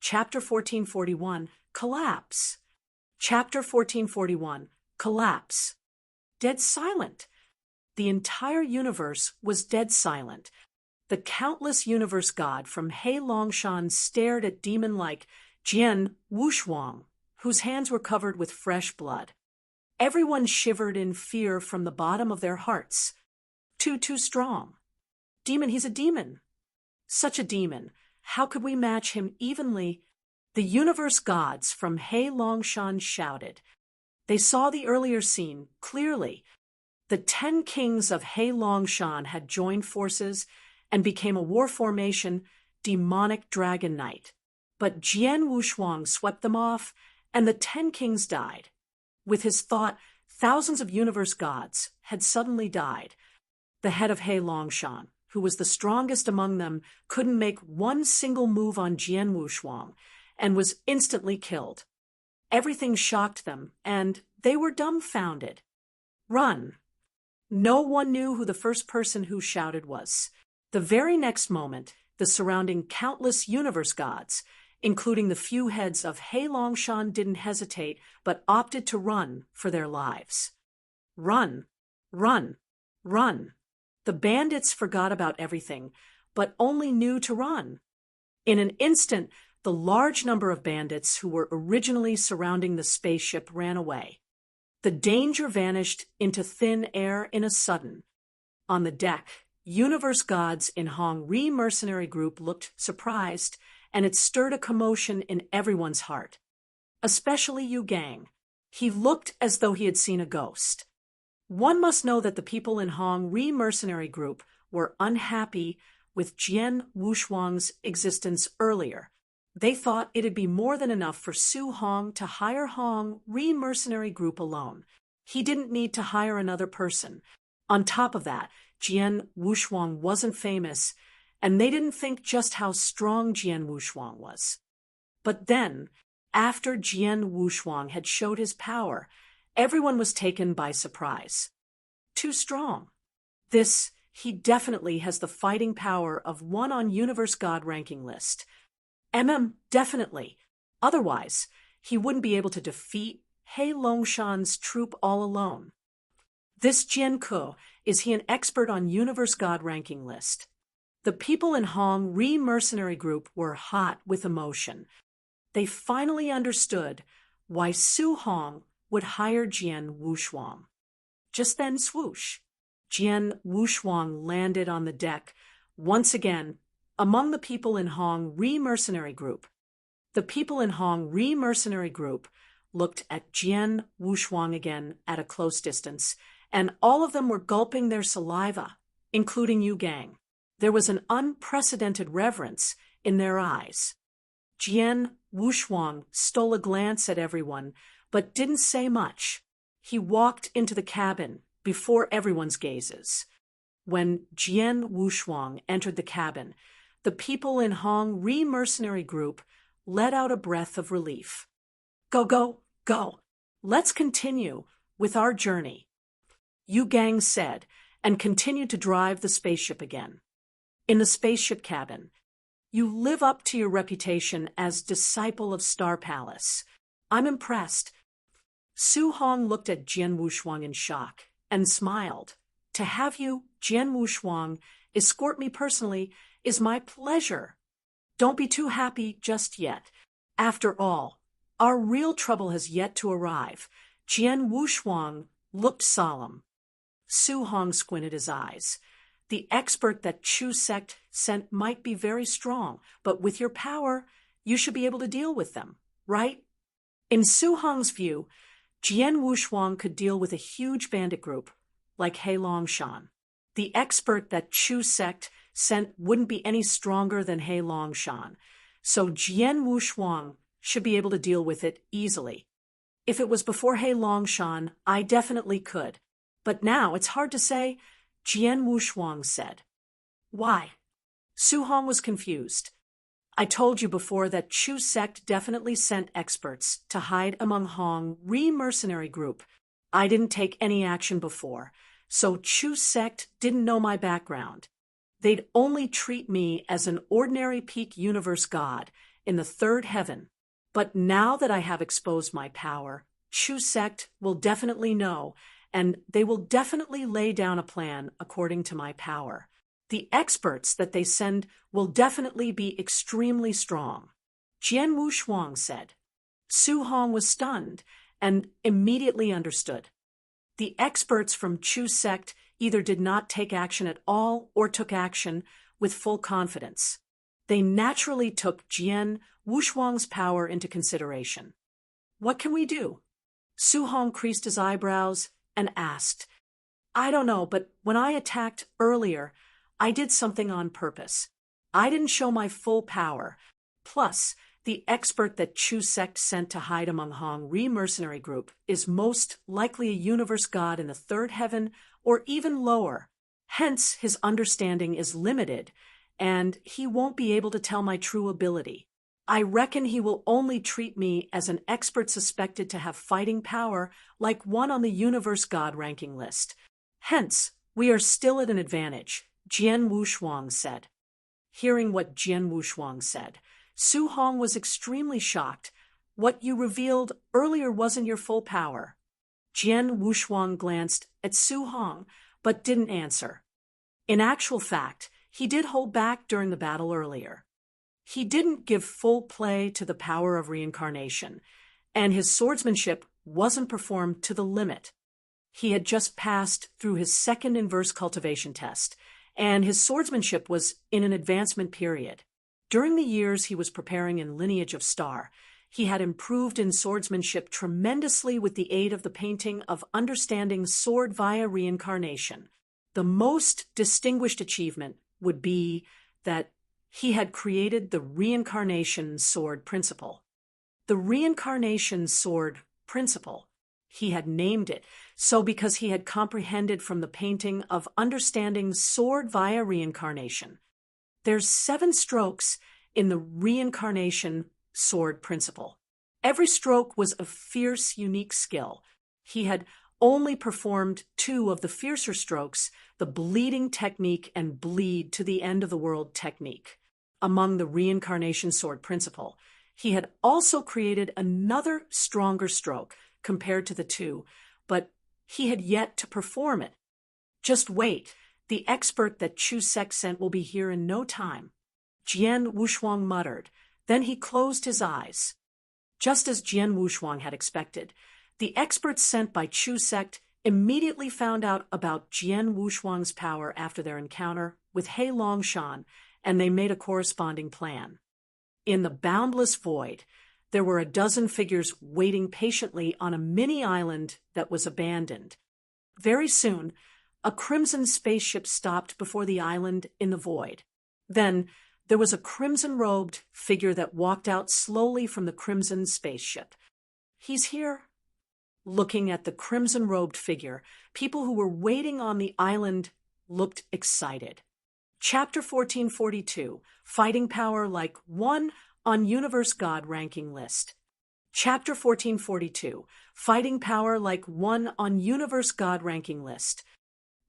Chapter 1441, Collapse. Chapter 1441, Collapse. Dead silent. The entire universe was dead silent. The countless universe god from He Longshan stared at demon-like Jian Wushuang, whose hands were covered with fresh blood. Everyone shivered in fear from the bottom of their hearts. Too strong. Demon, he's a demon. Such a demon. How could we match him evenly? The universe gods from He Longshan shouted. They saw the earlier scene clearly. The 10 kings of He Longshan had joined forces and became a war formation, demonic dragon knight. But Jian Wushuang swept them off, and the 10 kings died. With his thought, thousands of universe gods had suddenly died. The head of He Longshan, who was the strongest among them, couldn't make one single move on Jian Wushuang, and was instantly killed. Everything shocked them, and they were dumbfounded. Run! No one knew who the first person who shouted was. The very next moment, the surrounding countless universe gods, including the few heads of He Longshan, didn't hesitate, but opted to run for their lives. Run! Run! Run! The bandits forgot about everything, but only knew to run. In an instant, the large number of bandits who were originally surrounding the spaceship ran away. The danger vanished into thin air in a sudden. On the deck, universe gods in Hong Ri mercenary group looked surprised, and it stirred a commotion in everyone's heart. Especially Yu Gang. He looked as though he had seen a ghost. One must know that the people in Hong Ri mercenary group were unhappy with Jian Wushuang's existence earlier. They thought it'd be more than enough for Su Hong to hire Hong Ri mercenary group alone. He didn't need to hire another person. On top of that, Jian Wushuang wasn't famous, and they didn't think just how strong Jian Wushuang was. But then, after Jian Wushuang had showed his power, everyone was taken by surprise. Too strong. He definitely has the fighting power of one on Universe God ranking list. Definitely. Otherwise, he wouldn't be able to defeat He Longshan's troop all alone. This Jian Ke, is he an expert on Universe God ranking list? The people in Hong Ri mercenary group were hot with emotion. They finally understood why Su Hong would hire Jian Wushuang. Just then, swoosh, Jian Wushuang landed on the deck, once again, among the people in Hong Ri mercenary group. The people in Hong Ri mercenary group looked at Jian Wushuang again at a close distance, and all of them were gulping their saliva, including Yu Gang. There was an unprecedented reverence in their eyes. Jian Wushuang stole a glance at everyone, but didn't say much. He walked into the cabin before everyone's gazes. When Jian Wushuang entered the cabin, the people in Hong Ri mercenary group let out a breath of relief. Go. Let's continue with our journey, Yu Gang said, and continued to drive the spaceship again. In the spaceship cabin, you live up to your reputation as disciple of Star Palace. I'm impressed. Su Hong looked at Jian Wushuang in shock and smiled. To have you, Jian Wushuang, escort me personally is my pleasure. Don't be too happy just yet. After all, our real trouble has yet to arrive. Jian Wushuang looked solemn. Su Hong squinted his eyes. The expert that Chu sect sent might be very strong, but with your power, you should be able to deal with them, right? In Su Hong's view, Jian Wushuang could deal with a huge bandit group, like He Longshan. The expert that Chu sect sent wouldn't be any stronger than He Longshan, so Jian Wushuang should be able to deal with it easily. If it was before He Longshan, I definitely could. But now it's hard to say, Jian Wushuang said. Why? Su Hong was confused. I told you before that Chu sect definitely sent experts to hide among Hong Ri mercenary group. I didn't take any action before, so Chu sect didn't know my background. They'd only treat me as an ordinary peak universe god in the third heaven. But now that I have exposed my power, Chu sect will definitely know, and they will definitely lay down a plan according to my power. The experts that they send will definitely be extremely strong. Jian Wushuang said. Su Hong was stunned and immediately understood. The experts from Chu sect either did not take action at all or took action with full confidence. They naturally took Jian Wushuang's power into consideration. What can we do? Su Hong creased his eyebrows and asked, I don't know, but when I attacked earlier, I did something on purpose. I didn't show my full power. Plus, the expert that Chu sect sent to hide among Hong Ri mercenary group is most likely a universe god in the third heaven or even lower. Hence, his understanding is limited, and he won't be able to tell my true ability. I reckon he will only treat me as an expert suspected to have fighting power like one on the universe god ranking list. Hence, we are still at an advantage, Jian Wushuang said. Hearing what Jian Wushuang said, Su Hong was extremely shocked. What you revealed earlier wasn't your full power. Jian Wushuang glanced at Su Hong, but didn't answer. In actual fact, he did hold back during the battle earlier. He didn't give full play to the power of reincarnation, and his swordsmanship wasn't performed to the limit. He had just passed through his second inverse cultivation test, and his swordsmanship was in an advancement period. During the years he was preparing in Lineage of Star, he had improved in swordsmanship tremendously with the aid of the painting of Understanding Sword via Reincarnation. The most distinguished achievement would be that he had created the Reincarnation Sword Principle. The Reincarnation Sword Principle. He had named it so because he had comprehended from the painting of Understanding Sword via Reincarnation. There's 7 strokes in the Reincarnation Sword Principle. Every stroke was a fierce, unique skill. He had only performed 2 of the fiercer strokes, the bleeding technique and bleed to the end of the world technique. Among the Reincarnation Sword Principle, he had also created another stronger stroke compared to the 2, but he had yet to perform it. Just wait. The expert that Chu sect sent will be here in no time. Jian Wushuang muttered. Then he closed his eyes. Just as Jian Wushuang had expected, the experts sent by Chu sect immediately found out about Jian Wushuang's power after their encounter with He Longshan, and they made a corresponding plan. In the boundless void, there were a dozen figures waiting patiently on a mini island that was abandoned. Very soon, a crimson spaceship stopped before the island in the void. Then, there was a crimson-robed figure that walked out slowly from the crimson spaceship. He's here. Looking at the crimson-robed figure, people who were waiting on the island looked excited. Chapter 1442, Fighting Power Like One on Universe God Ranking List. Chapter 1442, Fighting Power Like One on Universe God Ranking List.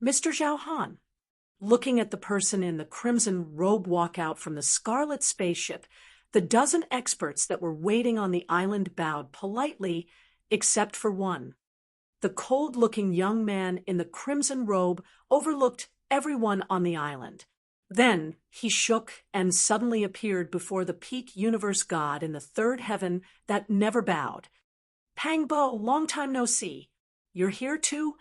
Mr. Zhao Han. Looking at the person in the crimson robe walk out from the scarlet spaceship, the dozen experts that were waiting on the island bowed politely, except for one. The cold-looking young man in the crimson robe overlooked everyone on the island. Then he shook and suddenly appeared before the peak universe god in the third heaven that never bowed. Pang Bo, long time no see. You're here too?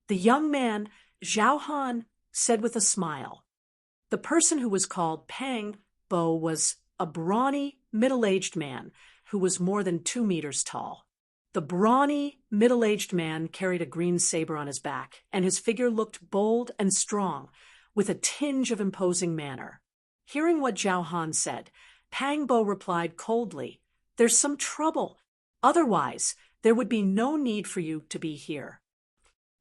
The young man, Zhao Han, said with a smile. The person who was called Pang Bo was a brawny, middle-aged man who was more than 2 meters tall. The brawny, middle-aged man carried a green saber on his back, and his figure looked bold and strong, with a tinge of imposing manner. Hearing what Zhao Han said, Pang Bo replied coldly, "There's some trouble. Otherwise, there would be no need for you to be here."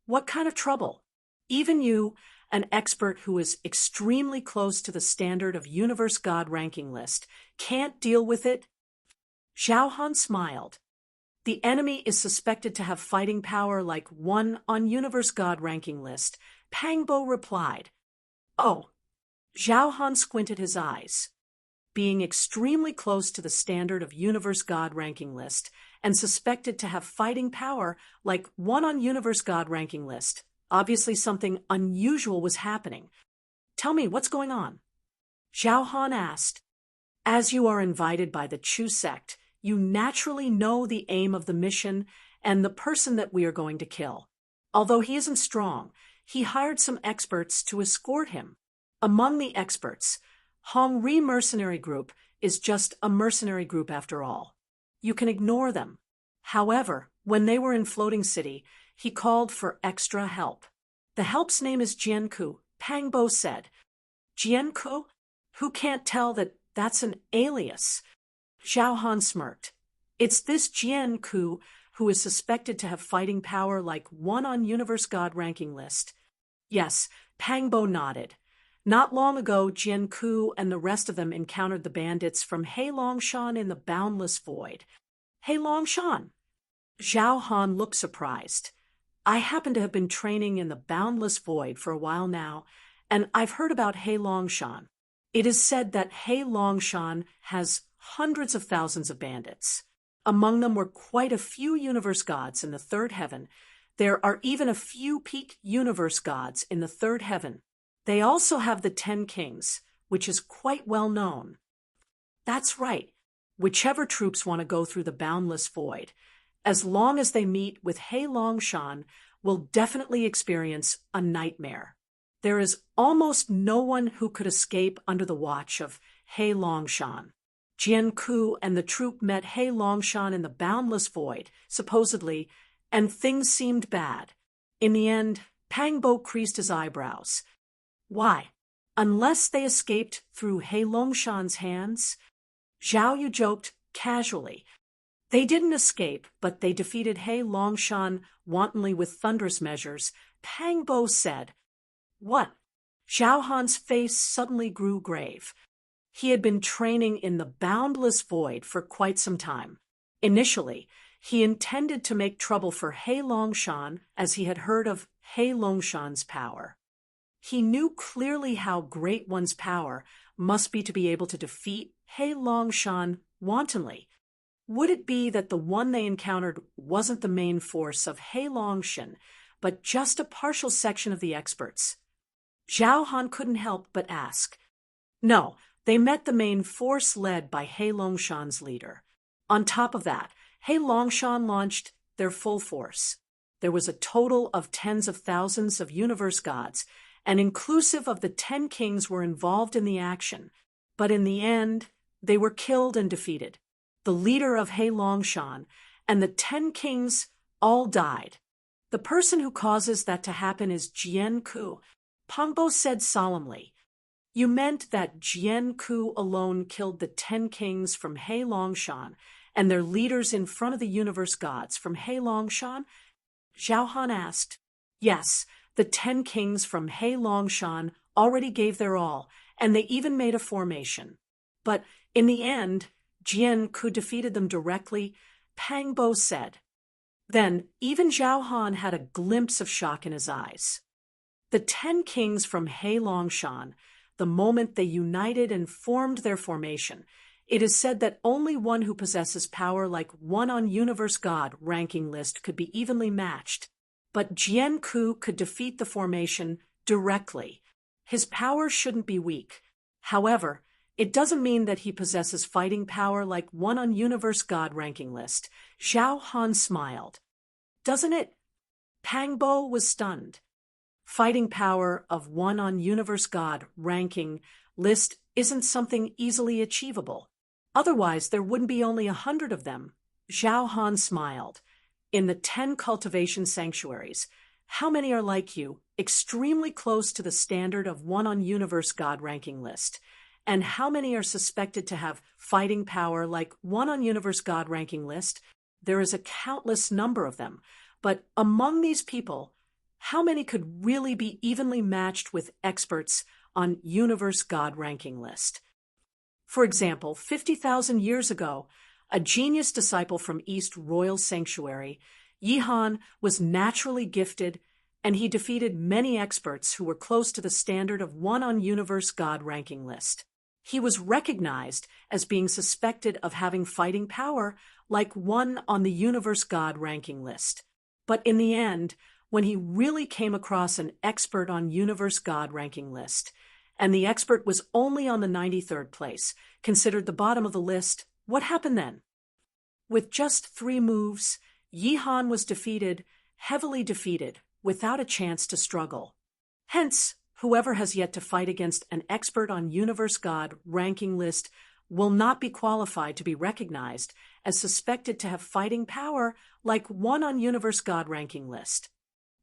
"What kind of trouble? Even you, an expert who is extremely close to the standard of Universe God ranking list, can't deal with it?" Zhao Han smiled. "The enemy is suspected to have fighting power like one on Universe God ranking list," Pang Bo replied. "Oh." Zhao Han squinted his eyes. being extremely close to the standard of Universe God ranking list and suspected to have fighting power like 1 on Universe God ranking list. Obviously something unusual was happening. Tell me, what's going on? Zhao Han asked. As you are invited by the Chu sect, you naturally know the aim of the mission and the person that we are going to kill. Although he isn't strong, he hired some experts to escort him. Among the experts, Hongri Mercenary Group is just a mercenary group after all. You can ignore them. However, when they were in Floating City, he called for extra help. The help's name is Jian, Pang Bo said. Jian? Who can't tell that that's an alias? Zhao Han smirked. It's this Jian who is suspected to have fighting power like 1 on Universe God ranking list. Yes, Pang Bo nodded. Not long ago, Jian and the rest of them encountered the bandits from Heilongshan in the Boundless Void. Heilongshan? Zhao Han looked surprised. I happen to have been training in the Boundless Void for a while now, and I've heard about Heilongshan. It is said that Heilongshan has hundreds of thousands of bandits. Among them were quite a few universe gods in the third heaven. There are even a few peak universe gods in the third heaven. They also have the 10 kings, which is quite well known. That's right. Whichever troops want to go through the Boundless Void, as long as they meet with Heilongshan, will definitely experience a nightmare. There is almost no one who could escape under the watch of Heilongshan. Jian and the troop met Heilongshan in the Boundless Void, supposedly, and things seemed bad. In the end, Pang Bo creased his eyebrows. Why? Unless they escaped through Heilongshan's hands? Zhao Yu joked casually. They didn't escape, but they defeated Heilongshan wantonly with thunderous measures. Pang Bo said. What? Zhao Han's face suddenly grew grave. He had been training in the Boundless Void for quite some time. Initially, he intended to make trouble for Heilongshan as he had heard of Heilongshan's power. He knew clearly how great one's power must be to be able to defeat Heilongshan wantonly. Would it be that the one they encountered wasn't the main force of Heilongshan, but just a partial section of the experts? Zhao Han couldn't help but ask. No, they met the main force led by Heilongshan's leader. On top of that, Heilongshan launched their full force. There was a total of tens of thousands of universe gods, and inclusive of the 10 kings were involved in the action. But in the end, they were killed and defeated. The leader of Heilongshan and the 10 kings all died. The person who causes that to happen is Jian. Pang Bo said solemnly. You meant that Jian alone killed the 10 kings from Heilongshan and their leaders in front of the universe gods from Heilongshan? Zhao Han asked. Yes, the 10 kings from Heilongshan already gave their all, and they even made a formation. But in the end, Jian defeated them directly, Pang Bo said. Then even Zhao Han had a glimpse of shock in his eyes. The 10 kings from Heilongshan, the moment they united and formed their formation, it is said that only one who possesses power like 1 on Universe God ranking list could be evenly matched. But Jian could defeat the formation directly. His power shouldn't be weak. However, it doesn't mean that he possesses fighting power like 1 on Universe God ranking list. Zhao Han smiled. Doesn't it? Pang Bo was stunned. Fighting power of 1 on Universe God ranking list isn't something easily achievable. Otherwise, there wouldn't be only 100 of them. Zhao Han smiled. In the 10 cultivation sanctuaries, how many are like you, extremely close to the standard of 1 on Universe God ranking list? And how many are suspected to have fighting power like 1 on Universe God ranking list? There is a countless number of them. But among these people, how many could really be evenly matched with experts on Universe God ranking list? For example, 50,000 years ago, a genius disciple from East Royal Sanctuary, Jian, was naturally gifted, and he defeated many experts who were close to the standard of 1 on Universe God ranking list. He was recognized as being suspected of having fighting power, like one on the Universe God ranking list. But in the end, when he really came across an expert on Universe God ranking list, and the expert was only on the 93rd place, considered the bottom of the list, what happened then? With just 3 moves, Jian was defeated, heavily defeated, without a chance to struggle. Hence, whoever has yet to fight against an expert on Universe God ranking list will not be qualified to be recognized as suspected to have fighting power like one on Universe God ranking list.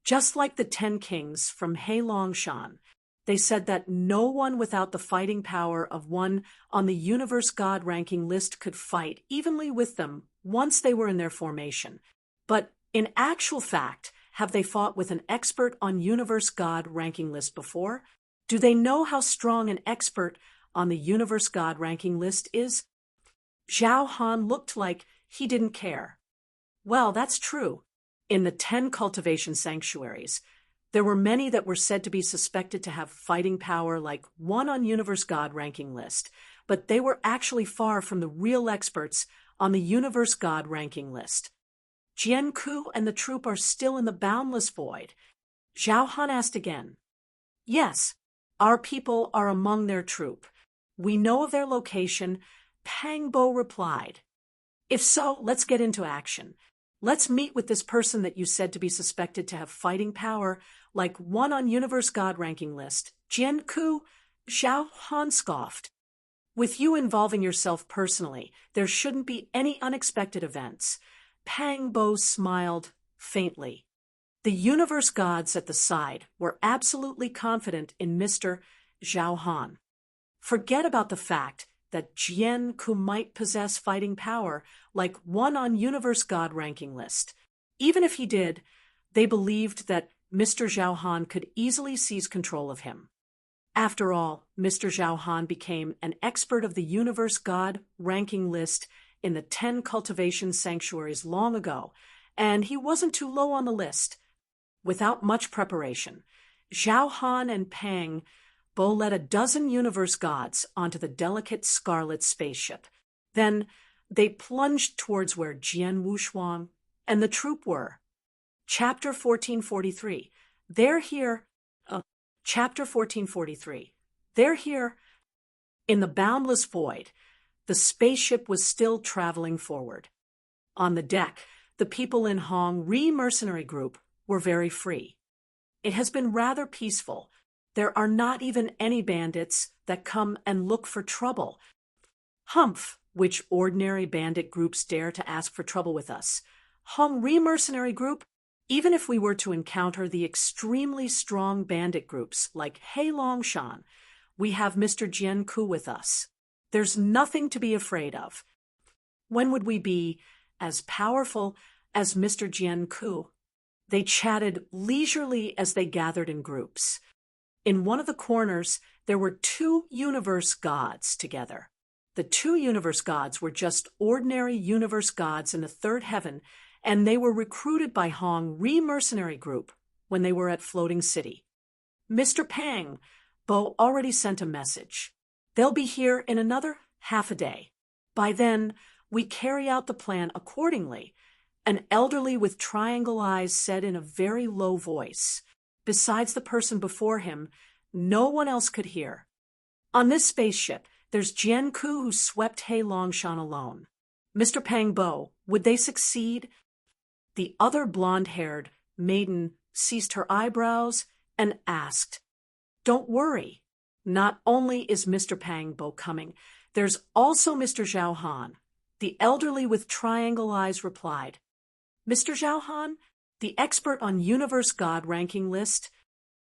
Just like the 10 kings from Heilongjian, they said that no one without the fighting power of one on the Universe God ranking list could fight evenly with them once they were in their formation. But in actual fact, have they fought with an expert on Universe God ranking list before? Do they know how strong an expert on the Universe God ranking list is? Zhao Han looked like he didn't care. Well, that's true. In the 10 cultivation sanctuaries, there were many that were said to be suspected to have fighting power like one on Universe God ranking list, but they were actually far from the real experts on the Universe God ranking list. Jian and the troop are still in the boundless void. Zhao Han asked again. Yes, our people are among their troop. We know of their location, Pang Bo replied. If so, let's get into action. Let's meet with this person that you said to be suspected to have fighting power, like one on Universe God ranking list. Jian, Zhao Han scoffed. With you involving yourself personally, there shouldn't be any unexpected events. Pang Bo smiled faintly. The Universe Gods at the side were absolutely confident in Mr. Zhao Han. Forget about the fact that Jian might possess fighting power like one on Universe God ranking list. Even if he did, they believed that Mr. Zhao Han could easily seize control of him. After all, Mr. Zhao Han became an expert of the Universe God ranking list in the 10 cultivation sanctuaries long ago, and he wasn't too low on the list. Without much preparation, Zhao Han and Pang Bo led a dozen Universe Gods onto the delicate scarlet spaceship. Then they plunged towards where Jian, Wushuang, and the troop were. Chapter 1443. They're here. Chapter 1443. They're here. In the boundless void, the spaceship was still traveling forward. On the deck, the people in Hong Ri mercenary group were very free. It has been rather peaceful. There are not even any bandits that come and look for trouble. Humph, which ordinary bandit groups dare to ask for trouble with us? Hong Ri mercenary group? Even if we were to encounter the extremely strong bandit groups like Heilongjian, we have Mr. Jian with us. There's nothing to be afraid of. When would we be as powerful as Mr. Jian? They chatted leisurely as they gathered in groups. In one of the corners, there were 2 Universe Gods together. The 2 Universe Gods were just ordinary Universe Gods in the 3rd heaven, and they were recruited by Hong Ri mercenary group when they were at Floating City. Mr. Pang Bo already sent a message. They'll be here in another half a day. By then, we carry out the plan accordingly, an elderly with triangle eyes said in a very low voice. Besides the person before him, no one else could hear. On this spaceship, there's Jian who swept Heilongjian alone. Mr. Pang Bo, would they succeed? The other blonde-haired maiden ceased her eyebrows and asked, Don't worry. Not only is Mr. Pang Bo coming, there's also Mr. Zhao Han. The elderly with triangle eyes replied. Mr. Zhao Han? The expert on Universe God ranking list?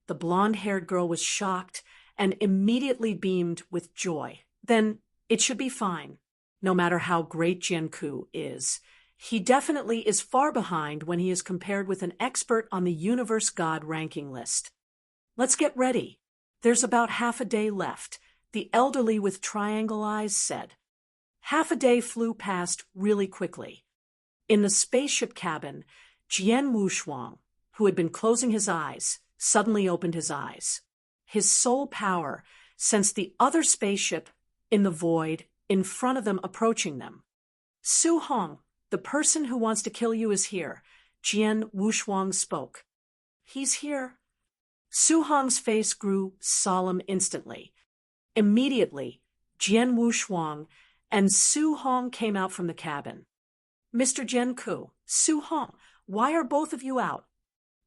The blonde-haired girl was shocked and immediately beamed with joy. Then it should be fine, no matter how great Jian is. He definitely is far behind when he is compared with an expert on the Universe God ranking list. Let's get ready. There's about half a day left, the elderly with triangle eyes said. Half a day flew past really quickly. In the spaceship cabin, Jian Wushuang, who had been closing his eyes, suddenly opened his eyes. His soul power sensed the other spaceship in the void, in front of them, approaching them. Su Hong, the person who wants to kill you is here, Jian Wushuang spoke. He's here. Su Hong's face grew solemn instantly. Immediately, Jian Wushuang and Su Hong came out from the cabin. Mr. Jianku, Su Hong, why are both of you out?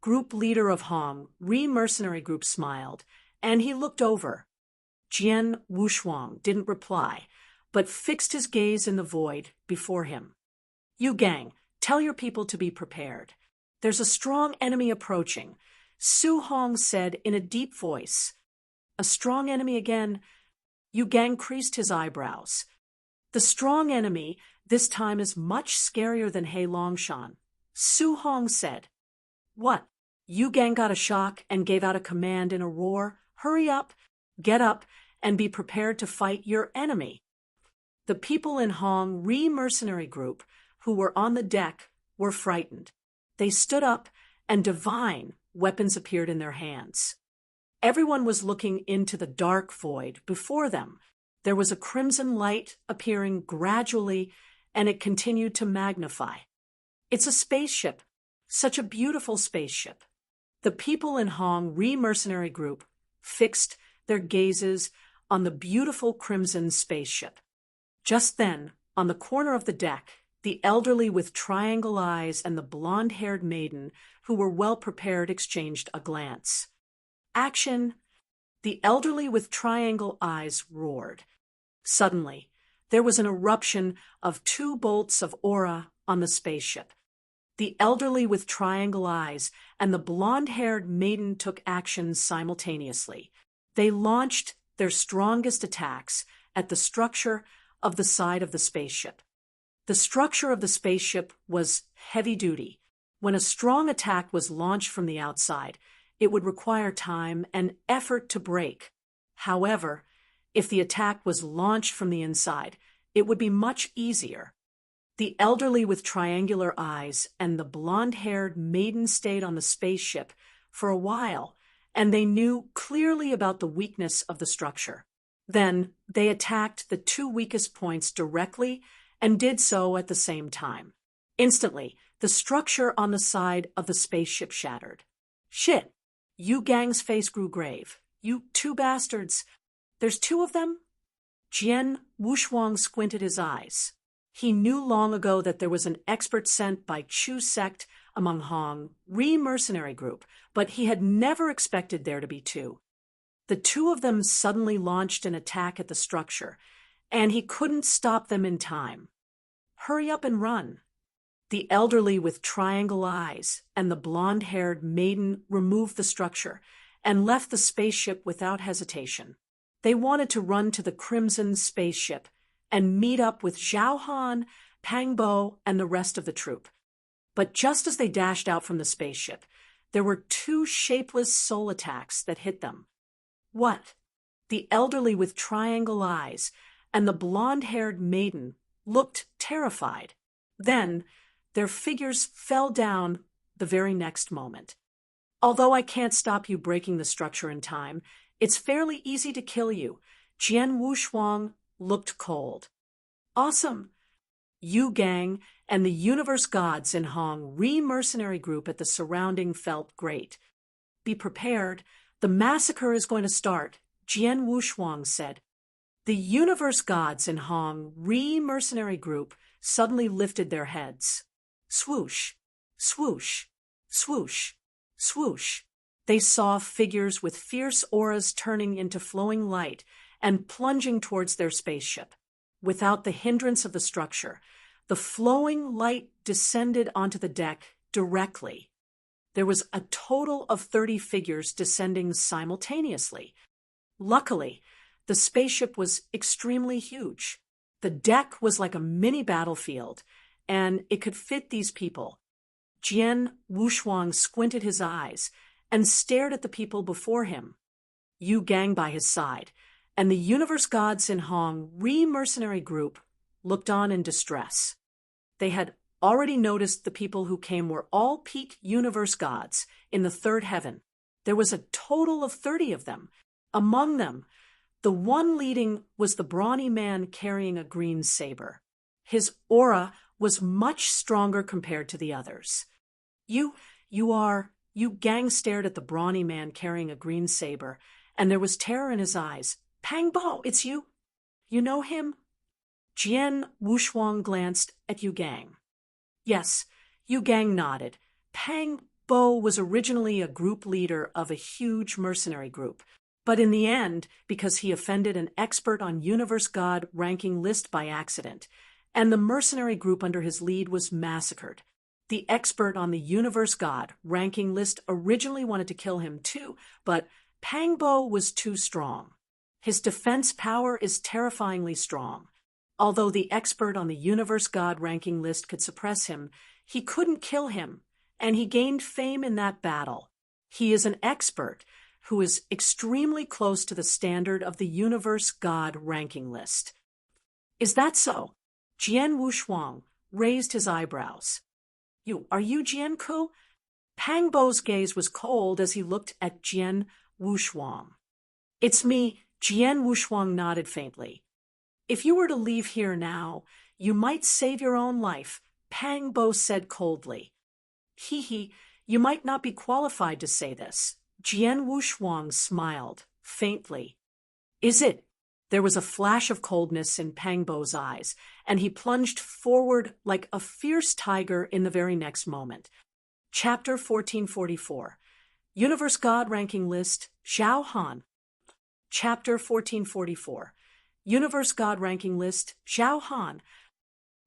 Group leader of Hong, Mercenary Group smiled, and he looked over. Jian Wushuang didn't reply, but fixed his gaze in the void before him. You gang, tell your people to be prepared. There's a strong enemy approaching, Su Hong said in a deep voice. A strong enemy again? Yu Gang creased his eyebrows. The strong enemy this time is much scarier than He Longshan, Su Hong said. What? Yu Gang got a shock and gave out a command in a roar. Hurry up, get up, and be prepared to fight your enemy. The people in Hong Mercenary Group who were on the deck were frightened. They stood up, and divine weapons appeared in their hands. Everyone was looking into the dark void before them. There was a crimson light appearing gradually, and it continued to magnify. It's a spaceship, such a beautiful spaceship. The people in Hong Mercenary Group fixed their gazes on the beautiful crimson spaceship. Just then, on the corner of the deck, the elderly with triangle eyes and the blonde-haired maiden, who were well-prepared, exchanged a glance. Action! The elderly with triangle eyes roared. Suddenly, there was an eruption of 2 bolts of aura on the spaceship. The elderly with triangle eyes and the blonde-haired maiden took action simultaneously. They launched their strongest attacks at the structure of the side of the spaceship. The structure of the spaceship was heavy-duty. When a strong attack was launched from the outside, it would require time and effort to break. However, if the attack was launched from the inside, it would be much easier. The elderly with triangular eyes and the blonde-haired maiden stayed on the spaceship for a while, and they knew clearly about the weakness of the structure. Then they attacked the 2 weakest points directly and did so at the same time. Instantly, the structure on the side of the spaceship shattered. Shit! Yu Gang's face grew grave. You 2 bastards! There's 2 of them? Jian Wushuang squinted his eyes. He knew long ago that there was an expert sent by Chu sect among Hong Mercenary Group, but he had never expected there to be 2. The 2 of them suddenly launched an attack at the structure, and he couldn't stop them in time. Hurry up and run. The elderly with triangle eyes and the blonde-haired maiden removed the structure and left the spaceship without hesitation. They wanted to run to the crimson spaceship and meet up with Zhao Han, Pang Bo, and the rest of the troop. But just as they dashed out from the spaceship, there were 2 shapeless soul attacks that hit them. What? The elderly with triangle eyes and the blonde-haired maiden looked terrified. Then, their figures fell down the very next moment. Although I can't stop you breaking the structure in time, it's fairly easy to kill you. Jian Wushuang looked cold. Awesome! Yu Gang and the universe gods in Hong Mercenary Group at the surrounding felt great. Be prepared. The massacre is going to start, Jian Wushuang said. The universe gods in Hong Mercenary Group suddenly lifted their heads. Swoosh, swoosh, swoosh, swoosh. They saw figures with fierce auras turning into flowing light and plunging towards their spaceship. Without the hindrance of the structure, the flowing light descended onto the deck directly. There was a total of 30 figures descending simultaneously. Luckily, the spaceship was extremely huge. The deck was like a mini battlefield, and it could fit these people. Jian Wushuang squinted his eyes and stared at the people before him. Yu Gang by his side, and the universe gods in Hong Mercenary Group looked on in distress. They had already noticed the people who came were all peak universe gods in the 3rd heaven. There was a total of 30 of them. Among them, The one leading was the brawny man carrying a green saber. His aura was much stronger compared to the others. You Gang stared at the brawny man carrying a green saber, and there was terror in his eyes. Pang Bo, it's you? You know him? Jian Wushuang glanced at Yu Gang. Yes, Yu Gang nodded. Pang Bo was originally a group leader of a huge mercenary group, but in the end, because he offended an expert on Universe God ranking list by accident, and the mercenary group under his lead was massacred. The expert on the Universe God ranking list originally wanted to kill him too, but Pang Bo was too strong. His defense power is terrifyingly strong. Although the expert on the Universe God ranking list could suppress him, he couldn't kill him, and he gained fame in that battle. He is an expert who is extremely close to the standard of the Universe God ranking list. Is that so? Jian Wushuang raised his eyebrows. Are you Jian Ku? Pang Bo's gaze was cold as he looked at Jian Wushuang. It's me, Jian Wushuang nodded faintly. If you were to leave here now, you might save your own life, Pang Bo said coldly. You might not be qualified to say this. Jian Wushuang smiled, faintly. Is it? There was a flash of coldness in Pang Bo's eyes, and he plunged forward like a fierce tiger in the very next moment. Chapter 1444. Universe God Ranking List, Zhao Han. Chapter 1444. Universe God Ranking List, Zhao Han.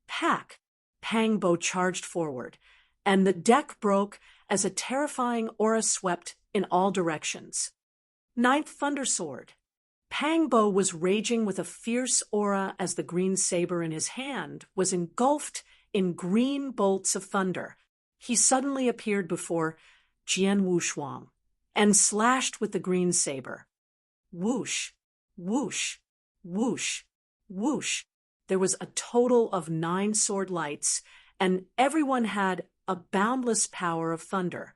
Pack! Pang Bo charged forward, and the deck broke as a terrifying aura swept in all directions. Ninth Thunder Sword. Pang Bo was raging with a fierce aura as the green saber in his hand was engulfed in green bolts of thunder. He suddenly appeared before Jian Wushuang and slashed with the green saber. Whoosh, whoosh, whoosh, whoosh. There was a total of 9 sword lights, and everyone had a boundless power of thunder.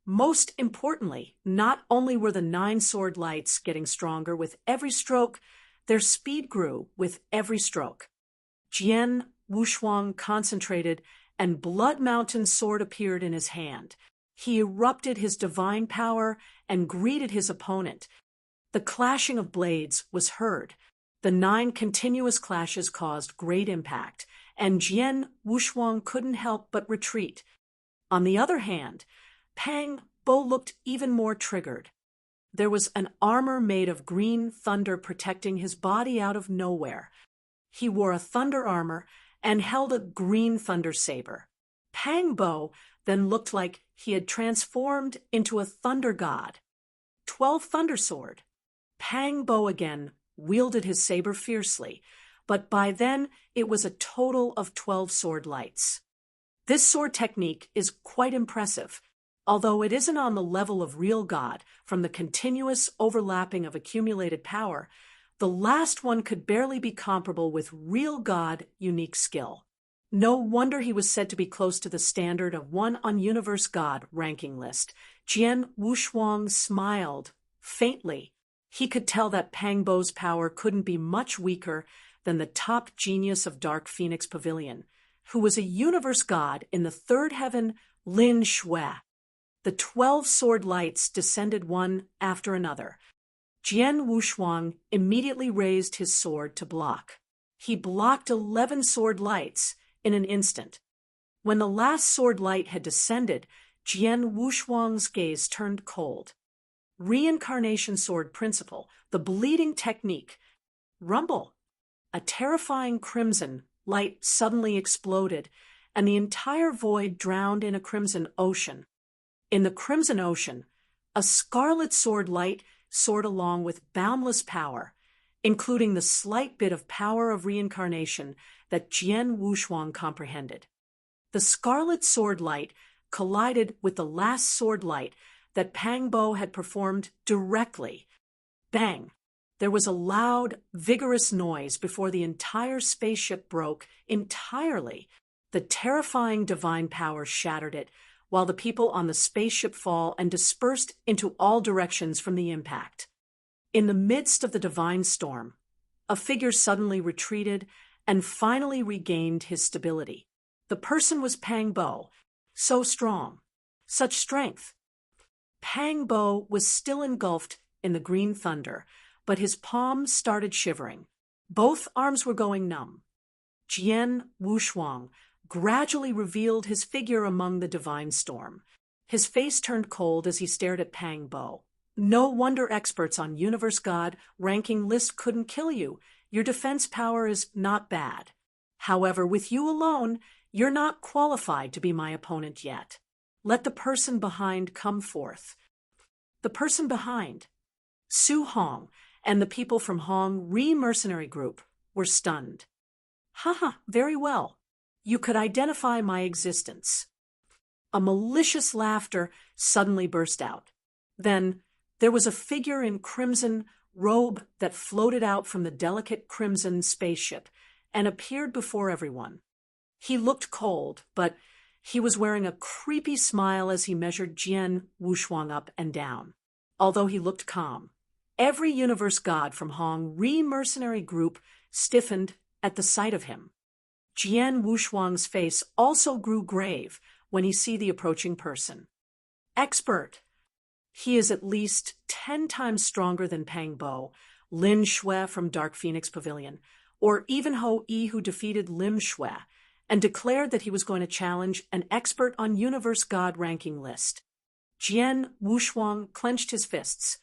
Most importantly, not only were the 9 sword lights getting stronger with every stroke, their speed grew with every stroke. Jian Wushuang concentrated, and Blood Mountain sword appeared in his hand. He erupted his divine power and greeted his opponent. The clashing of blades was heard. The 9 continuous clashes caused great impact, and Jian Wushuang couldn't help but retreat. On the other hand, Pang Bo looked even more triggered. There was an armor made of green thunder protecting his body out of nowhere. He wore a thunder armor and held a green thunder saber. Pang Bo then looked like he had transformed into a thunder god. 12 Thunder Sword. Pang Bo again wielded his saber fiercely, but by then it was a total of 12 sword lights. This sword technique is quite impressive, although it isn't on the level of real God from the continuous overlapping of accumulated power. The last one could barely be comparable with real God unique skill. No wonder he was said to be close to the standard of one on Universe God ranking list. Jian Wushuang smiled, faintly. He could tell that Pang Bo's power couldn't be much weaker than the top genius of Dark Phoenix Pavilion, who was a Universe God in the third heaven, Lin Shui. The 12 sword lights descended one after another. Jian Wushuang immediately raised his sword to block. He blocked 11 sword lights in an instant. When the last sword light had descended, Jian Wushuang's gaze turned cold. Reincarnation sword principle, the bleeding technique. Rumble! A terrifying crimson light suddenly exploded, and the entire void drowned in a crimson ocean. In the crimson ocean, a scarlet sword light soared along with boundless power, including the slight bit of power of reincarnation that Jian Wushuang comprehended. The scarlet sword light collided with the last sword light that Pang Bo had performed directly. Bang! There was a loud, vigorous noise before the entire spaceship broke entirely. The terrifying divine power shattered it, while the people on the spaceship fall and dispersed into all directions from the impact. In the midst of the divine storm, a figure suddenly retreated and finally regained his stability. The person was Pang Bo, so strong, such strength. Pang Bo was still engulfed in the green thunder, but his palms started shivering. Both arms were going numb. Jian Wushuang gradually revealed his figure among the divine storm. His face turned cold as he stared at Pang Bo. No wonder experts on Universe God ranking list couldn't kill you. Your defense power is not bad. However, with you alone, you're not qualified to be my opponent yet. Let the person behind come forth. The person behind, Su Hong, and the people from Hong Re-Mercenary Group were stunned. Haha, very well. You could identify my existence. A malicious laughter suddenly burst out. Then, there was a figure in crimson robe that floated out from the delicate crimson spaceship and appeared before everyone. He looked cold, but he was wearing a creepy smile as he measured Jian Wushuang up and down. Although he looked calm, every universe god from Hong Re-Mercenary Group stiffened at the sight of him. Jian Wushuang's face also grew grave when he saw the approaching person. Expert. He is at least 10 times stronger than Pang Bo, Lin Shui from Dark Phoenix Pavilion, or even Ho Yi, who defeated Lim Shui, and declared that he was going to challenge an expert on Universe God ranking list. Jian Wushuang clenched his fists.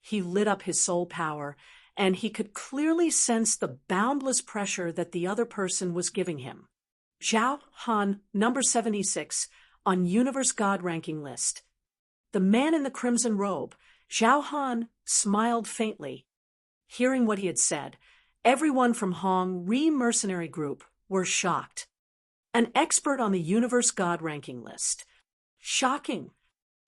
He lit up his soul power, and he could clearly sense the boundless pressure that the other person was giving him. Zhao Han, number 76, on Universe God ranking list. The man in the crimson robe, Zhao Han, smiled faintly. Hearing what he had said, everyone from Hong Re-Mercenary Group were shocked. An expert on the Universe God ranking list. Shocking.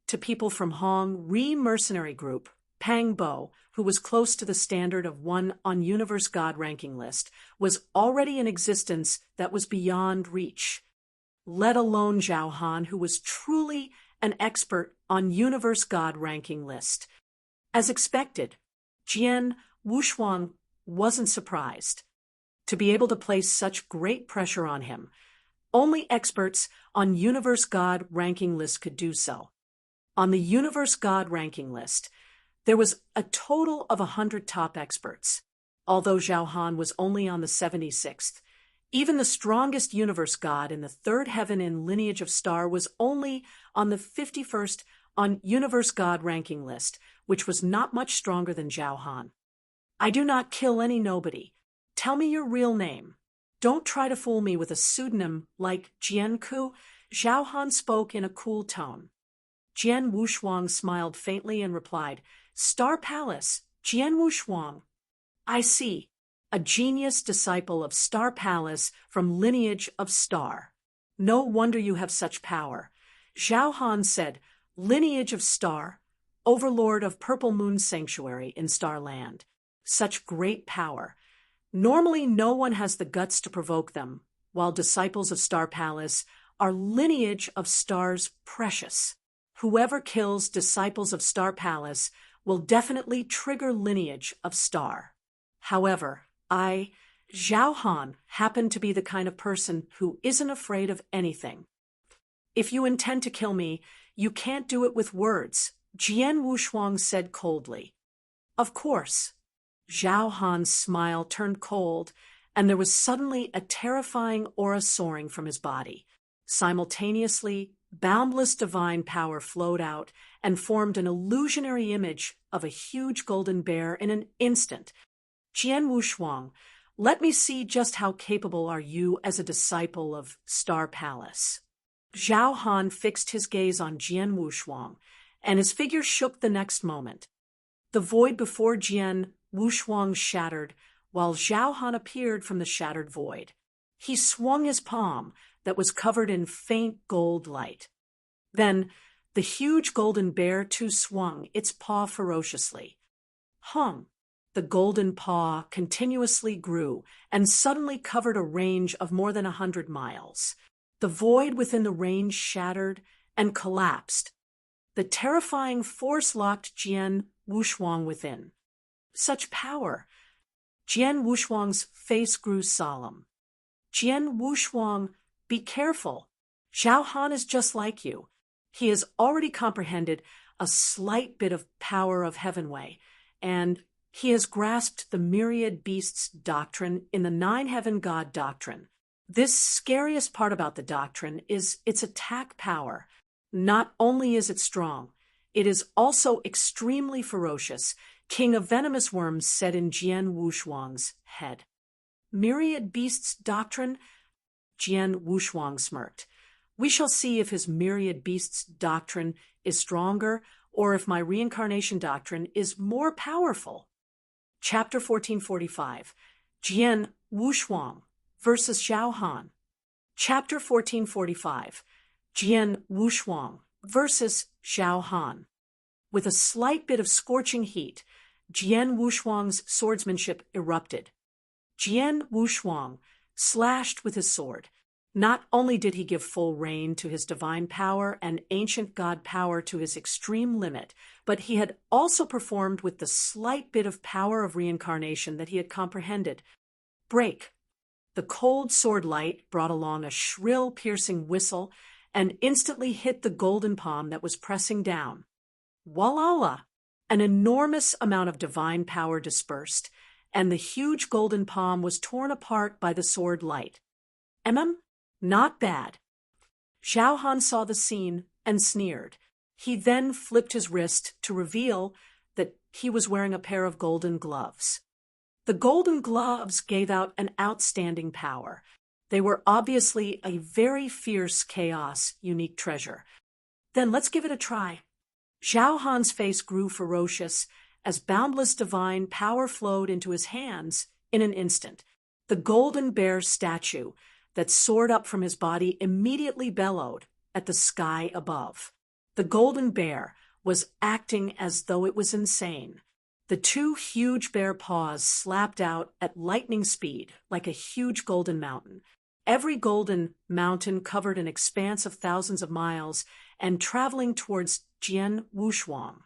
To people from Hong Re-Mercenary Group, Pang Bo, who was close to the standard of one on Universe God ranking list, was already in existence that was beyond reach. Let alone Zhao Han, who was truly an expert on Universe God ranking list. As expected, Jian Wushuang wasn't surprised. To be able to place such great pressure on him, only experts on Universe God ranking list could do so. On the Universe God ranking list, there was a total of 100 top experts. Although Zhao Han was only on the 76th, even the strongest universe god in the third heaven in lineage of star was only on the 51st on universe god ranking list, which was not much stronger than Zhao Han. I do not kill any nobody. Tell me your real name. Don't try to fool me with a pseudonym like Jian Ku. Zhao Han spoke in a cool tone. Jian Wushuang smiled faintly and replied, Star Palace, Jian Wushuang. I see. A genius disciple of Star Palace from lineage of Star. No wonder you have such power. Zhao Han said, lineage of Star, overlord of Purple Moon Sanctuary in Starland. Such great power. Normally no one has the guts to provoke them, while disciples of Star Palace are lineage of Star's precious. Whoever kills disciples of Star Palace will definitely trigger lineage of Star. However, I, Zhao Han, happen to be the kind of person who isn't afraid of anything. If you intend to kill me, you can't do it with words, Jian Wushuang said coldly. Of course. Zhao Han's smile turned cold, and there was suddenly a terrifying aura soaring from his body. Simultaneously, boundless divine power flowed out and formed an illusionary image of a huge golden bear in an instant. Jian Wushuang, let me see just how capable are you as a disciple of Star Palace. Zhao Han fixed his gaze on Jian Wushuang, and his figure shook the next moment. The void before Jian Wushuang shattered, while Zhao Han appeared from the shattered void. He swung his palm that was covered in faint gold light. Then, the huge golden bear too swung its paw ferociously. Hung. The golden paw continuously grew and suddenly covered a range of more than 100 miles. The void within the range shattered and collapsed. The terrifying force locked Jian Wushuang within. Such power! Jian Wushuang's face grew solemn. Jian Wushuang, be careful. Zhao Han is just like you. He has already comprehended a slight bit of power of Heavenway, and he has grasped the Myriad Beasts doctrine in the Nine Heaven God doctrine. This scariest part about the doctrine is its attack power. Not only is it strong, it is also extremely ferocious, king of venomous worms said in Jian Wushuang's head. Myriad Beasts doctrine? Jian Wushuang smirked. We shall see if his Myriad Beasts doctrine is stronger or if my reincarnation doctrine is more powerful. Chapter 1445, Jian Wushuang versus Zhao Han. Chapter 1445, Jian Wushuang versus Zhao Han. With a slight bit of scorching heat, Jian Wushuang's swordsmanship erupted. Jian Wushuang slashed with his sword. Not only did he give full rein to his divine power and ancient god power to his extreme limit, but he had also performed with the slight bit of power of reincarnation that he had comprehended. Break! The cold sword light brought along a shrill, piercing whistle and instantly hit the golden palm that was pressing down. Walala! An enormous amount of divine power dispersed, and the huge golden palm was torn apart by the sword light. Not bad. Zhao Han saw the scene and sneered. He then flipped his wrist to reveal that he was wearing a pair of golden gloves. The golden gloves gave out an outstanding power. They were obviously a very fierce chaos, unique treasure. Then let's give it a try. Zhao Han's face grew ferocious as boundless divine power flowed into his hands in an instant. The golden bear statue that soared up from his body immediately bellowed at the sky above. The golden bear was acting as though it was insane. The two huge bear paws slapped out at lightning speed like a huge golden mountain. Every golden mountain covered an expanse of thousands of miles and traveling towards Jian Wushuang.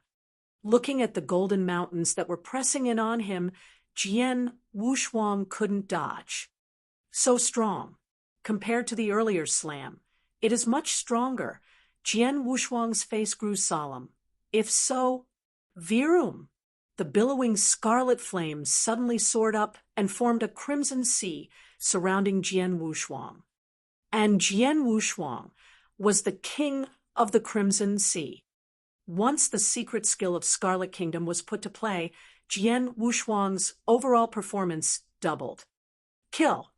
Looking at the golden mountains that were pressing in on him, Jian Wushuang couldn't dodge. So strong. Compared to the earlier slam, it is much stronger. Jian Wushuang's face grew solemn. If so, Virum! The billowing scarlet flames suddenly soared up and formed a crimson sea surrounding Jian Wushuang. And Jian Wushuang was the king of the Crimson Sea. Once the secret skill of Scarlet Kingdom was put to play, Jian Wushuang's overall performance doubled. Kill!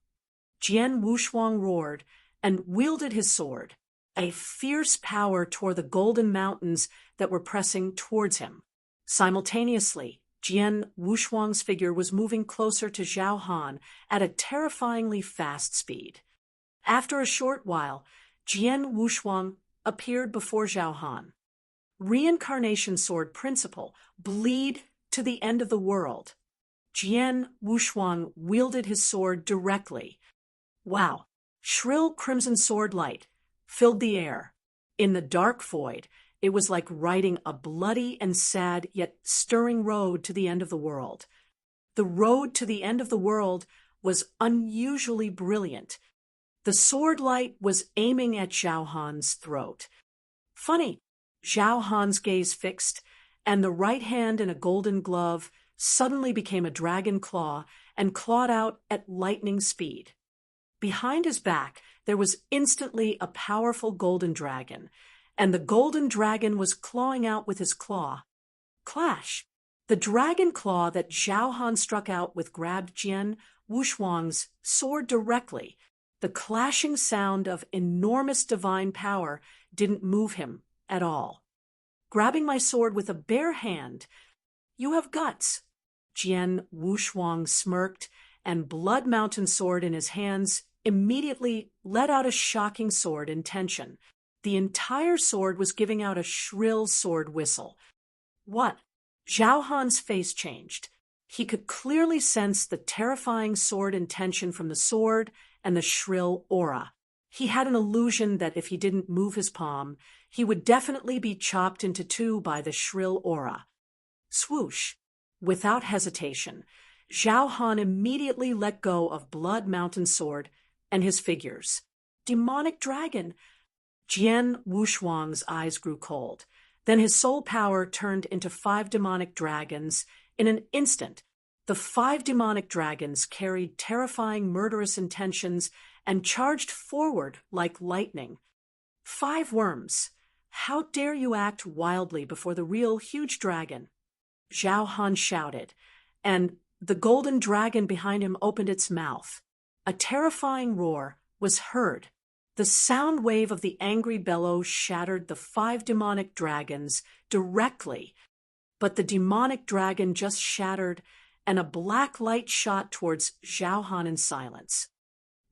Jian Wushuang roared and wielded his sword. A fierce power tore the golden mountains that were pressing towards him. Simultaneously, Jian Wushuang's figure was moving closer to Zhao Han at a terrifyingly fast speed. After a short while, Jian Wushuang appeared before Zhao Han. Reincarnation sword principle, bleed to the end of the world. Jian Wushuang wielded his sword directly. Wow! Shrill crimson sword light filled the air. In the dark void, it was like riding a bloody and sad yet stirring road to the end of the world. The road to the end of the world was unusually brilliant. The sword light was aiming at Zhao Han's throat. Funny, Zhao Han's gaze fixed, and the right hand in a golden glove suddenly became a dragon claw and clawed out at lightning speed. Behind his back, there was instantly a powerful golden dragon, and the golden dragon was clawing out with his claw. Clash! The dragon claw that Zhao Han struck out with grabbed Jian Wushuang's sword directly. The clashing sound of enormous divine power didn't move him at all. Grabbing my sword with a bare hand, you have guts. Jian Wushuang smirked, and Blood Mountain sword in his hands immediately let out a shocking sword in tension. The entire sword was giving out a shrill sword whistle. What? Zhao Han's face changed. He could clearly sense the terrifying sword in tension from the sword and the shrill aura. He had an illusion that if he didn't move his palm, he would definitely be chopped into two by the shrill aura. Swoosh! Without hesitation, Zhao Han immediately let go of Blood Mountain Sword and his figures. Demonic dragon! Jian Wushuang's eyes grew cold. Then his soul power turned into 5 demonic dragons. In an instant, the 5 demonic dragons carried terrifying murderous intentions and charged forward like lightning. 5 worms! How dare you act wildly before the real huge dragon? Zhao Han shouted, and the golden dragon behind him opened its mouth. A terrifying roar was heard. The sound wave of the angry bellow shattered the 5 demonic dragons directly, but the demonic dragon just shattered, and a black light shot towards Zhao Han in silence.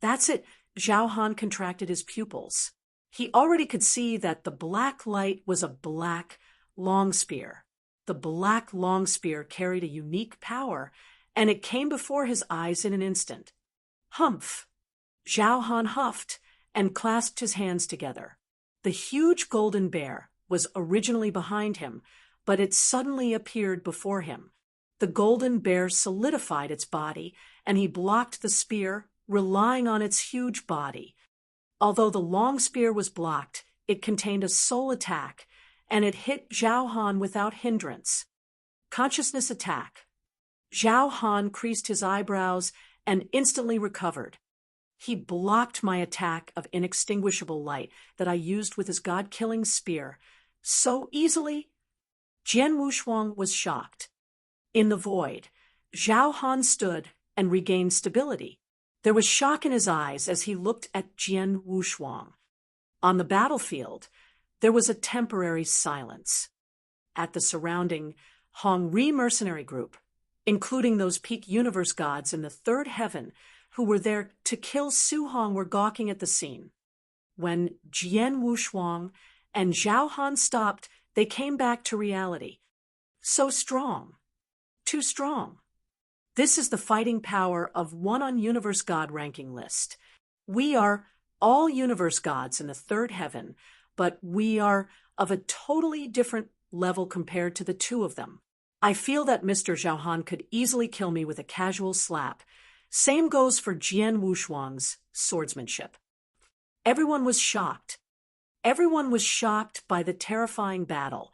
That's it, Zhao Han contracted his pupils. He already could see that the black light was a black long spear. The black long spear carried a unique power, and it came before his eyes in an instant. Humph! Zhao Han huffed and clasped his hands together. The huge golden bear was originally behind him, but it suddenly appeared before him. The golden bear solidified its body, and he blocked the spear, relying on its huge body. Although the long spear was blocked, it contained a soul attack, and it hit Zhao Han without hindrance. Consciousness attack. Zhao Han creased his eyebrows and instantly recovered. He blocked my attack of inextinguishable light that I used with his god-killing spear so easily. Jian Wushuang was shocked. In the void, Zhao Han stood and regained stability. There was shock in his eyes as he looked at Jian Wushuang. On the battlefield, there was a temporary silence. At the surrounding Hongri mercenary group, including those peak universe gods in the 3rd heaven who were there to kill Su Hong, were gawking at the scene. When Jian Wushuang and Zhao Han stopped, they came back to reality. So strong. Too strong. This is the fighting power of one on universe god ranking list. We are all universe gods in the 3rd heaven, but we are of a totally different level compared to the 2 of them. I feel that Mr. Zhao Han could easily kill me with a casual slap. Same goes for Jian Wushuang's swordsmanship. Everyone was shocked. Everyone was shocked by the terrifying battle.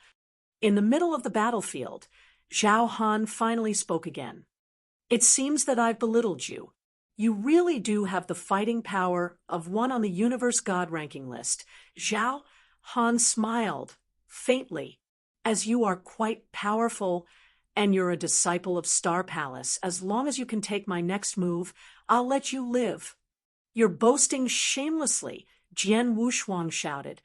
In the middle of the battlefield, Zhao Han finally spoke again. It seems that I've belittled you. You really do have the fighting power of one on the universe god ranking list. Zhao Han smiled, faintly, as you are quite powerful, and you're a disciple of Star Palace. As long as you can take my next move, I'll let you live. You're boasting shamelessly, Jian Wushuang shouted.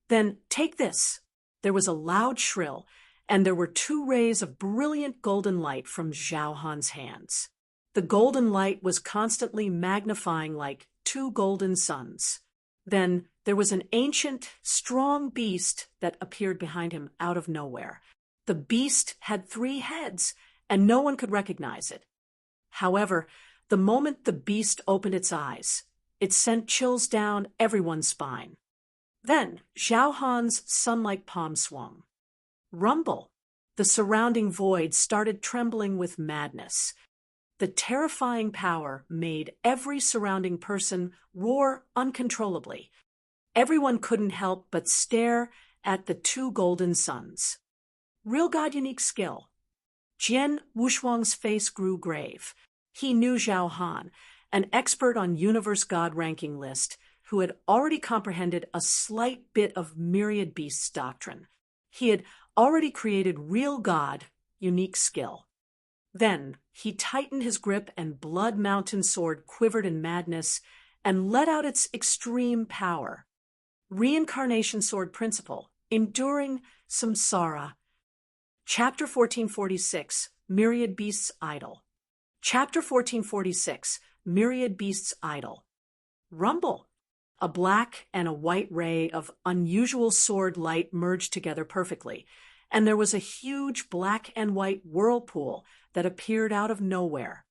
Then take this. There was a loud shrill, and there were 2 rays of brilliant golden light from Zhao Han's hands. The golden light was constantly magnifying like 2 golden suns. Then there was an ancient, strong beast that appeared behind him out of nowhere. The beast had 3 heads, and no one could recognize it. However, the moment the beast opened its eyes, it sent chills down everyone's spine. Then Zhao Han's sun-like palm swung. Rumble! The surrounding void started trembling with madness. The terrifying power made every surrounding person roar uncontrollably. Everyone couldn't help but stare at the 2 golden suns. Real god-unique skill. Jian Wushuang's face grew grave. He knew Zhao Han, an expert on universe god ranking list, who had already comprehended a slight bit of Myriad beasts doctrine. He had already created real god, unique skill. Then he tightened his grip, and Blood Mountain Sword quivered in madness and let out its extreme power. Reincarnation Sword Principle, Enduring Samsara. Chapter 1446, Myriad Beasts Idol. Chapter 1446, Myriad Beasts Idol. Rumble! A black and a white ray of unusual sword light merged together perfectly, and there was a huge black and white whirlpool that appeared out of nowhere.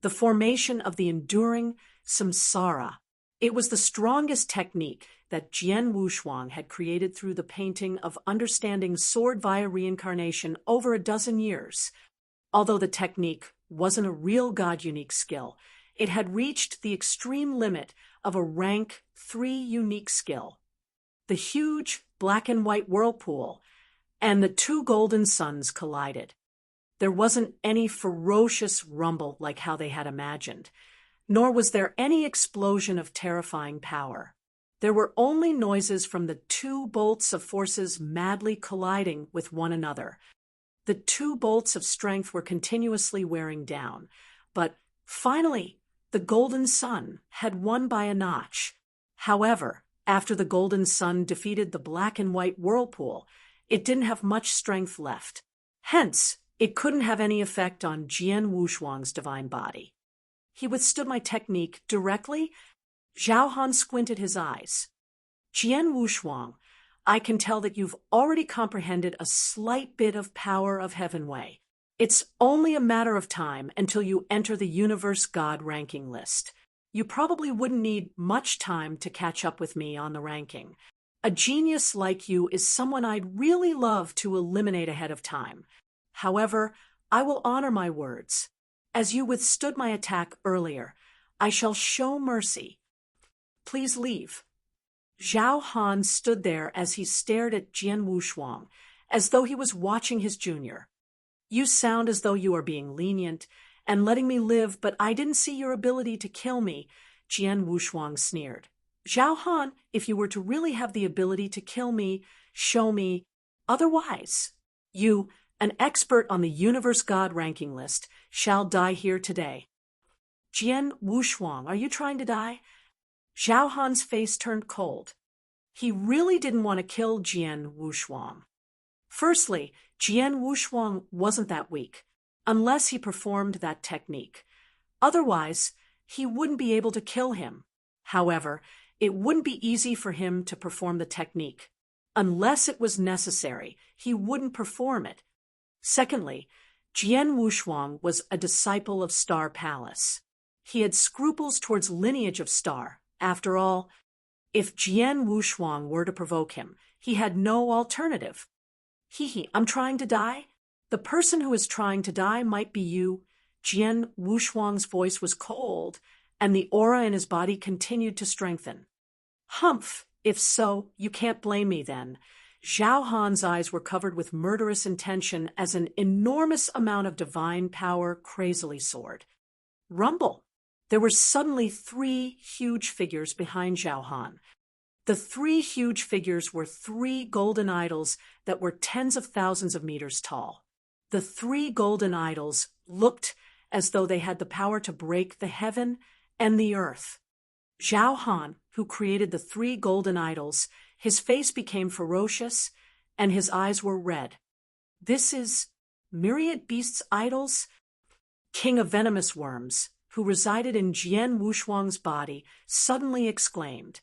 The formation of the enduring samsara. It was the strongest technique that Jian Wushuang had created through the painting of understanding sword via reincarnation over a dozen years. Although the technique wasn't a real God-unique skill, it had reached the extreme limit of a rank 3 unique skill. The huge black and white whirlpool and the 2 golden suns collided. There wasn't any ferocious rumble like how they had imagined, nor was there any explosion of terrifying power. There were only noises from the 2 bolts of forces madly colliding with one another. The 2 bolts of strength were continuously wearing down, but finally, the golden sun had won by a notch. However, after the golden sun defeated the black and white whirlpool, it didn't have much strength left. Hence, it couldn't have any effect on Jian Wushuang's divine body. He withstood my technique directly. Zhao Han squinted his eyes. Jian Wushuang, I can tell that you've already comprehended a slight bit of power of Heavenway. It's only a matter of time until you enter the Universe God ranking list. You probably wouldn't need much time to catch up with me on the ranking. A genius like you is someone I'd really love to eliminate ahead of time. However, I will honor my words. As you withstood my attack earlier, I shall show mercy. Please leave. Zhao Han stood there as he stared at Jian Wushuang, as though he was watching his junior. You sound as though you are being lenient and letting me live, but I didn't see your ability to kill me, Jian Wushuang sneered. Zhao Han, if you were to really have the ability to kill me, show me. Otherwise, you, an expert on the Universe God ranking list, shall die here today. Jian Wushuang, are you trying to die? Zhao Han's face turned cold. He really didn't want to kill Jian Wushuang. Firstly, Jian Wushuang wasn't that weak, unless he performed that technique. Otherwise, he wouldn't be able to kill him. However, it wouldn't be easy for him to perform the technique. Unless it was necessary, he wouldn't perform it. Secondly, Jian Wushuang was a disciple of Star Palace. He had scruples towards lineage of Star. After all, if Jian Wushuang were to provoke him, he had no alternative. I'm trying to die? The person who is trying to die might be you. Jian Wushuang's voice was cold, and the aura in his body continued to strengthen. Humph, if so, you can't blame me then. Zhao Han's eyes were covered with murderous intention as an enormous amount of divine power crazily soared. Rumble! There were suddenly 3 huge figures behind Zhao Han. The 3 huge figures were 3 golden idols that were tens of thousands of meters tall. The 3 golden idols looked as though they had the power to break the heaven and the earth. Zhao Han, who created the 3 golden idols, his face became ferocious and his eyes were red. This is Myriad Beast's idols? King of Venomous Worms, who resided in Jian Wushuang's body, suddenly exclaimed,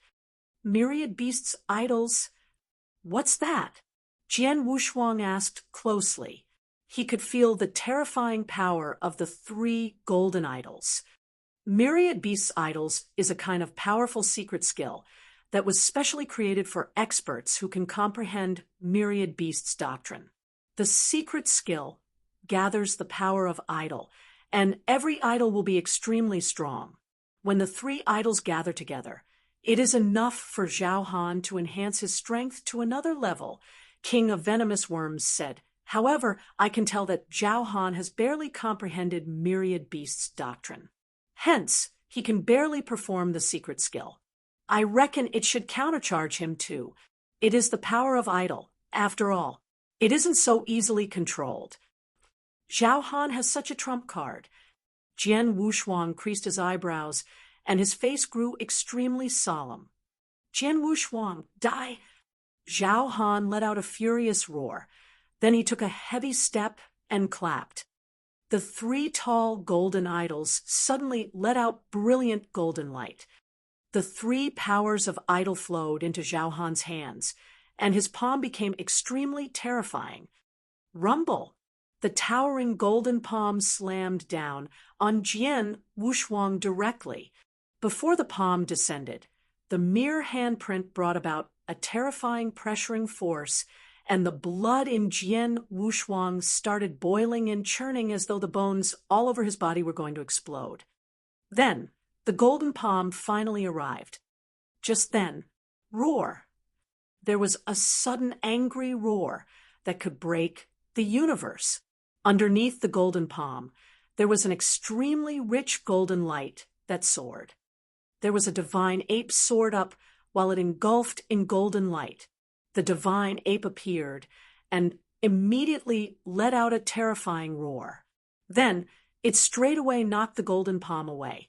Myriad Beast's idols? What's that? Jian Wushuang asked closely. He could feel the terrifying power of the 3 golden idols. Myriad Beast's idols is a kind of powerful secret skill that was specially created for experts who can comprehend Myriad Beast's doctrine. The secret skill gathers the power of idol, and every idol will be extremely strong. When the 3 idols gather together, it is enough for Zhao Han to enhance his strength to another level, King of Venomous Worms said. However, I can tell that Zhao Han has barely comprehended Myriad Beast's doctrine. Hence, he can barely perform the secret skill. I reckon it should countercharge him too. It is the power of idol, after all. It isn't so easily controlled. Zhao Han has such a trump card. Jian Wushuang creased his eyebrows, and his face grew extremely solemn. Jian Wushuang, die! Zhao Han let out a furious roar. Then he took a heavy step and clapped. The 3 tall golden idols suddenly let out brilliant golden light. The 3 powers of idol flowed into Zhao Han's hands, and his palm became extremely terrifying. Rumble! The towering golden palm slammed down on Jian Wushuang directly. Before the palm descended, the mere handprint brought about a terrifying pressuring force, and the blood in Jian Wushuang started boiling and churning as though the bones all over his body were going to explode. Then, the golden palm finally arrived. Just then, roar. There was a sudden angry roar that could break the universe. Underneath the golden palm, there was an extremely rich golden light that soared. There was a divine ape soared up while it engulfed in golden light. The divine ape appeared and immediately let out a terrifying roar. Then it straightaway knocked the golden palm away.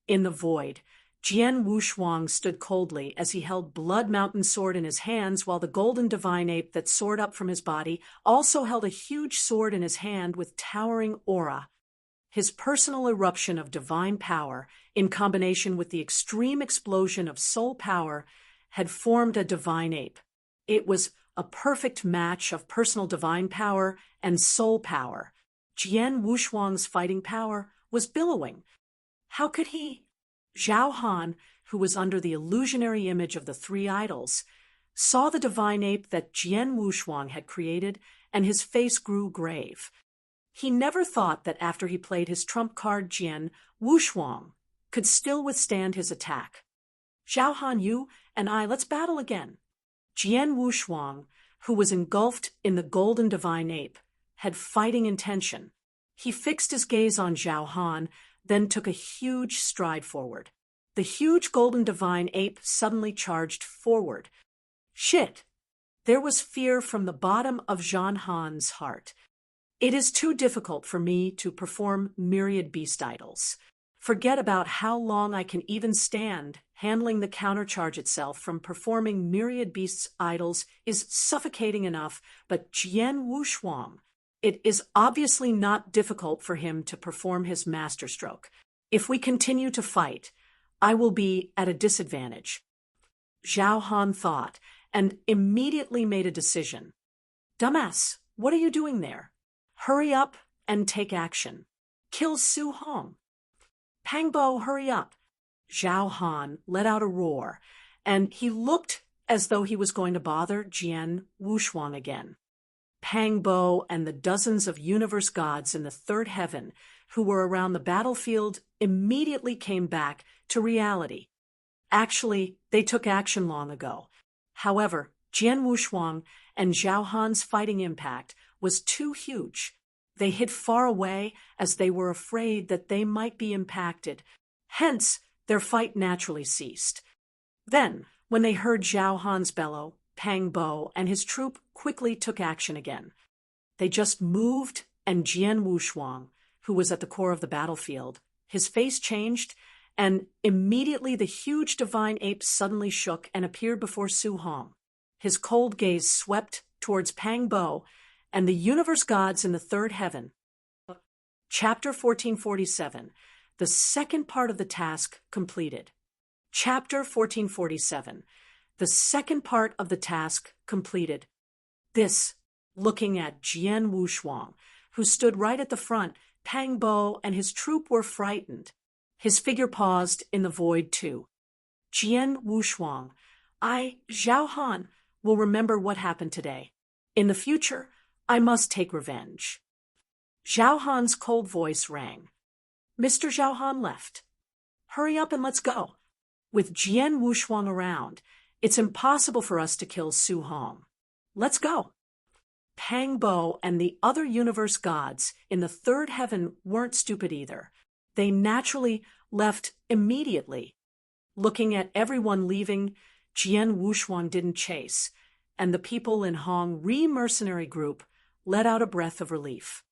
In the void, Jian Wushuang stood coldly as he held Blood Mountain sword in his hands, while the golden divine ape that soared up from his body also held a huge sword in his hand with towering aura. His personal eruption of divine power, in combination with the extreme explosion of soul power, had formed a divine ape. It was a perfect match of personal divine power and soul power. Jian Wushuang's fighting power was billowing. How could he? Zhao, who was under the illusionary image of the three idols, saw the divine ape that Jian Wushuang had created, and his face grew grave. He never thought that after he played his trump card, Jian Wushuang could still withstand his attack. Zhao, you and I, let's battle again. Jian Wushuang, who was engulfed in the golden divine ape, had fighting intention. He fixed his gaze on Zhao, then took a huge stride forward. The huge golden divine ape suddenly charged forward. Shit! There was fear from the bottom of Zhao heart. It is too difficult for me to perform myriad beast idols. Forget about how long I can even stand. Handling the countercharge itself from performing myriad beasts idols is suffocating enough, but Jian Wushuang, it is obviously not difficult for him to perform his masterstroke. If we continue to fight, I will be at a disadvantage. Zhao thought, and immediately made a decision. Dumbass, what are you doing there? Hurry up and take action. Kill Su Hong. Pangbo, hurry up. Zhao let out a roar, and he looked as though he was going to bother Jian Wushuang again. Pangbo and the dozens of universe gods in the third heaven who were around the battlefield immediately came back to reality. Actually, they took action long ago. However, Jian Wushuang and Zhao fighting impact was too huge. They hid far away as they were afraid that they might be impacted. Hence, their fight naturally ceased. Then, when they heard Zhao bellow, Pangbo and his troop quickly took action again. They just moved, and Jian Wushuang, who was at the core of the battlefield, his face changed, and immediately the huge divine ape suddenly shook and appeared before Su Hong. His cold gaze swept towards Pangbo and the universe gods in the third heaven. Chapter 1447. The second part of the task completed. Chapter 1447. The second part of the task completed. This, looking at Jian Wushuang, who stood right at the front, Pangbo and his troop were frightened. His figure paused in the void too. Jian Wushuang, Zhao, will remember what happened today. In the future, I must take revenge. Zhao cold voice rang. Mr. Zhao left. Hurry up and let's go. With Jian Wushuang around, it's impossible for us to kill Su Hong. Let's go. Pangbo and the other universe gods in the third heaven weren't stupid either. They naturally left immediately. Looking at everyone leaving, Jian Wushuang didn't chase, and the people in Hong Ri mercenary group let out a breath of relief.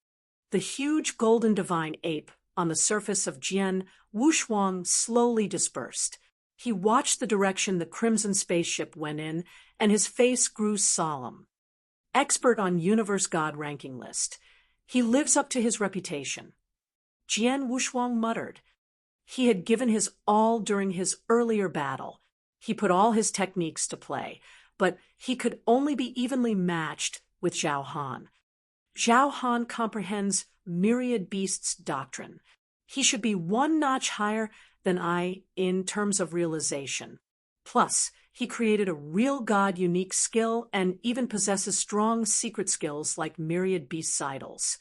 The huge golden divine ape on the surface of Jian Wushuang slowly dispersed. He watched the direction the crimson spaceship went in, and his face grew solemn. Expert on universe god ranking list, he lives up to his reputation. Jian Wushuang muttered. He had given his all during his earlier battle. He put all his techniques to play, but he could only be evenly matched with Zhao. Zhao comprehends Myriad Beasts doctrine. He should be one notch higher than I in terms of realization. Plus, he created a real god-unique skill and even possesses strong secret skills like Myriad beast idols.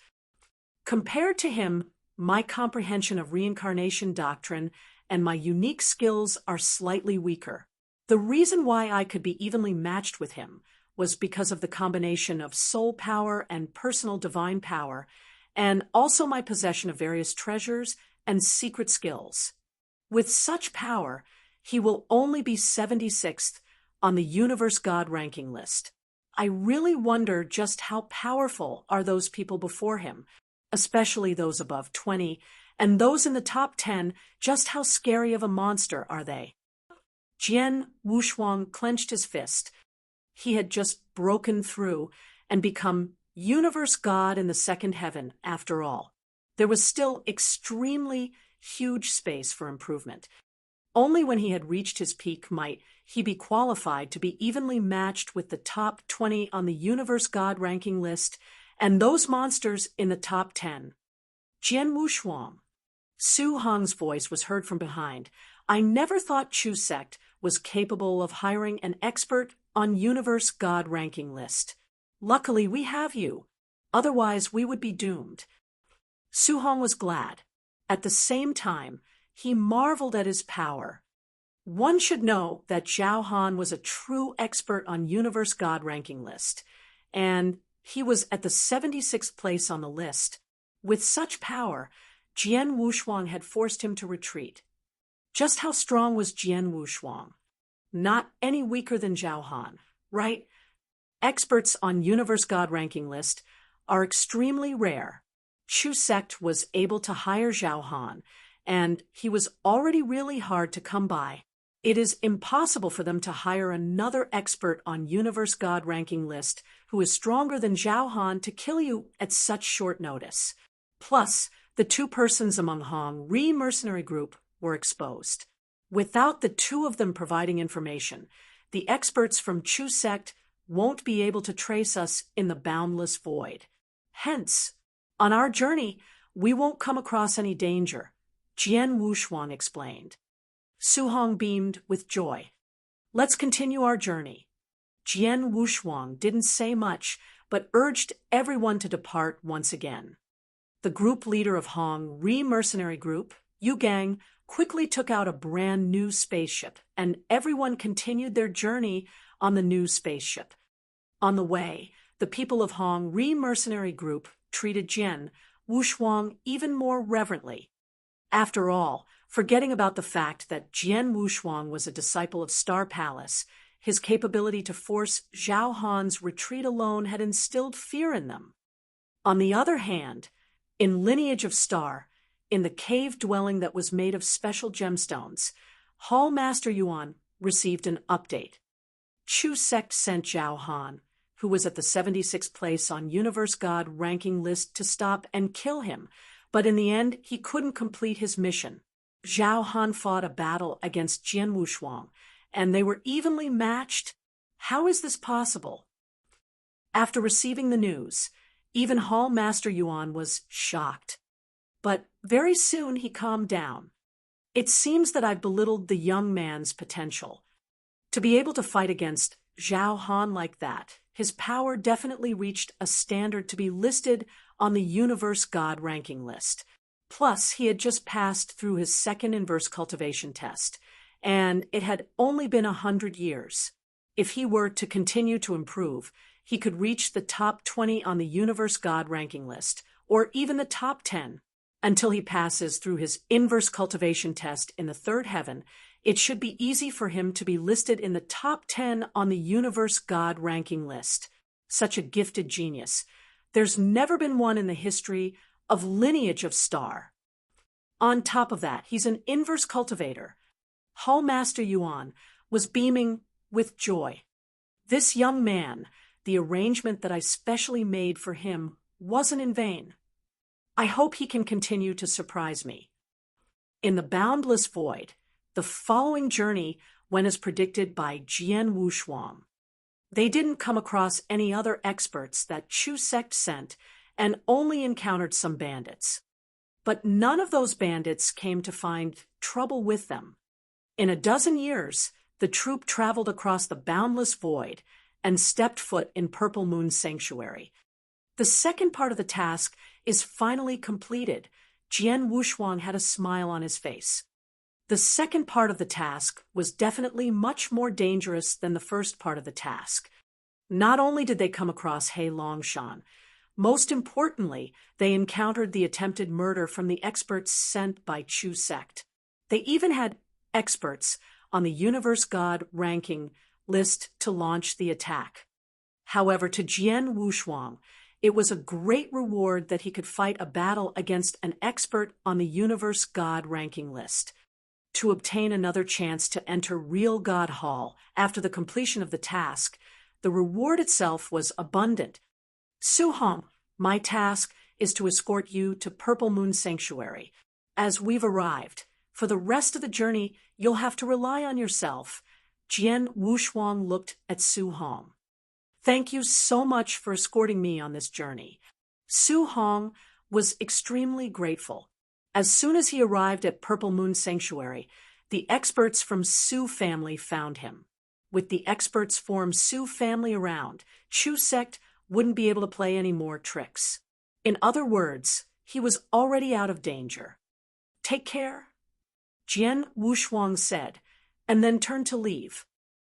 Compared to him, my comprehension of reincarnation doctrine and my unique skills are slightly weaker. The reason why I could be evenly matched with him was because of the combination of soul power and personal divine power, and also my possession of various treasures and secret skills. With such power, he will only be 76th on the Universe God ranking list. I really wonder just how powerful are those people before him, especially those above 20, and those in the top 10, just how scary of a monster are they? Jian Wushuang clenched his fist. He had just broken through and become Universe God in the second heaven, after all. There was still extremely huge space for improvement. Only when he had reached his peak might he be qualified to be evenly matched with the top 20 on the Universe God ranking list and those monsters in the top 10. Jian Wushuang. Su Hong's voice was heard from behind. I never thought Chu Sect was capable of hiring an expert on Universe God ranking list. Luckily, we have you. Otherwise, we would be doomed. Su Hong was glad. At the same time, he marveled at his power. One should know that Zhao Han was a true expert on Universe God ranking list, and he was at the 76th place on the list. With such power, Jian Wushuang had forced him to retreat. Just how strong was Jian Wushuang? Not any weaker than Zhao Han, right? Experts on Universe God ranking list are extremely rare. Chu Sect was able to hire Zhao Han, and he was already really hard to come by. It is impossible for them to hire another expert on Universe God ranking list who is stronger than Zhao Han to kill you at such short notice. Plus, the two persons among Hong Ri mercenary group were exposed. Without the two of them providing information, the experts from Chu Sect won't be able to trace us in the boundless void. Hence, on our journey, we won't come across any danger, Jian Wushuang explained. Su Hong beamed with joy. Let's continue our journey. Jian Wushuang didn't say much, but urged everyone to depart once again. The group leader of Hong Ri mercenary group, Yu Gang, quickly took out a brand new spaceship, and everyone continued their journey on the new spaceship. On the way, the people of Hong Ri mercenary group treated Jian Wushuang even more reverently. After all, forgetting about the fact that Jian Wushuang was a disciple of Star Palace, his capability to force Zhao Han's retreat alone had instilled fear in them. On the other hand, in Lineage of Star, in the cave dwelling that was made of special gemstones, Hall Master Yuan received an update. Chu Sect sent Zhao Han, who was at the 76th place on Universe God ranking list, to stop and kill him, but in the end he couldn't complete his mission. Zhao Han fought a battle against Jian Wushuang, and they were evenly matched. How is this possible? After receiving the news, even Hall Master Yuan was shocked. But very soon he calmed down. It seems that I've belittled the young man's potential. To be able to fight against Zhao Han like that, his power definitely reached a standard to be listed on the Universe God ranking list. Plus, he had just passed through his second inverse cultivation test, and it had only been 100 years. If he were to continue to improve, he could reach the top 20 on the Universe God ranking list, or even the top 10. Until he passes through his inverse cultivation test in the third heaven, it should be easy for him to be listed in the top 10 on the Universe God ranking list. Such a gifted genius. There's never been one in the history of Lineage of Star. On top of that, he's an inverse cultivator. Hall Master Yuan was beaming with joy. This young man, the arrangement that I specially made for him, wasn't in vain. I hope he can continue to surprise me. In the boundless void, the following journey went as predicted by Jian Wushuang. They didn't come across any other experts that Chu Sect sent and only encountered some bandits. But none of those bandits came to find trouble with them. In a dozen years, the troop traveled across the boundless void and stepped foot in Purple Moon's sanctuary. The second part of the task is finally completed. Jian Wushuang had a smile on his face. The second part of the task was definitely much more dangerous than the first part of the task. Not only did they come across He Longshan, most importantly, they encountered the attempted murder from the experts sent by Chu sect. They even had experts on the Universe God ranking list to launch the attack. However, to Jian Wushuang, it was a great reward that he could fight a battle against an expert on the Universe God ranking list. To obtain another chance to enter Real God Hall after the completion of the task, the reward itself was abundant. Su Hong, my task is to escort you to Purple Moon Sanctuary. As we've arrived, for the rest of the journey, you'll have to rely on yourself. Jian Wushuang looked at Su Hong. Thank you so much for escorting me on this journey. Su Hong was extremely grateful. As soon as he arrived at Purple Moon Sanctuary, the experts from Su family found him. With the experts from Su family around, Chu sect wouldn't be able to play any more tricks. In other words, he was already out of danger. Take care, Jian Wushuang said, and then turned to leave.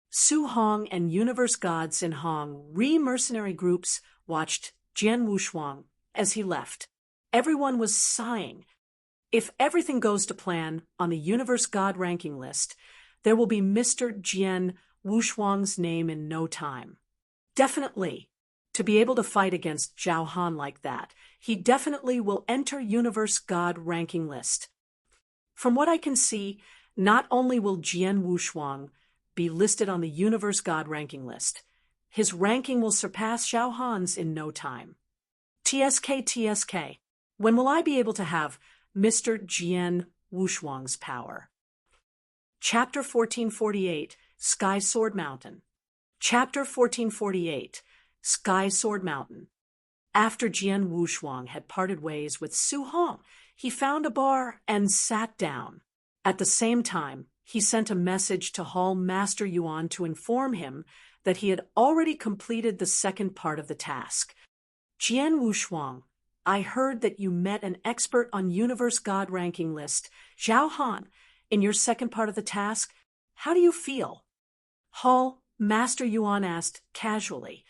Su Hong and Universe God Xin Hong mercenary groups watched Jian Wushuang as he left. Everyone was sighing. If everything goes to plan on the Universe God ranking list, there will be Mr. Jian Wushuang's name in no time. Definitely. To be able to fight against Zhao Han like that, he definitely will enter Universe God ranking list. From what I can see, not only will Jian Wushuang be listed on the Universe God ranking list, his ranking will surpass Zhao Han's in no time. TSK, when will I be able to have Mr. Jian Wushuang's power? Chapter 1448, Sky Sword Mountain. Chapter 1448, Sky Sword Mountain. After Jian Wushuang had parted ways with Su Hong, he found a bar and sat down. At the same time, he sent a message to Hall Master Yuan to inform him that he had already completed the second part of the task. Jian Wushuang, I heard that you met an expert on Universe God ranking list, Zhao Han, in your second part of the task. How do you feel? Hall Master Yuan asked casually.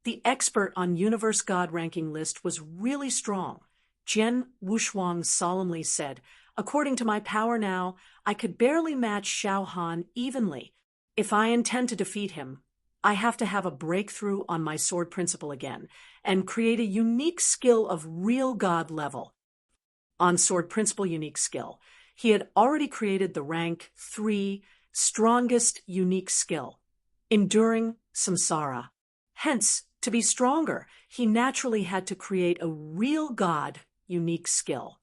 The expert on Universe God ranking list was really strong. Jian Wushuang solemnly said, according to my power now, I could barely match Zhao Han evenly. If I intend to defeat him, I have to have a breakthrough on my sword principle again and create a unique skill of real God level. On sword principle unique skill, he had already created the rank 3 strongest unique skill, enduring samsara. Hence, to be stronger, he naturally had to create a real God unique skill.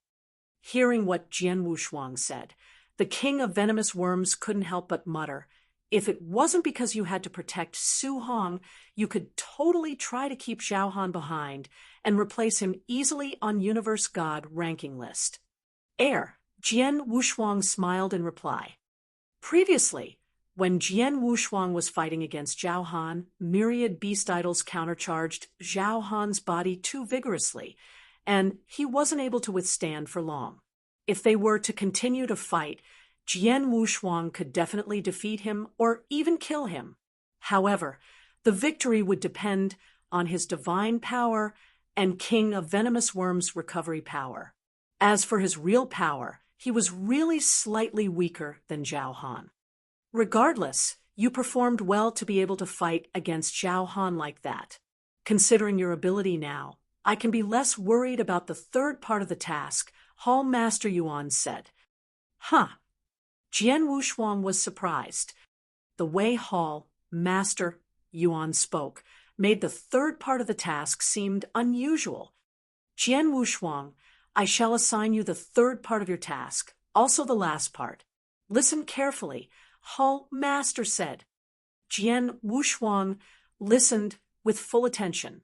Hearing what Jian Wushuang said, the king of venomous worms couldn't help but mutter, if it wasn't because you had to protect Su Hong, you could totally try to keep Zhao Han behind and replace him easily on Universe God ranking list. Jian Wushuang smiled in reply. Previously, when Jian Wushuang was fighting against Zhao Han, Myriad beast idols countercharged Zhao Han's body too vigorously, and he wasn't able to withstand for long. If they were to continue to fight, Jian Wushuang could definitely defeat him or even kill him. However, the victory would depend on his divine power and King of Venomous Worms' recovery power. As for his real power, he was really slightly weaker than Zhao Han. Regardless, you performed well to be able to fight against Zhao Han like that. Considering your ability now, I can be less worried about the third part of the task, Hall Master Yuan said. Huh. Jian Wushuang was surprised. The way Hall Master Yuan spoke made the third part of the task seemed unusual. Jian Wushuang, I shall assign you the third part of your task, also the last part. Listen carefully, Hall Master said. Jian Wushuang listened with full attention.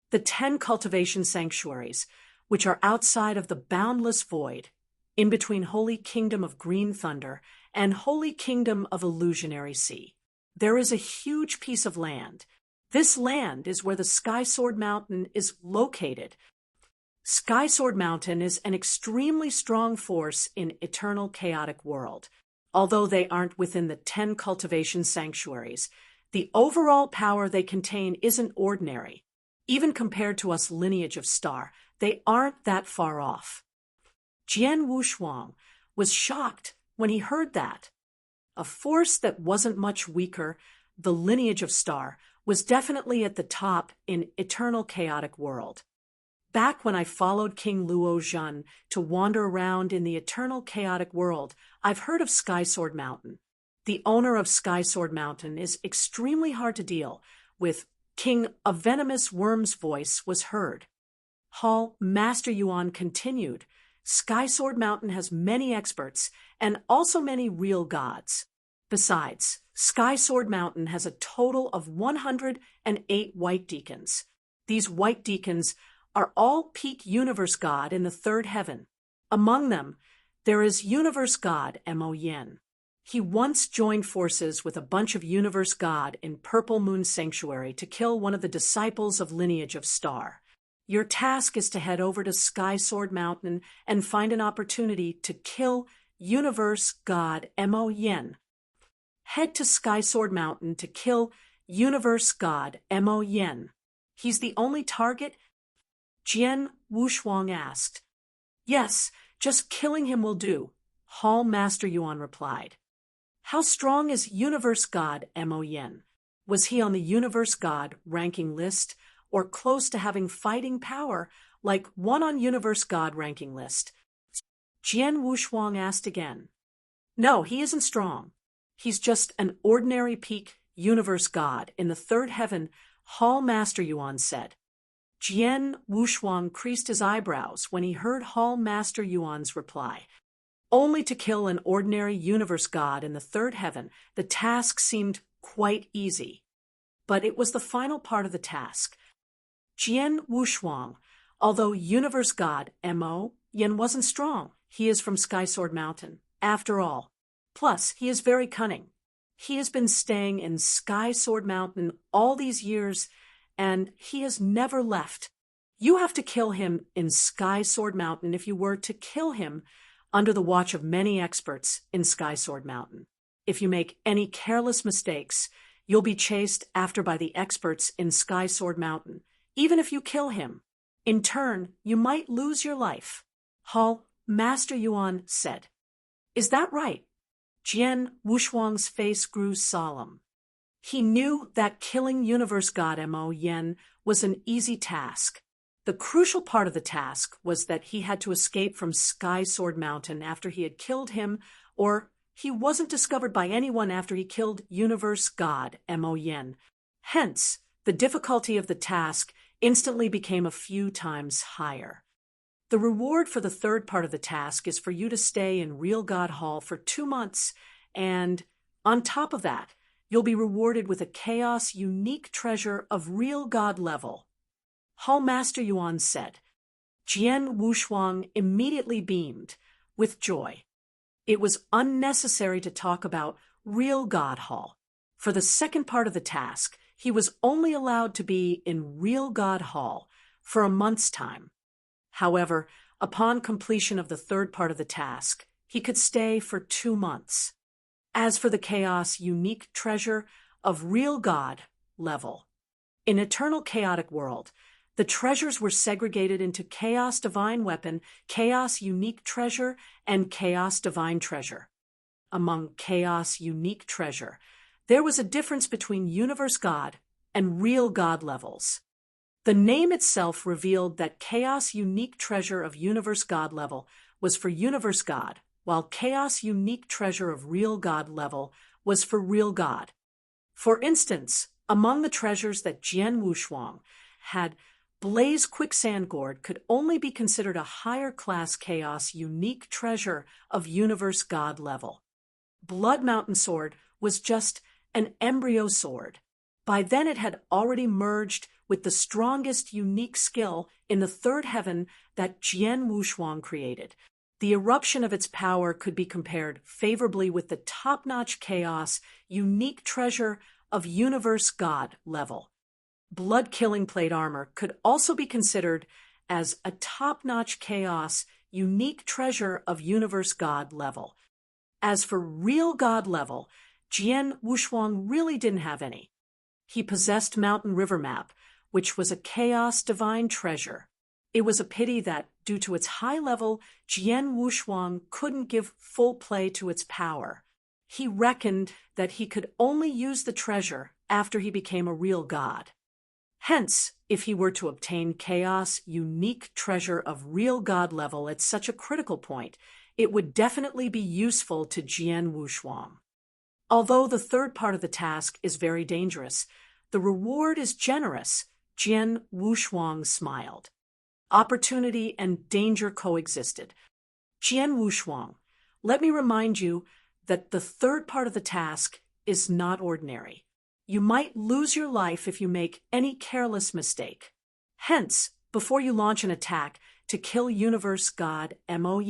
The 10 cultivation sanctuaries, which are outside of the boundless void, in between Holy Kingdom of Green Thunder and Holy Kingdom of Illusionary Sea. There is a huge piece of land. This land is where the Sky Sword Mountain is located. Sky Sword Mountain is an extremely strong force in Eternal Chaotic World. Although they aren't within the 10 cultivation sanctuaries, the overall power they contain isn't ordinary. Even compared to us lineage of star, they aren't that far off. Jian Wushuang was shocked when he heard that. A force that wasn't much weaker, the lineage of star, was definitely at the top in Eternal Chaotic World. Back when I followed King Luo Zhan to wander around in the Eternal Chaotic World, I've heard of Sky Sword Mountain. The owner of Sky Sword Mountain is extremely hard to deal with. King A Venomous Worm's voice was heard. Hall Master Yuan continued. Sky Sword Mountain has many experts and also many real gods. Besides, Sky Sword Mountain has a total of 108 white deacons. These white deacons are all peak universe god in the third heaven. Among them, there is universe god Mo. He once joined forces with a bunch of universe god in Purple Moon Sanctuary to kill one of the disciples of Lineage of Star. Your task is to head over to Sky Sword Mountain and find an opportunity to kill universe god Mo. Head to Sky Sword Mountain to kill universe god Mo. He's the only target? Jian Wushuang asked. Yes, just killing him will do, Hall Master Yuan replied. How strong is Universe God Mo? Was he on the Universe God ranking list or close to having fighting power like one on Universe God ranking list? Jian Wushuang asked again. No, he isn't strong. He's just an ordinary peak Universe God in the third heaven, Hall Master Yuan said. Jian Wushuang creased his eyebrows when he heard Hall Master Yuan's reply. Only to kill an ordinary universe god in the third heaven, the task seemed quite easy. But it was the final part of the task. Jian Wushuang, although universe god Mo. Wasn't strong, he is from Sky Sword Mountain, after all. Plus, he is very cunning. He has been staying in Sky Sword Mountain all these years, and he has never left. You have to kill him in Sky Sword Mountain if you were to kill him under the watch of many experts in Sky Sword Mountain. If you make any careless mistakes, you'll be chased after by the experts in Sky Sword Mountain, even if you kill him. In turn, you might lose your life, Hall Master Yuan said. Is that right? Jian Wushuang's face grew solemn. He knew that killing Universe God Mo. Was an easy task. The crucial part of the task was that he had to escape from Sky Sword Mountain after he had killed him, or he wasn't discovered by anyone after he killed Universe God Mo. Hence, the difficulty of the task instantly became a few times higher. The reward for the third part of the task is for you to stay in Real God Hall for 2 months, and on top of that, you'll be rewarded with a Chaos unique treasure of Real God level. Hall Master Yuan said. Jian Wushuang immediately beamed with joy. It was unnecessary to talk about Real God Hall. For the second part of the task, he was only allowed to be in Real God Hall for a month's time. However, upon completion of the third part of the task, he could stay for 2 months. As for the Chaos unique treasure of Real God level, in Eternal Chaotic World, the treasures were segregated into Chaos Divine Weapon, Chaos Unique Treasure, and Chaos Divine Treasure. Among Chaos Unique Treasure, there was a difference between Universe God and Real God levels. The name itself revealed that Chaos Unique Treasure of Universe God level was for Universe God, while Chaos Unique Treasure of Real God level was for Real God. For instance, among the treasures that Jian Wushuang had, Blaze Quicksand Gourd could only be considered a higher class Chaos unique treasure of Universe God level. Blood Mountain Sword was just an embryo sword. By then it had already merged with the strongest unique skill in the third heaven that Jian Wushuang created. The eruption of its power could be compared favorably with the top-notch chaos, unique treasure of universe god level. Blood-killing plate armor could also be considered as a top-notch chaos, unique treasure of universe god level. As for real god level, Jian Wushuang really didn't have any. He possessed Mountain River Map, which was a chaos divine treasure. It was a pity that, due to its high level, Jian Wushuang couldn't give full play to its power. He reckoned that he could only use the treasure after he became a real god. Hence, if he were to obtain chaos unique treasure of real god level at such a critical point, it would definitely be useful to Jian Wushuang. Although the third part of the task is very dangerous, the reward is generous. Jian Wushuang smiled. Opportunity and danger coexisted. Jian Wushuang, let me remind you that the third part of the task is not ordinary. You might lose your life if you make any careless mistake. Hence, before you launch an attack to kill Universe God Mo,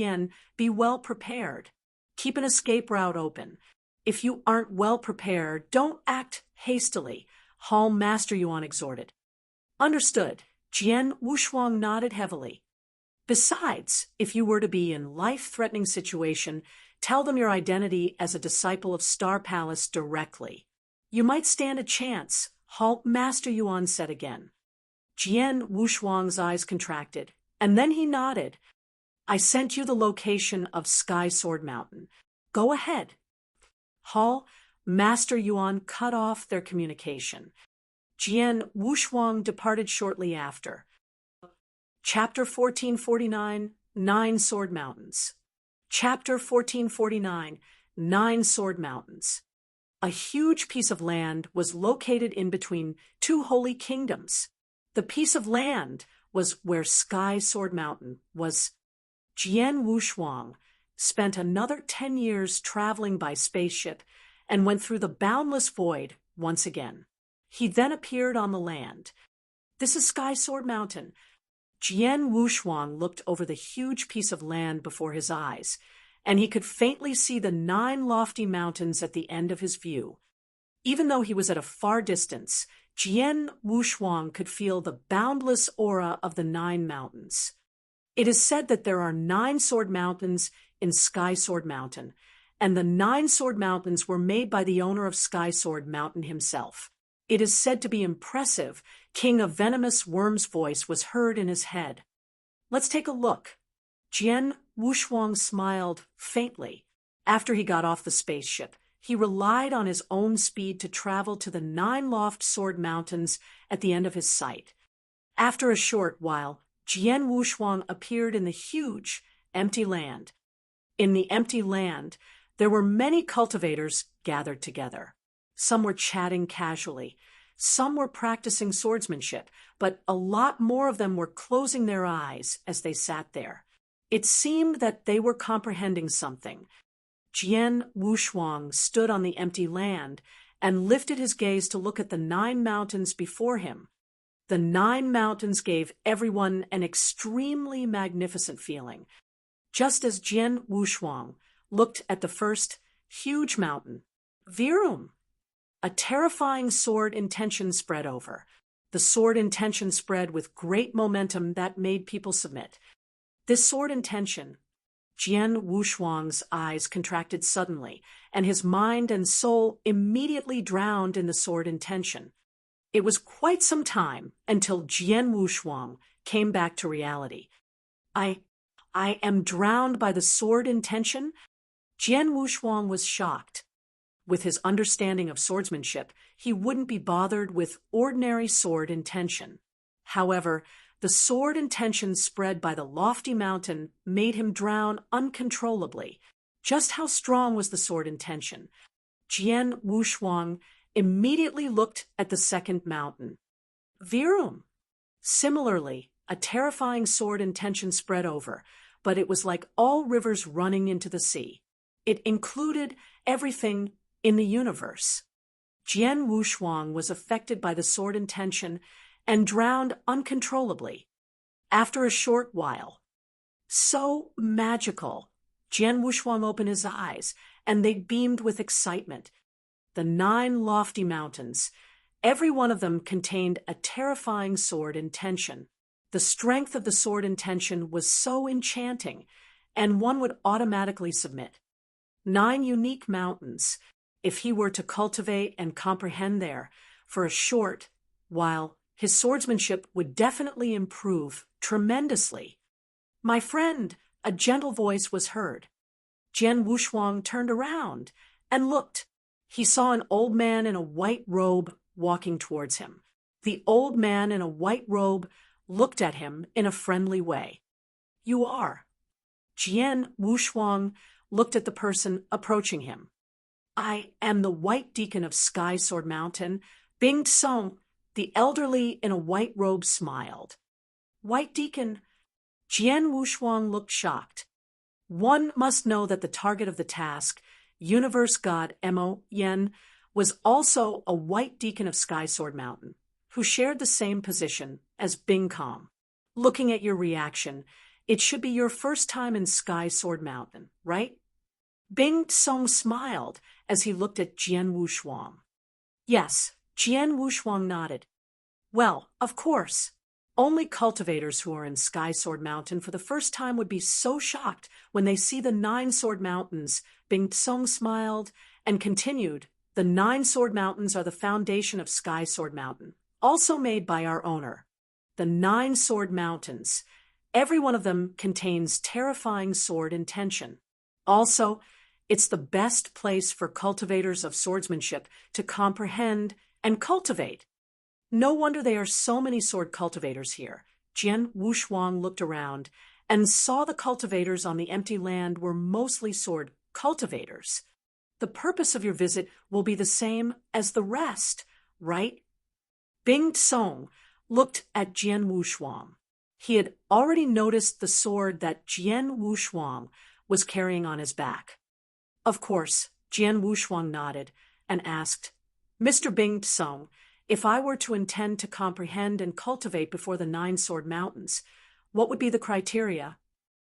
be well prepared. Keep an escape route open. If you aren't well prepared, don't act hastily, Hall Master Yuan exhorted. Understood. Jian Wushuang nodded heavily. Besides, if you were to be in life-threatening situation, tell them your identity as a disciple of Star Palace directly. You might stand a chance, Hall Master Yuan said again. Jian Wushuang's eyes contracted, and then he nodded. I sent you the location of Sky Sword Mountain. Go ahead. Hall Master Yuan cut off their communication. Jian Wushuang departed shortly after. Chapter 1449, 9 Sword Mountains. Chapter 1449, 9 Sword Mountains. A huge piece of land was located in between two holy kingdoms. The piece of land was where Sky Sword Mountain was. Jian Wushuang spent another 10 years traveling by spaceship and went through the boundless void once again. He then appeared on the land. This is Sky Sword Mountain. Jian Wushuang looked over the huge piece of land before his eyes, and he could faintly see the 9 lofty mountains at the end of his view. Even though he was at a far distance, Jian Wushuang could feel the boundless aura of the 9 mountains. It is said that there are 9 sword mountains in Sky Sword Mountain, and the 9 sword mountains were made by the owner of Sky Sword Mountain himself. It is said to be impressive. King of Venomous Worm's voice was heard in his head. Let's take a look. Jian Wushuang smiled faintly. After he got off the spaceship, he relied on his own speed to travel to the 9 loft sword mountains at the end of his sight. After a short while, Jian Wushuang appeared in the huge, empty land. In the empty land, there were many cultivators gathered together. Some were chatting casually. Some were practicing swordsmanship, but a lot more of them were closing their eyes as they sat there. It seemed that they were comprehending something. Jian Wushuang stood on the empty land and lifted his gaze to look at the 9 mountains before him. The 9 mountains gave everyone an extremely magnificent feeling. Just as Jian Wushuang looked at the first huge mountain, Virum, a terrifying sword intention spread over. The sword intention spread with great momentum that made people submit. This sword intention, Jian Wushuang's eyes contracted suddenly, and his mind and soul immediately drowned in the sword intention. It was quite some time until Jian Wushuang came back to reality. I am drowned by the sword intention? Jian Wushuang was shocked. With his understanding of swordsmanship, he wouldn't be bothered with ordinary sword intention. However, the sword intention spread by the lofty mountain made him drown uncontrollably. Just how strong was the sword intention? Jian Wushuang immediately looked at the second mountain. Virum. Similarly, a terrifying sword intention spread over, but it was like all rivers running into the sea. It included everything in the universe. Jian Wushuang was affected by the sword intention and drowned uncontrollably. After a short while, So magical. Jian Wushuang opened his eyes, and they beamed with excitement. The 9 lofty mountains, every one of them contained a terrifying sword intention. The strength of the sword intention was so enchanting, and one would automatically submit. 9 unique mountains, if he were to cultivate and comprehend there for a short while, his swordsmanship would definitely improve tremendously. "My friend," a gentle voice was heard. Jian Wushuang turned around and looked. He saw an old man in a white robe walking towards him. The old man in a white robe looked at him in a friendly way. "You are." Jian Wushuang looked at the person approaching him. "I am the White Deacon of Sky Sword Mountain, Bing Tsong." The elderly in a white robe smiled. "White Deacon?" Jian Wushuang looked shocked. One must know that the target of the task, Universe God Mo Yen, was also a White Deacon of Sky Sword Mountain, who shared the same position as Bing Kong. "Looking at your reaction, it should be your first time in Sky Sword Mountain, right?" Bing Tsong smiled as he looked at Jian Wushuang. "Yes." Jian Wushuang nodded. "Well, of course. Only cultivators who are in Sky Sword Mountain for the first time would be so shocked when they see the 9 sword mountains." Bing Tsong smiled and continued, "The 9 sword mountains are the foundation of Sky Sword Mountain, also made by our owner. The 9 sword mountains, every one of them contains terrifying sword intention. Also, it's the best place for cultivators of swordsmanship to comprehend and cultivate. No wonder there are so many sword cultivators here." Jian Wushuang looked around and saw the cultivators on the empty land were mostly sword cultivators. "The purpose of your visit will be the same as the rest, right?" Bing Tsong looked at Jian Wushuang. He had already noticed the sword that Jian Wushuang was carrying on his back. "Of course." Jian Wushuang nodded and asked, "Mr. Bing Tsong, if I were to intend to comprehend and cultivate before the 9 sword mountains, what would be the criteria?"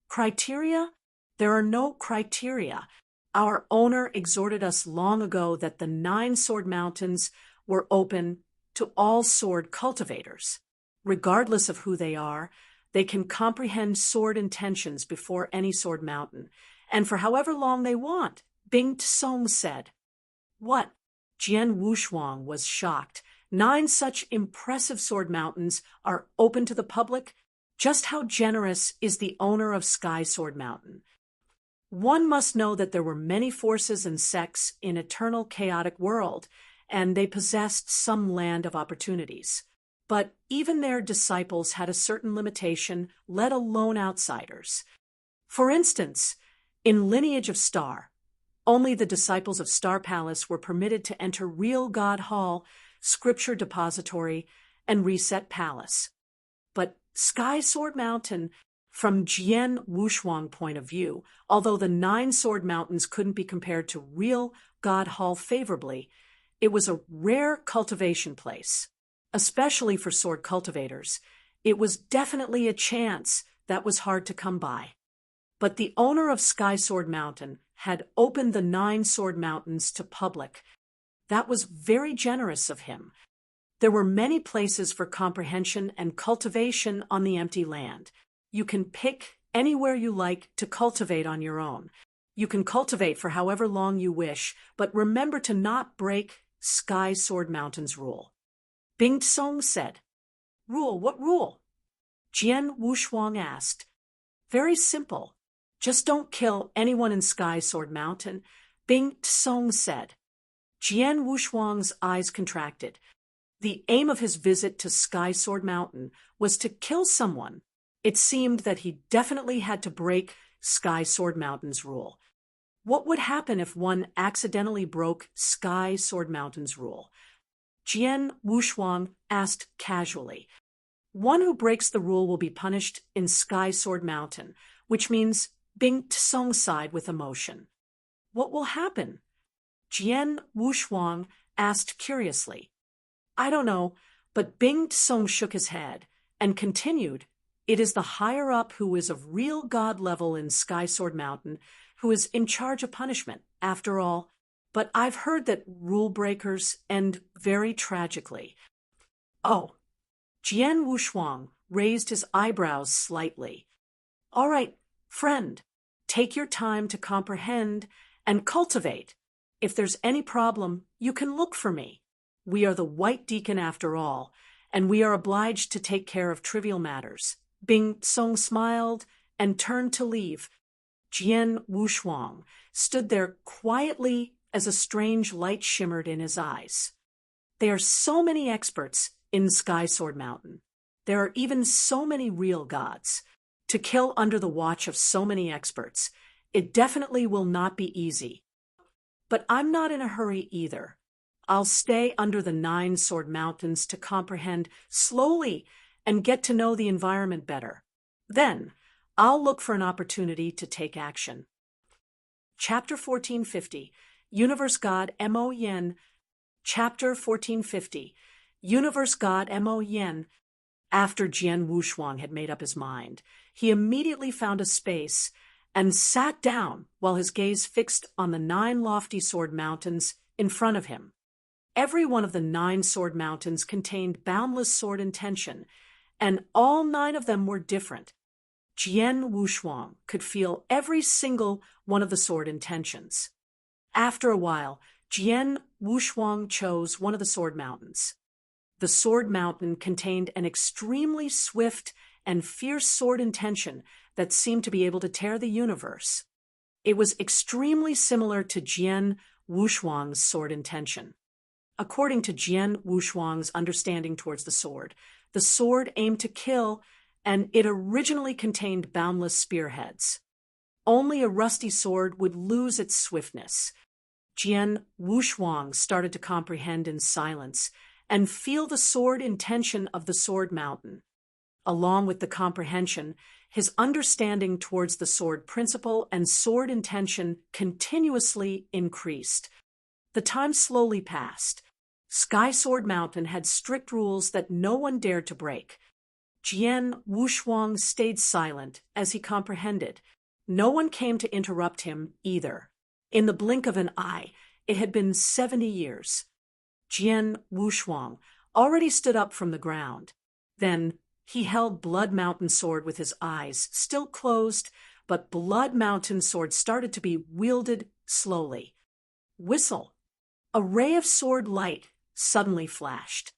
"Criteria? There are no criteria. Our owner exhorted us long ago that the 9 sword mountains were open to all sword cultivators. Regardless of who they are, they can comprehend sword intentions before any sword mountain, and for however long they want," Bing Tsong said. "What?" Jian Wushuang was shocked. 9 such impressive sword mountains are open to the public? Just how generous is the owner of Sky Sword Mountain? One must know that there were many forces and sects in eternal chaotic world, and they possessed some land of opportunities. But even their disciples had a certain limitation, let alone outsiders. For instance, in Lineage of Star, only the disciples of Star Palace were permitted to enter Real God Hall, Scripture Depository, and Reset Palace. But Sky Sword Mountain, from Jian Wushuang point of view, although the 9 sword mountains couldn't be compared to Real God Hall favorably, it was a rare cultivation place. Especially for sword cultivators, it was definitely a chance that was hard to come by. But the owner of Sky Sword Mountain had opened the 9 sword mountains to public. That was very generous of him. There were many places for comprehension and cultivation on the empty land. You can pick anywhere you like to cultivate on your own. You can cultivate for however long you wish, but remember to not break Sky Sword Mountain's rule. Bing Tsong said. "Rule? What rule?" Jian Wushuang asked. "Very simple. Just don't kill anyone in Sky Sword Mountain," Bing Tsong said. Jian Wushuang's eyes contracted. The aim of his visit to Sky Sword Mountain was to kill someone. It seemed that he definitely had to break Sky Sword Mountain's rule. What would happen if one accidentally broke Sky Sword Mountain's rule? Jian Wushuang asked casually. "One who breaks the rule will be punished in Sky Sword Mountain, which means," Bing Tsong sighed with emotion. "What will happen?" Jian Wushuang asked curiously. "I don't know," but Bing Tsong shook his head and continued, It is the higher-up who is of real god level in Sky Sword Mountain who is in charge of punishment, after all. But I've heard that rule breakers end very tragically. Oh, Jian Wushuang raised his eyebrows slightly. All right, friend, take your time to comprehend and cultivate. If there's any problem, you can look for me. We are the White Deacon after all, and we are obliged to take care of trivial matters. Bing Song smiled and turned to leave. Jian Wushuang stood there quietly as a strange light shimmered in his eyes. There are so many experts in Sky Sword Mountain. There are even so many real gods. To kill under the watch of so many experts, it definitely will not be easy. But I'm not in a hurry either. I'll stay under the 9 Sword Mountains to comprehend slowly and get to know the environment better. Then, I'll look for an opportunity to take action. Chapter 1450, Universe God Mo Yen. Chapter 1450, Universe God Mo Yen. After Jian Wushuang had made up his mind, he immediately found a space and sat down while his gaze fixed on the 9 lofty sword mountains in front of him. Every one of the 9 sword mountains contained boundless sword intention, and all 9 of them were different. Jian Wushuang could feel every single one of the sword intentions. After a while, Jian Wushuang chose one of the sword mountains. The sword mountain contained an extremely swift and fierce sword intention that seemed to be able to tear the universe. It was extremely similar to Jian Wushuang's sword intention. According to Jian Wushuang's understanding towards the sword aimed to kill, and it originally contained boundless spearheads. Only a rusty sword would lose its swiftness. Jian Wushuang started to comprehend in silence and feel the sword intention of the sword mountain. Along with the comprehension, his understanding towards the sword principle and sword intention continuously increased. The time slowly passed. Sky Sword Mountain had strict rules that no one dared to break. Jian Wushuang stayed silent as he comprehended. No one came to interrupt him either. In the blink of an eye, it had been 70 years. Jian Wushuang already stood up from the ground. Then he held Blood Mountain Sword with his eyes still closed, but Blood Mountain Sword started to be wielded slowly. Whistle! A ray of sword light suddenly flashed.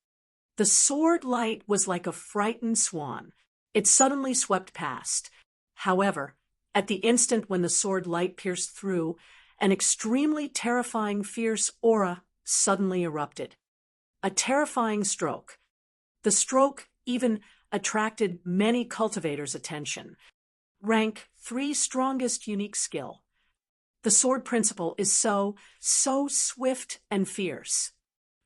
The sword light was like a frightened swan. It suddenly swept past. However, at the instant when the sword light pierced through, an extremely terrifying fierce aura suddenly erupted. A terrifying stroke. The stroke even attracted many cultivators' attention. Rank 3 strongest unique skill. The sword principle is so swift and fierce.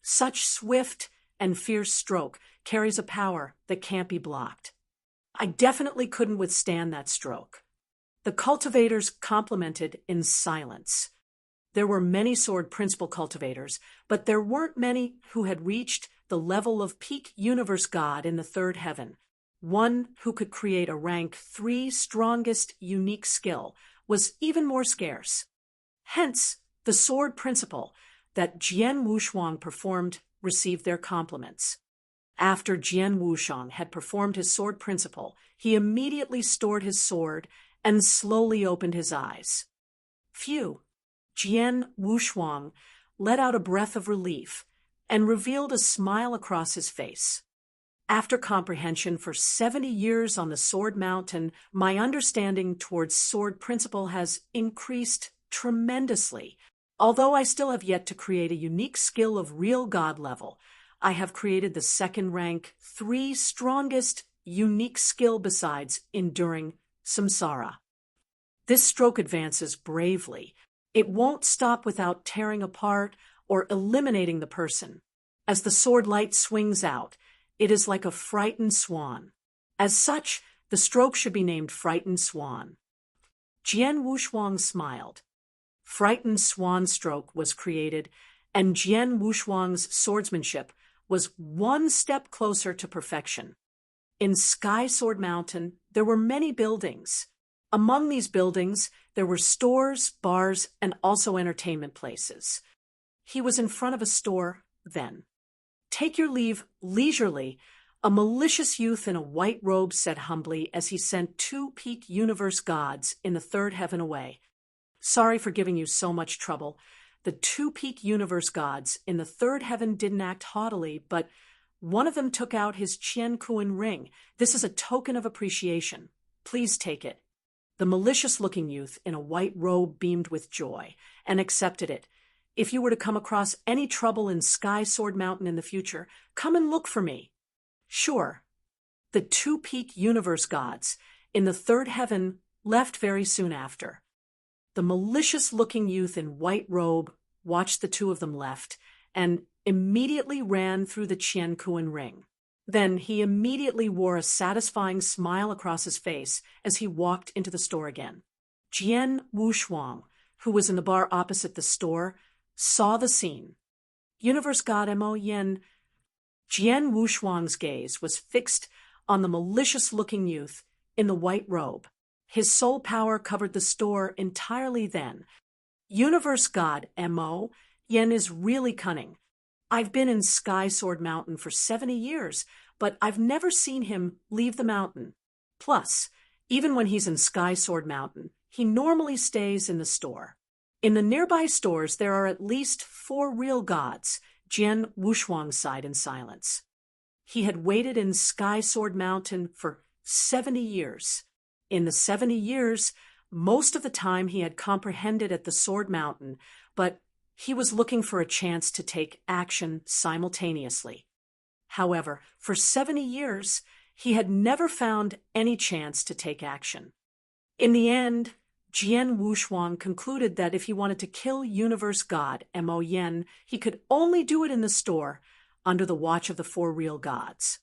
Such swift and fierce stroke carries a power that can't be blocked. I definitely couldn't withstand that stroke. The cultivators complimented in silence. There were many sword principle cultivators, but there weren't many who had reached the level of peak universe god in the 3rd heaven. One who could create a rank 3 strongest unique skill was even more scarce. Hence, the sword principle that Jian Wushuang performed received their compliments. After Jian Wushuang had performed his sword principle, he immediately stored his sword and slowly opened his eyes. Phew! Jian Wushuang let out a breath of relief and revealed a smile across his face. After comprehension for 70 years on the Sword Mountain, my understanding towards sword principle has increased tremendously. Although I still have yet to create a unique skill of real god level, I have created the 2nd rank 3 strongest unique skill besides enduring samsara. This stroke advances bravely. It won't stop without tearing apart or eliminating the person. As the sword light swings out, it is like a frightened swan. As such, the stroke should be named Frightened Swan. Jian Wushuang smiled. Frightened Swan Stroke was created, and Jian Wushuang's swordsmanship was one step closer to perfection. In Sky Sword Mountain, there were many buildings. Among these buildings, there were stores, bars, and also entertainment places. He was in front of a store then. "Take your leave leisurely," a malicious youth in a white robe said humbly as he sent two peak universe gods in the third heaven away. "Sorry for giving you so much trouble." The two peak universe gods in the third heaven didn't act haughtily, but one of them took out his Qian ring. "This is a token of appreciation. Please take it." The malicious-looking youth in a white robe beamed with joy and accepted it. "If you were to come across any trouble in Sky Sword Mountain in the future, come and look for me." "Sure." The two peak universe gods in the third heaven left very soon after. The malicious-looking youth in white robe watched the two of them left and immediately ran through the Qian ring. Then he immediately wore a satisfying smile across his face as he walked into the store again. Jian Wushuang, who was in the bar opposite the store, saw the scene. Universe God Mo Yen. Jian Wushuang's gaze was fixed on the malicious-looking youth in the white robe. His soul power covered the store entirely then. Universe God Mo Yen is really cunning. I've been in Sky Sword Mountain for 70 years, but I've never seen him leave the mountain. Plus, even when he's in Sky Sword Mountain, he normally stays in the store. In the nearby stores, there are at least 4 real gods. Jian Wushuang sighed in silence. He had waited in Sky Sword Mountain for 70 years. In the 70 years, most of the time he had comprehended at the Sword Mountain, but he was looking for a chance to take action simultaneously. However, for 70 years, he had never found any chance to take action. In the end, Jian Wushuang concluded that if he wanted to kill Universe God Mo Yen, he could only do it in the store under the watch of the 4 real gods.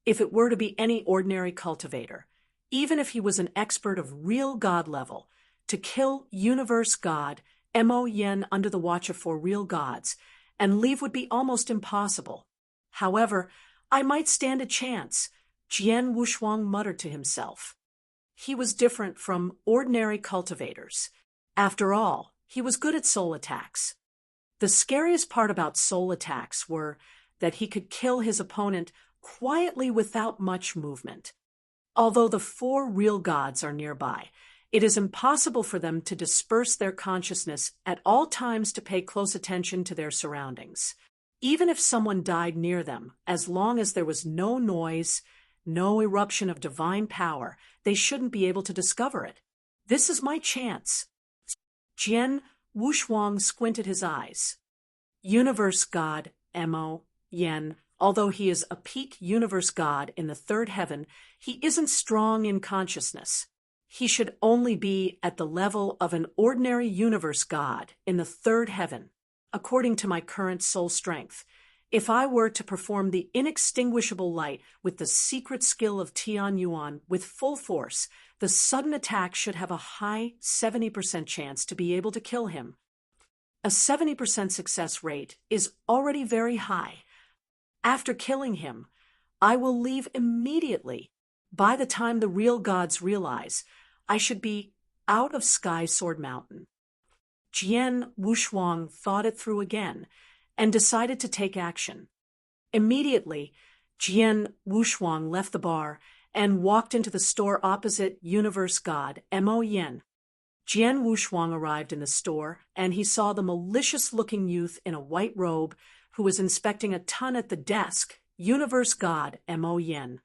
If it were to be any ordinary cultivator, even if he was an expert of real god level, to kill Universe God Mo Yen under the watch of 4 real gods and leave would be almost impossible. However, I might stand a chance, Jian Wushuang muttered to himself. He was different from ordinary cultivators. After all, he was good at soul attacks. The scariest part about soul attacks were that he could kill his opponent quietly without much movement. Although the 4 real gods are nearby, it is impossible for them to disperse their consciousness at all times to pay close attention to their surroundings. Even if someone died near them, as long as there was no noise, no eruption of divine power, they shouldn't be able to discover it. This is my chance. Jian Wushuang squinted his eyes. Universe God Mo Yen, although he is a peak universe god in the third heaven, he isn't strong in consciousness. He should only be at the level of an ordinary universe god in the third heaven, according to my current soul strength. If I were to perform the inextinguishable light with the secret skill of Tian Yuan with full force, the sudden attack should have a high 70% chance to be able to kill him. A 70% success rate is already very high. After killing him, I will leave immediately. By the time the real gods realize, I should be out of Sky Sword Mountain. Jian Wushuang thought it through again and decided to take action. Immediately, Jian Wushuang left the bar and walked into the store opposite Universe God Mo Yen. Jian Wushuang arrived in the store, and he saw the malicious-looking youth in a white robe who was inspecting a ton at the desk, Universe God Mo Yen.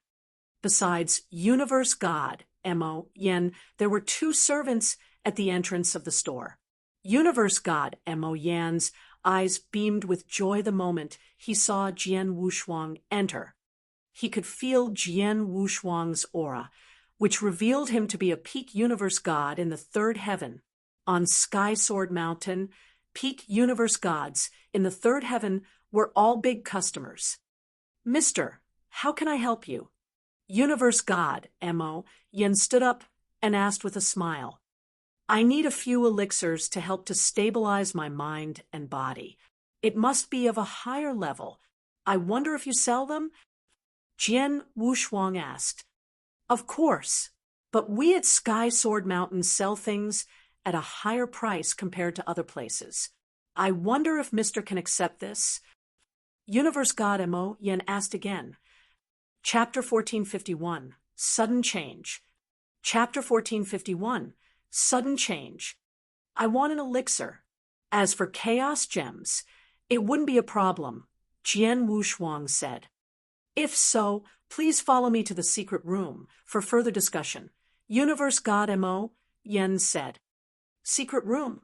Besides Universe God Mo Yen, there were 2 servants at the entrance of the store. Universe God Mo Yen's eyes beamed with joy the moment he saw Jian Wushuang enter. He could feel Jian Wushuang's aura, which revealed him to be a peak universe god in the third heaven. On Sky Sword Mountain, peak universe gods in the third heaven were all big customers. "Mister, how can I help you?" Universe God Mo Yen stood up and asked with a smile. "I need a few elixirs to help to stabilize my mind and body. It must be of a higher level. I wonder if you sell them?" Jian Wushuang asked. "Of course. but we at Sky Sword Mountain sell things at a higher price compared to other places. I wonder if Mister can accept this?" Universe God Mo Yen asked again. Chapter 1451, Sudden Change. Chapter 1451, Sudden Change. "I want an elixir. As for chaos gems, it wouldn't be a problem," Jian Wushuang said. "If so, please follow me to the secret room for further discussion," Universe God Mo Yen said. "Secret room?"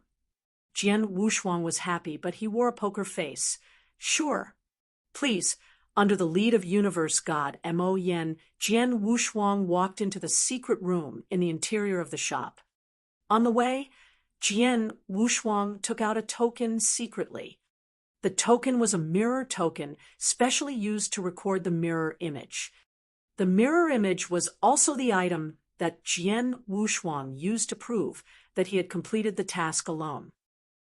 Jian Wushuang was happy, but he wore a poker face. "Sure. Please." Under the lead of Universe God Mo Yen, Jian Wushuang walked into the secret room in the interior of the shop. On the way, Jian Wushuang took out a token secretly. The token was a mirror token specially used to record the mirror image. The mirror image was also the item that Jian Wushuang used to prove that he had completed the task alone.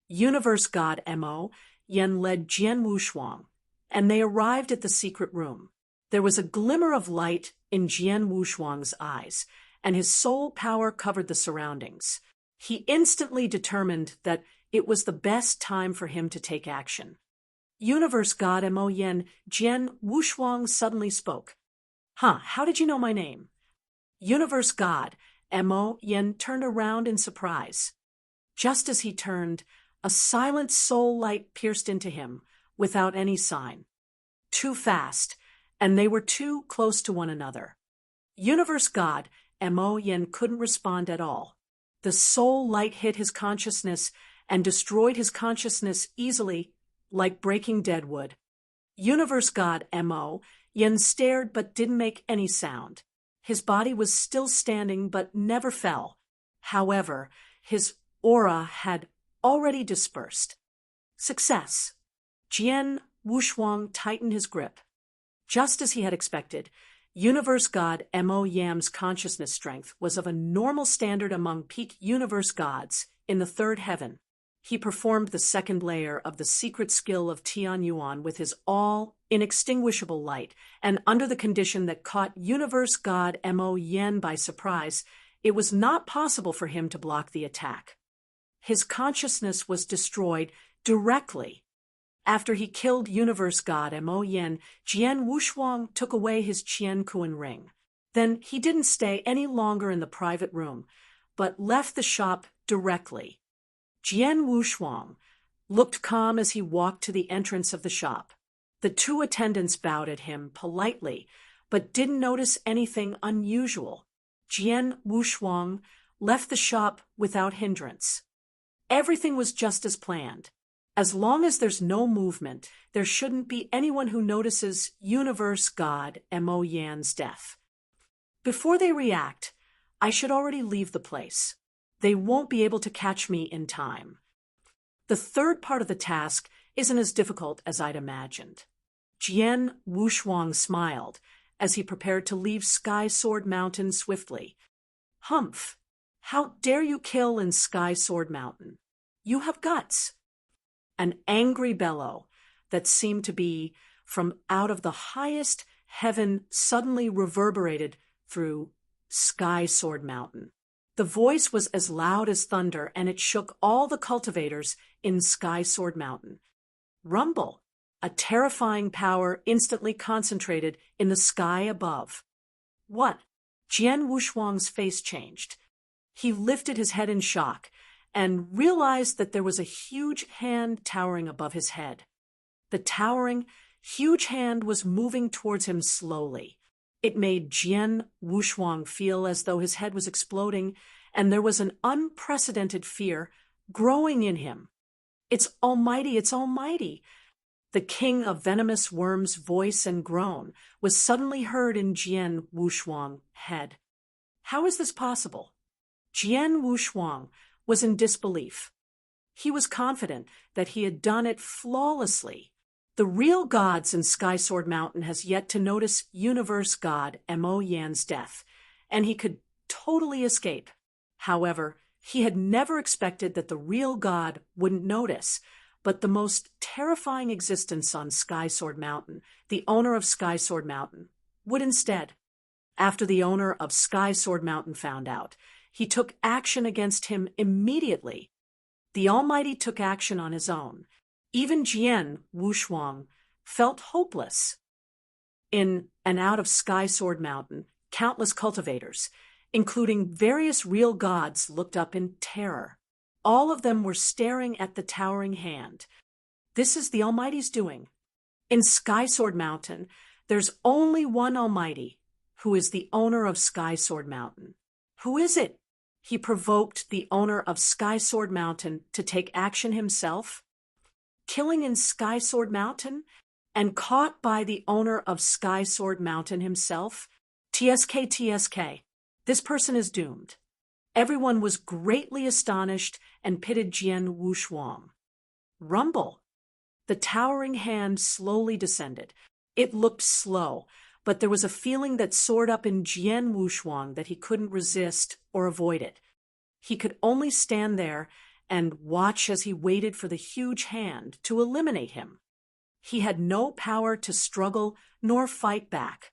Universe God Mo Yen led Jian Wushuang, and they arrived at the secret room. There was a glimmer of light in Jian Wushuang's eyes, and his soul power covered the surroundings. He instantly determined that it was the best time for him to take action. Universe God Mo Yen, Jian Wushuang suddenly spoke. How did you know my name?" Universe God Mo Yen turned around in surprise. Just as he turned, a silent soul light pierced into him, without any sign. Too fast, and they were too close to one another. Universe God Mo Yen couldn't respond at all. The soul light hit his consciousness and destroyed his consciousness easily, like breaking dead wood. Universe God Mo Yen stared but didn't make any sound. His body was still standing but never fell. However, his aura had already dispersed. Success. Jian Wushuang tightened his grip. Just as he had expected, Universe God Mo Yam's consciousness strength was of a normal standard among peak universe gods in the third heaven. He performed the second layer of the secret skill of Tian Yuan with his all-inextinguishable light, and under the condition that caught Universe God Mo Yen by surprise, it was not possible for him to block the attack. His consciousness was destroyed directly. After he killed Universe God Mo Yen, Jian Wushuang took away his Qian Kuan ring. Then he didn't stay any longer in the private room, but left the shop directly. Jian Wushuang looked calm as he walked to the entrance of the shop. The two attendants bowed at him politely, but didn't notice anything unusual. Jian Wushuang left the shop without hindrance. Everything was just as planned. As long as there's no movement, there shouldn't be anyone who notices Universe God Mo Yan's death. Before they react, I should already leave the place. They won't be able to catch me in time. The third part of the task isn't as difficult as I'd imagined. Jian Wushuang smiled as he prepared to leave Sky Sword Mountain swiftly. "Humph! How dare you kill in Sky Sword Mountain? You have guts." An angry bellow that seemed to be from out of the highest heaven suddenly reverberated through Sky Sword Mountain. The voice was as loud as thunder, and it shook all the cultivators in Sky Sword Mountain. Rumble! A terrifying power instantly concentrated in the sky above. "What?" Jian Wushuang's face changed. He lifted his head in shock and realized that there was a huge hand towering above his head. The towering, huge hand was moving towards him slowly. It made Jian Wushuang feel as though his head was exploding, and there was an unprecedented fear growing in him. "It's almighty, it's almighty!" The king of venomous worms' voice and groan was suddenly heard in Jian Wushuang's head. How is this possible? Jian Wushuang was in disbelief. He was confident that he had done it flawlessly. The real gods in Sky Sword Mountain has yet to notice Universe God Mo Yan's death, and he could totally escape. However, he had never expected that the real god wouldn't notice, but the most terrifying existence on Sky Sword Mountain, the owner of Sky Sword Mountain, would instead. After the owner of Sky Sword Mountain found out, he took action against him immediately. The Almighty took action on his own. Even Jian, Wushuang, felt hopeless. In and out of Sky Sword Mountain, countless cultivators, including various real gods, looked up in terror. All of them were staring at the towering hand. This is the Almighty's doing. In Sky Sword Mountain, there's only one Almighty, who is the owner of Sky Sword Mountain. Who is it? He provoked the owner of Sky Sword Mountain to take action himself. Killing in Sky Sword Mountain and caught by the owner of Sky Sword Mountain himself. TSK. This person is doomed. Everyone was greatly astonished and pitted Jian Wushuang. Rumble. The towering hand slowly descended. It looked slow, but there was a feeling that soared up in Jian Wushuang that he couldn't resist or avoid it. He could only stand there and watch as he waited for the huge hand to eliminate him. He had no power to struggle nor fight back.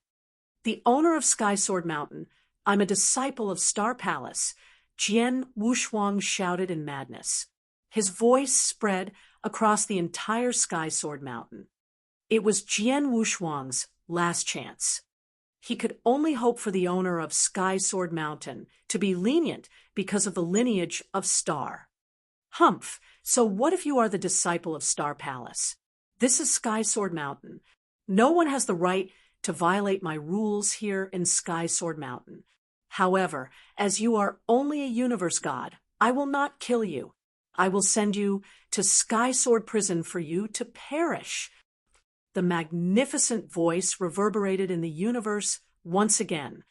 The owner of Sky Sword Mountain, "I'm a disciple of Star Palace," Jian Wushuang shouted in madness. His voice spread across the entire Sky Sword Mountain. It was Jian Wushuang's last chance. He could only hope for the owner of Sky Sword Mountain to be lenient because of the lineage of Star. Humph, so what if you are the disciple of Star Palace? This is Sky Sword Mountain. No one has the right to violate my rules here in Sky Sword Mountain. However, as you are only a universe god, I will not kill you. I will send you to Sky Sword Prison for you to perish. The magnificent voice reverberated in the universe once again.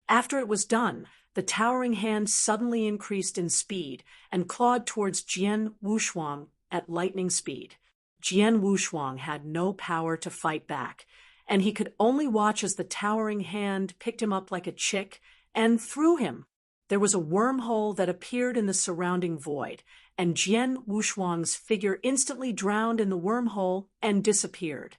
After it was done, the towering hand suddenly increased in speed and clawed towards Jian Wushuang at lightning speed. Jian Wushuang had no power to fight back, and he could only watch as the towering hand picked him up like a chick and threw him. There was a wormhole that appeared in the surrounding void, and Jian Wushuang's figure instantly drowned in the wormhole and disappeared.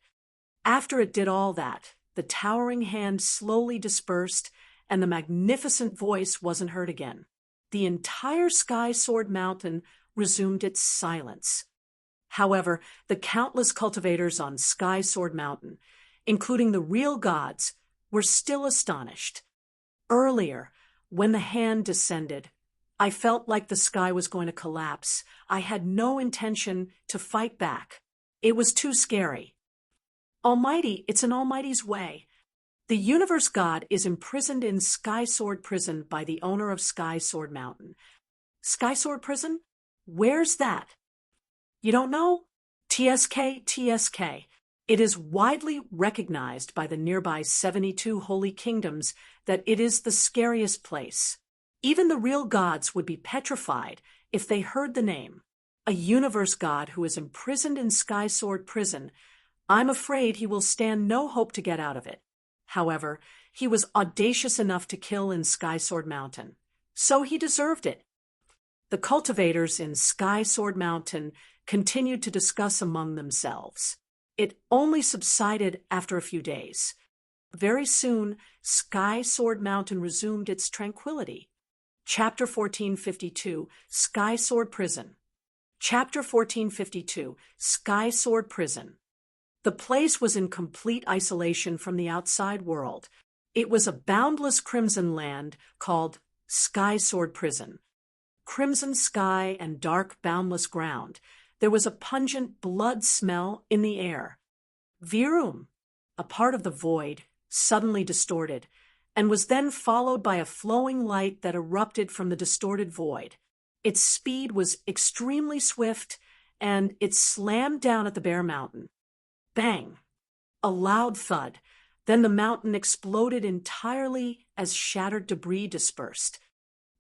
After it did all that, the towering hand slowly dispersed, and the magnificent voice wasn't heard again. The entire Sky Sword Mountain resumed its silence. However, the countless cultivators on Sky Sword Mountain, including the real gods, were still astonished. Earlier, when the hand descended, I felt like the sky was going to collapse. I had no intention to fight back. It was too scary. Almighty, it's an Almighty's way. The universe god is imprisoned in Sky Sword Prison by the owner of Sky Sword Mountain. Sky Sword Prison? Where's that? You don't know? TSK. It is widely recognized by the nearby 72 holy kingdoms that it is the scariest place. Even the real gods would be petrified if they heard the name. A universe god who is imprisoned in Sky Sword Prison. I'm afraid he will stand no hope to get out of it. However, he was audacious enough to kill in Sky Sword Mountain, so he deserved it. The cultivators in Sky Sword Mountain continued to discuss among themselves. It only subsided after a few days. Very soon, Sky Sword Mountain resumed its tranquility. Chapter 1452, Sky Sword Prison. Chapter 1452, Sky Sword Prison. The place was in complete isolation from the outside world. It was a boundless crimson land called Sky Sword Prison. Crimson sky and dark boundless ground. There was a pungent blood smell in the air. Virum, a part of the void, suddenly distorted, and was then followed by a flowing light that erupted from the distorted void. Its speed was extremely swift, and it slammed down at the bare mountain. Bang! A loud thud. Then the mountain exploded entirely as shattered debris dispersed.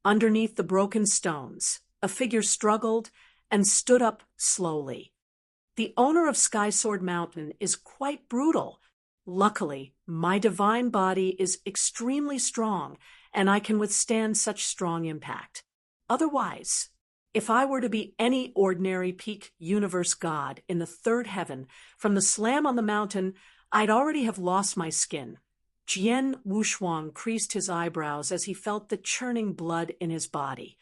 Underneath the broken stones, a figure struggled and stood up slowly. The owner of Sky Sword Mountain is quite brutal. Luckily, my divine body is extremely strong, and I can withstand such strong impact. Otherwise, if I were to be any ordinary peak universe god in the third heaven, from the slam on the mountain, I'd already have lost my skin. Jian Wushuang creased his eyebrows as he felt the churning blood in his body.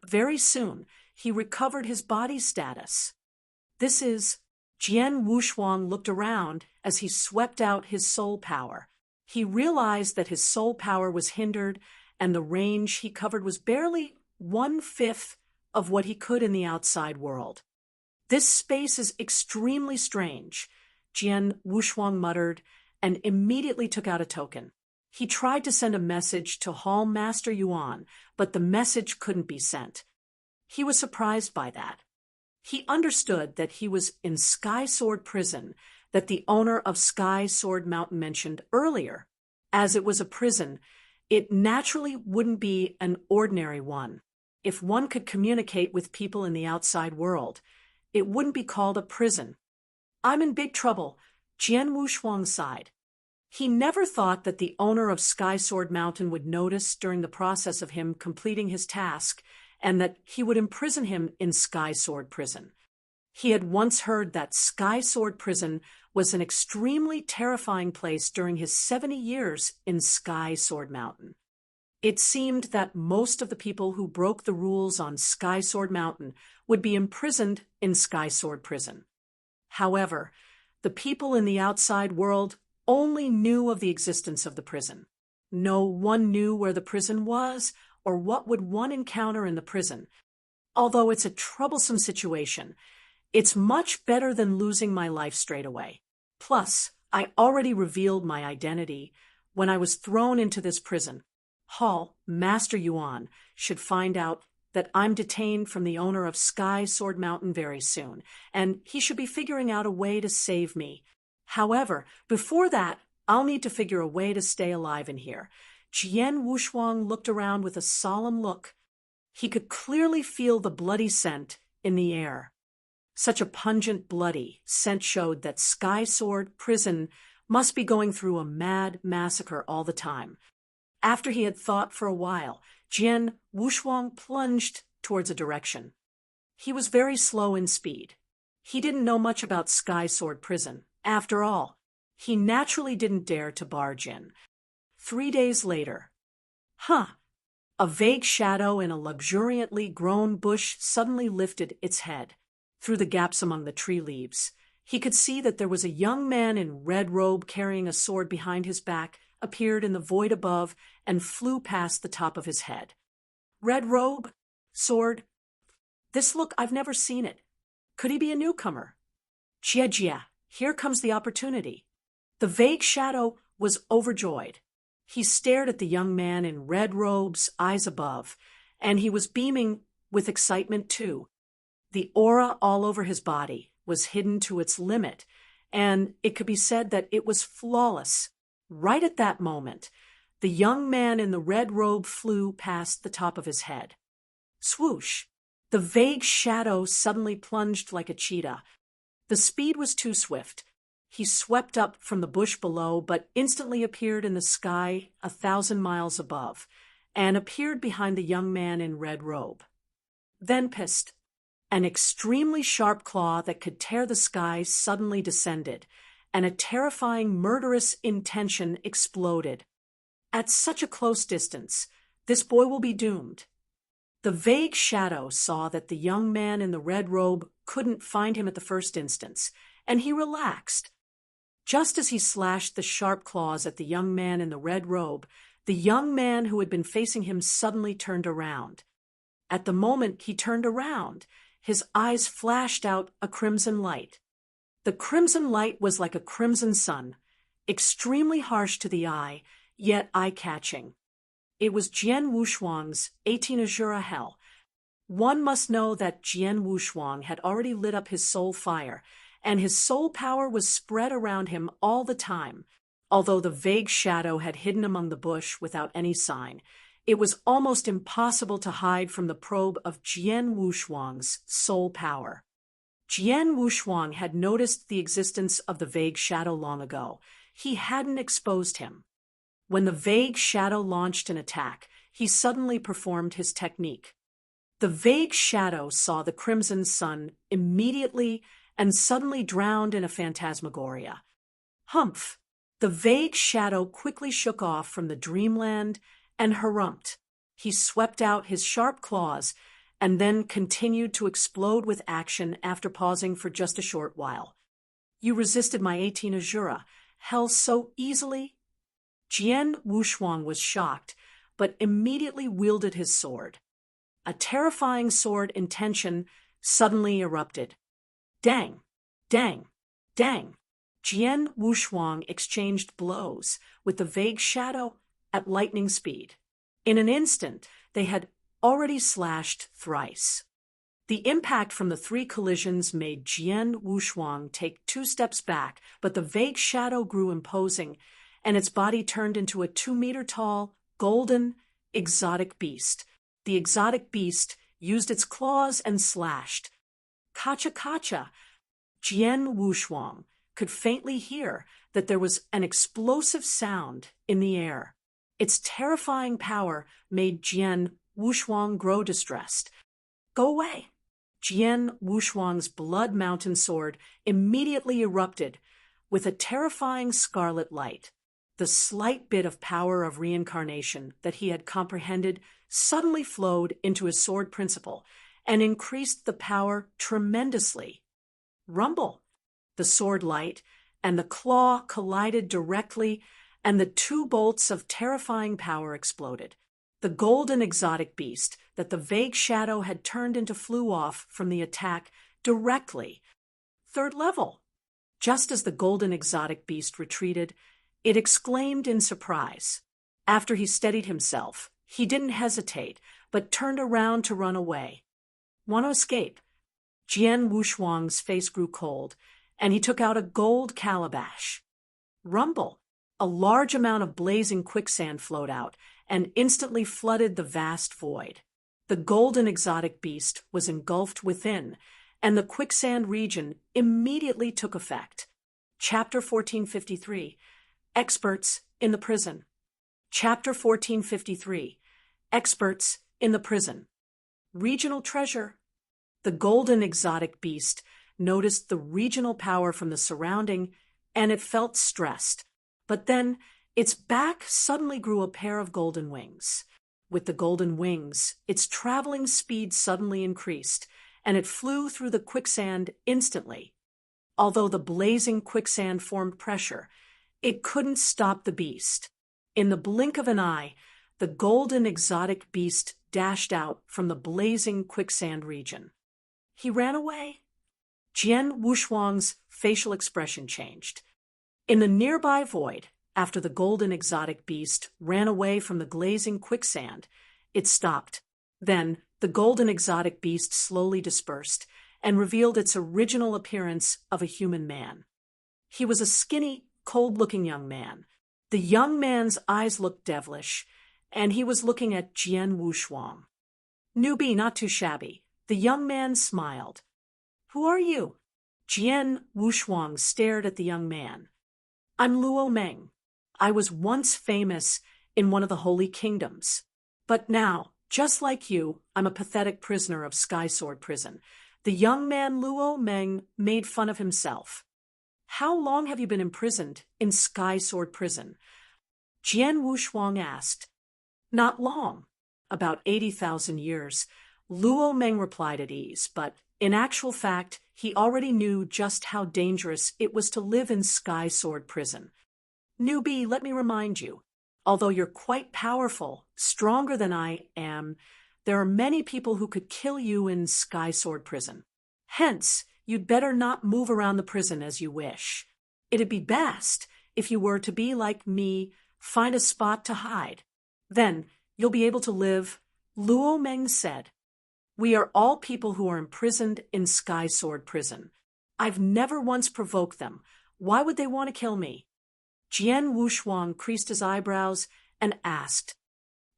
Very soon, he recovered his body status. This is... Jian Wushuang looked around as he swept out his soul power. He realized that his soul power was hindered, and the range he covered was barely 1/5 of what he could in the outside world. This space is extremely strange, Jian Wushuang muttered, and immediately took out a token. He tried to send a message to Hall Master Yuan, but the message couldn't be sent. He was surprised by that. He understood that he was in Sky Sword Prison that the owner of Sky Sword Mountain mentioned earlier. As it was a prison, it naturally wouldn't be an ordinary one. If one could communicate with people in the outside world, it wouldn't be called a prison. I'm in big trouble, Jian Wushuang sighed. He never thought that the owner of Sky Sword Mountain would notice during the process of him completing his task, and that he would imprison him in Sky Sword Prison. He had once heard that Sky Sword Prison was an extremely terrifying place during his 70 years in Sky Sword Mountain. It seemed that most of the people who broke the rules on Sky Sword Mountain would be imprisoned in Sky Sword Prison. However, the people in the outside world only knew of the existence of the prison. No one knew where the prison was or what would one encounter in the prison. Although it's a troublesome situation, it's much better than losing my life straight away. Plus, I already revealed my identity when I was thrown into this prison. Hall, Master Yuan, should find out that I'm detained from the owner of Sky Sword Mountain very soon, and he should be figuring out a way to save me. However, before that, I'll need to figure a way to stay alive in here. Jian Wushuang looked around with a solemn look. He could clearly feel the bloody scent in the air. Such a pungent, bloody scent showed that Sky Sword Prison must be going through a mad massacre all the time. After he had thought for a while, Jian Wushuang plunged towards a direction. He was very slow in speed. He didn't know much about Sky Sword Prison. After all, he naturally didn't dare to barge in. 3 days later. A vague shadow in a luxuriantly grown bush suddenly lifted its head. Through the gaps among the tree leaves, he could see that there was a young man in red robe carrying a sword behind his back, appeared in the void above, and flew past the top of his head. Red robe? Sword? This look, I've never seen it. Could he be a newcomer? Jia, here comes the opportunity. The vague shadow was overjoyed. He stared at the young man in red robes, eyes above, and he was beaming with excitement too. The aura all over his body was hidden to its limit, and it could be said that it was flawless. Right at that moment, the young man in the red robe flew past the top of his head. Swoosh! The vague shadow suddenly plunged like a cheetah. The speed was too swift. He swept up from the bush below, but instantly appeared in the sky 1,000 miles above, and appeared behind the young man in red robe. Then pissed. An extremely sharp claw that could tear the sky suddenly descended, and a terrifying murderous intention exploded. At such a close distance, this boy will be doomed. The vague shadow saw that the young man in the red robe couldn't find him at the first instance, and he relaxed. Just as he slashed the sharp claws at the young man in the red robe, the young man who had been facing him suddenly turned around. At the moment he turned around, his eyes flashed out a crimson light. The crimson light was like a crimson sun, extremely harsh to the eye, yet eye-catching. It was Jian Wushuang's 18 Azura Hell. One must know that Jian Wushuang had already lit up his soul fire, and his soul power was spread around him all the time. Although the vague shadow had hidden among the bush without any sign, it was almost impossible to hide from the probe of Jian Wushuang's soul power. Jian Wushuang had noticed the existence of the vague shadow long ago. He hadn't exposed him. When the vague shadow launched an attack, he suddenly performed his technique. The vague shadow saw the crimson sun immediately and suddenly drowned in a phantasmagoria. Humph! The vague shadow quickly shook off from the dreamland and harumphed. He swept out his sharp claws and then continued to explode with action after pausing for just a short while. You resisted my 18 Azura, hell so easily? Jian Wushuang was shocked, but immediately wielded his sword. A terrifying sword intention suddenly erupted. Dang! Dang! Dang! Jian Wushuang exchanged blows with the vague shadow at lightning speed. In an instant, they had already slashed thrice. The impact from the 3 collisions made Jian Wushuang take 2 steps back, but the vague shadow grew imposing, and its body turned into a 2-meter-tall, golden, exotic beast. The exotic beast used its claws and slashed. Kacha-kacha! Jian Wushuang could faintly hear that there was an explosive sound in the air. Its terrifying power made Jian Wushuang grow distressed. Go away! Jian Wushuang's blood mountain sword immediately erupted with a terrifying scarlet light. The slight bit of power of reincarnation that he had comprehended suddenly flowed into his sword principle and increased the power tremendously. Rumble! The sword light and the claw collided directly, and the 2 bolts of terrifying power exploded. The golden exotic beast that the vague shadow had turned into flew off from the attack directly. 3rd level! Just as the golden exotic beast retreated, it exclaimed in surprise. After he steadied himself, he didn't hesitate, but turned around to run away. Want to escape? Jian Wushuang's face grew cold, and he took out a gold calabash. Rumble! A large amount of blazing quicksand flowed out and instantly flooded the vast void. The golden exotic beast was engulfed within, and the quicksand region immediately took effect. Chapter 1453. Experts in the Prison. Chapter 1453. Experts in the Prison. Regional treasure. The golden exotic beast noticed the regional power from the surrounding, and it felt stressed. But then its back suddenly grew a pair of golden wings. With the golden wings, its traveling speed suddenly increased, and it flew through the quicksand instantly. Although the blazing quicksand formed pressure, it couldn't stop the beast. In the blink of an eye, the golden exotic beast dashed out from the blazing quicksand region. He ran away. Jian Wushuang's facial expression changed. In the nearby void, after the golden exotic beast ran away from the glazing quicksand, it stopped. Then the golden exotic beast slowly dispersed and revealed its original appearance of a human man. He was a skinny, cold-looking young man. The young man's eyes looked devilish, and he was looking at Jian Wushuang. Newbie, not too shabby. The young man smiled. Who are you? Jian Wushuang stared at the young man. I'm Luo Meng. I was once famous in one of the holy kingdoms. But now, just like you, I'm a pathetic prisoner of Sky Sword Prison. The young man Luo Meng made fun of himself. How long have you been imprisoned in Sky Sword Prison? Jian Wushuang asked. Not long. About 80,000 years. Luo Meng replied at ease, but in actual fact, he already knew just how dangerous it was to live in Sky Sword Prison. Newbie, let me remind you, although you're quite powerful, stronger than I am, there are many people who could kill you in Sky Sword Prison. Hence, you'd better not move around the prison as you wish. It'd be best if you were to be like me, find a spot to hide. Then you'll be able to live, Luo Meng said. We are all people who are imprisoned in Sky Sword Prison. I've never once provoked them. Why would they want to kill me? Jian Wushuang creased his eyebrows and asked,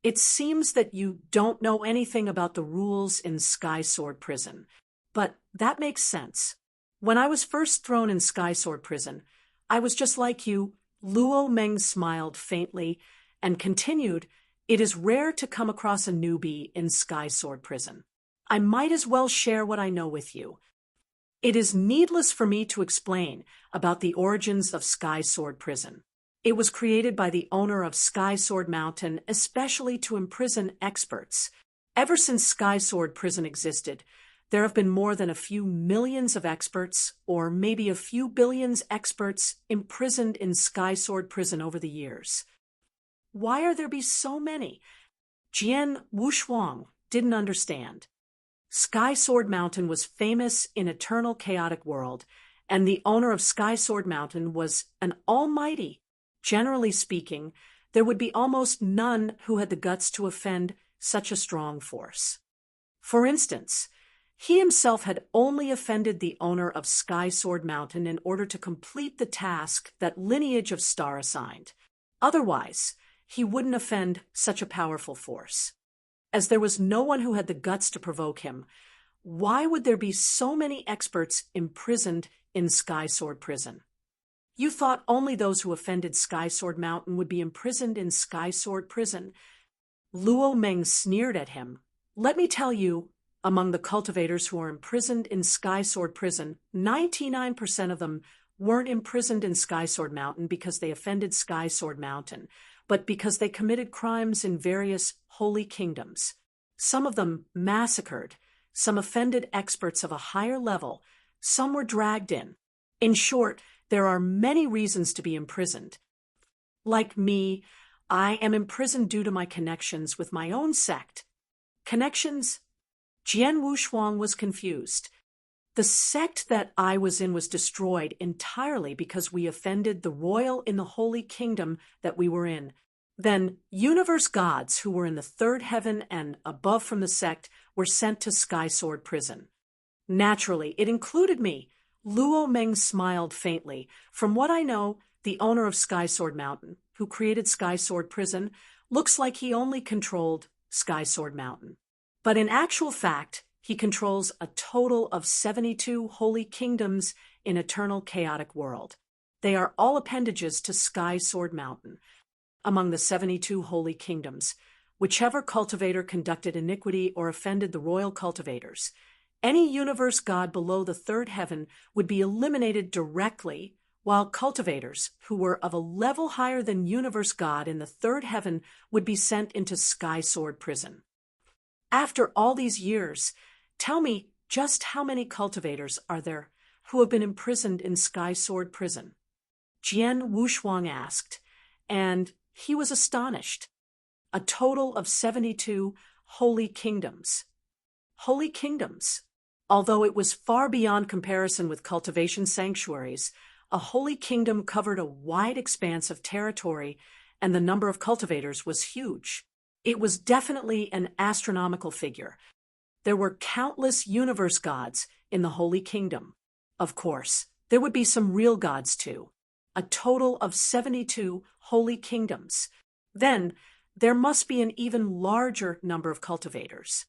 It seems that you don't know anything about the rules in Sky Sword Prison, but that makes sense. When I was first thrown in Sky Sword Prison, I was just like you. Luo Meng smiled faintly and continued, It is rare to come across a newbie in Sky Sword Prison. I might as well share what I know with you. It is needless for me to explain about the origins of Sky Sword Prison. It was created by the owner of Sky Sword Mountain especially to imprison experts. Ever since Sky Sword Prison existed, there have been more than a few millions of experts, or maybe a few billions experts, imprisoned in Sky Sword Prison over the years. Why are there be so many? Jian Wushuang didn't understand. Sky Sword Mountain was famous in Eternal Chaotic World, and the owner of Sky Sword Mountain was an almighty. Generally speaking, there would be almost none who had the guts to offend such a strong force. For instance, he himself had only offended the owner of Sky Sword Mountain in order to complete the task that Lineage of Star assigned. Otherwise, he wouldn't offend such a powerful force. As there was no one who had the guts to provoke him, why would there be so many experts imprisoned in Sky Sword Prison? You thought only those who offended Sky Sword Mountain would be imprisoned in Sky Sword Prison. Luo Meng sneered at him. Let me tell you, among the cultivators who are imprisoned in Sky Sword Prison, 99% of them weren't imprisoned in Sky Sword Mountain because they offended Sky Sword Mountain, but because they committed crimes in various holy kingdoms. Some of them massacred, some offended experts of a higher level, some were dragged in. In short, there are many reasons to be imprisoned. Like me, I am imprisoned due to my connections with my own sect. Connections? Jian Wushuang was confused. The sect that I was in was destroyed entirely because we offended the royal in the holy kingdom that we were in. Then, universe gods who were in the third heaven and above from the sect were sent to Sky Sword Prison. Naturally, it included me. Luo Meng smiled faintly. From what I know, the owner of Sky Sword Mountain, who created Sky Sword Prison, looks like he only controlled Sky Sword Mountain. But in actual fact, he controls a total of 72 holy kingdoms in Eternal Chaotic World. They are all appendages to Sky Sword Mountain. Among the 72 holy kingdoms, whichever cultivator conducted iniquity or offended the royal cultivators, any universe god below the third heaven would be eliminated directly, while cultivators who were of a level higher than universe god in the third heaven would be sent into Sky Sword Prison. After all these years, tell me just how many cultivators are there who have been imprisoned in Sky Sword Prison? Jian Wushuang asked, and he was astonished. A total of 72 holy kingdoms. Holy kingdoms. Although it was far beyond comparison with cultivation sanctuaries, a holy kingdom covered a wide expanse of territory, and the number of cultivators was huge. It was definitely an astronomical figure. There were countless universe gods in the holy kingdom. Of course, there would be some real gods too. A total of 72 holy kingdoms. Then, there must be an even larger number of cultivators.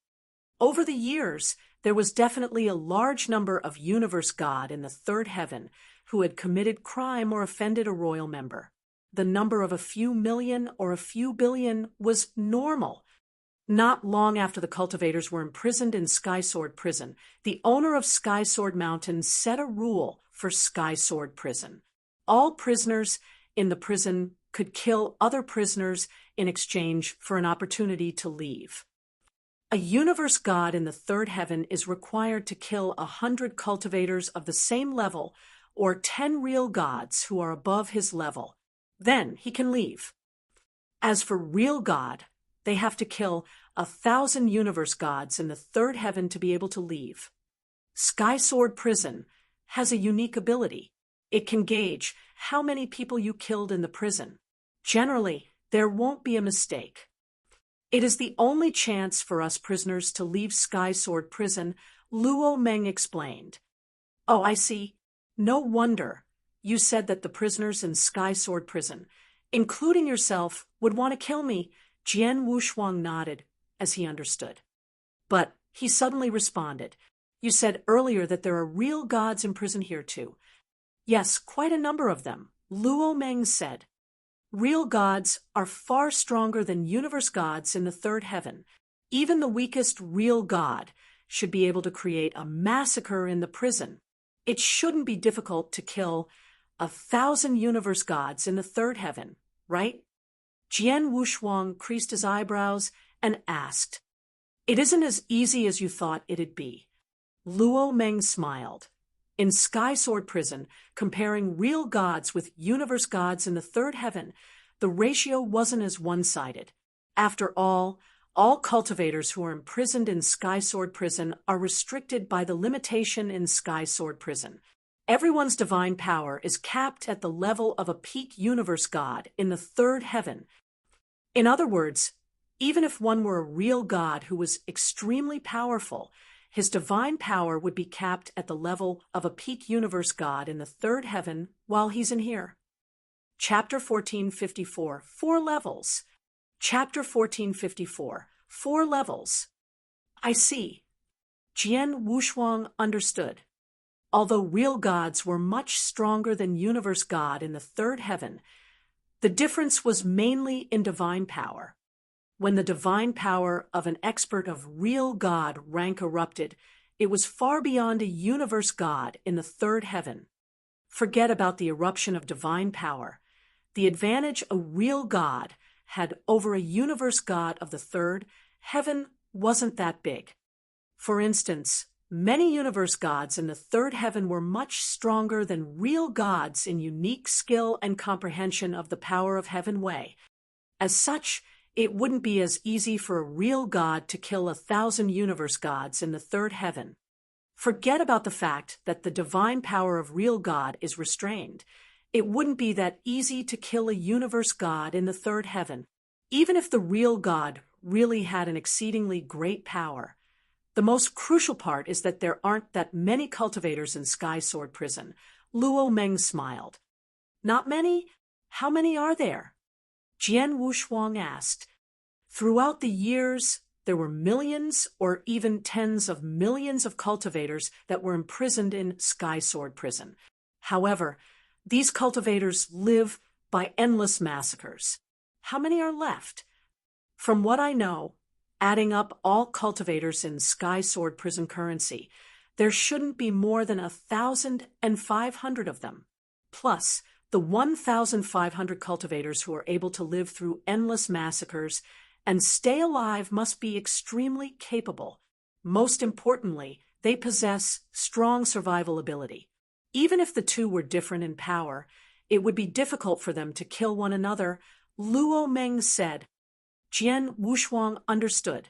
Over the years, there was definitely a large number of universe god in the third heaven who had committed crime or offended a royal member. The number of a few million or a few billion was normal. Not long after the cultivators were imprisoned in Sky Sword Prison, the owner of Sky Sword Mountain set a rule for Sky Sword Prison. All prisoners in the prison could kill other prisoners in exchange for an opportunity to leave. A universe god in the third heaven is required to kill 100 cultivators of the same level or 10 real gods who are above his level. Then he can leave. As for real god, they have to kill 1,000 universe gods in the third heaven to be able to leave. Sky Sword Prison has a unique ability. It can gauge how many people you killed in the prison. Generally, there won't be a mistake. It is the only chance for us prisoners to leave Sky Sword Prison, Luo Meng explained. Oh, I see. No wonder. You said that the prisoners in Sky Sword Prison, including yourself, would want to kill me. Jian Wushuang nodded, as he understood. But he suddenly responded. You said earlier that there are real gods in prison here too. Yes, quite a number of them, Luo Meng said. Real gods are far stronger than universe gods in the third heaven. Even the weakest real god should be able to create a massacre in the prison. It shouldn't be difficult to kill 1,000 universe gods in the third heaven, right? Jian Wushuang creased his eyebrows and asked, "It isn't as easy as you thought it'd be." Luo Meng smiled. In Sky Sword Prison, comparing real gods with universe gods in the third heaven, the ratio wasn't as one-sided. After all cultivators who are imprisoned in Sky Sword Prison are restricted by the limitation in Sky Sword Prison. Everyone's divine power is capped at the level of a peak universe god in the third heaven. In other words, even if one were a real god who was extremely powerful, his divine power would be capped at the level of a peak universe god in the third heaven while he's in here. Chapter 1454, 4 levels. Chapter 1454, 4 levels. I see. Jian Wushuang understood. Although real gods were much stronger than universe god in the third heaven, the difference was mainly in divine power. When the divine power of an expert of real god rank erupted, it was far beyond a universe god in the third heaven. Forget about the eruption of divine power. The advantage a real god had over a universe god of the third heaven wasn't that big. For instance, many universe gods in the third heaven were much stronger than real gods in unique skill and comprehension of the power of Heaven Way. As such, it wouldn't be as easy for a real god to kill 1,000 universe gods in the third heaven. Forget about the fact that the divine power of real god is restrained. It wouldn't be that easy to kill a universe god in the third heaven, even if the real god really had an exceedingly great power. The most crucial part is that there aren't that many cultivators in Sky Sword Prison. Luo Meng smiled. Not many? How many are there? Jian Wushuang asked. Throughout the years, there were millions or even tens of millions of cultivators that were imprisoned in Sky Sword Prison. However, these cultivators live by endless massacres. How many are left? From what I know, adding up all cultivators in Sky Sword Prison currency, there shouldn't be more than 1,500 of them. Plus, the 1,500 cultivators who are able to live through endless massacres and stay alive must be extremely capable. Most importantly, they possess strong survival ability. Even if the two were different in power, it would be difficult for them to kill one another, Luo Meng said. Jian Wushuang understood.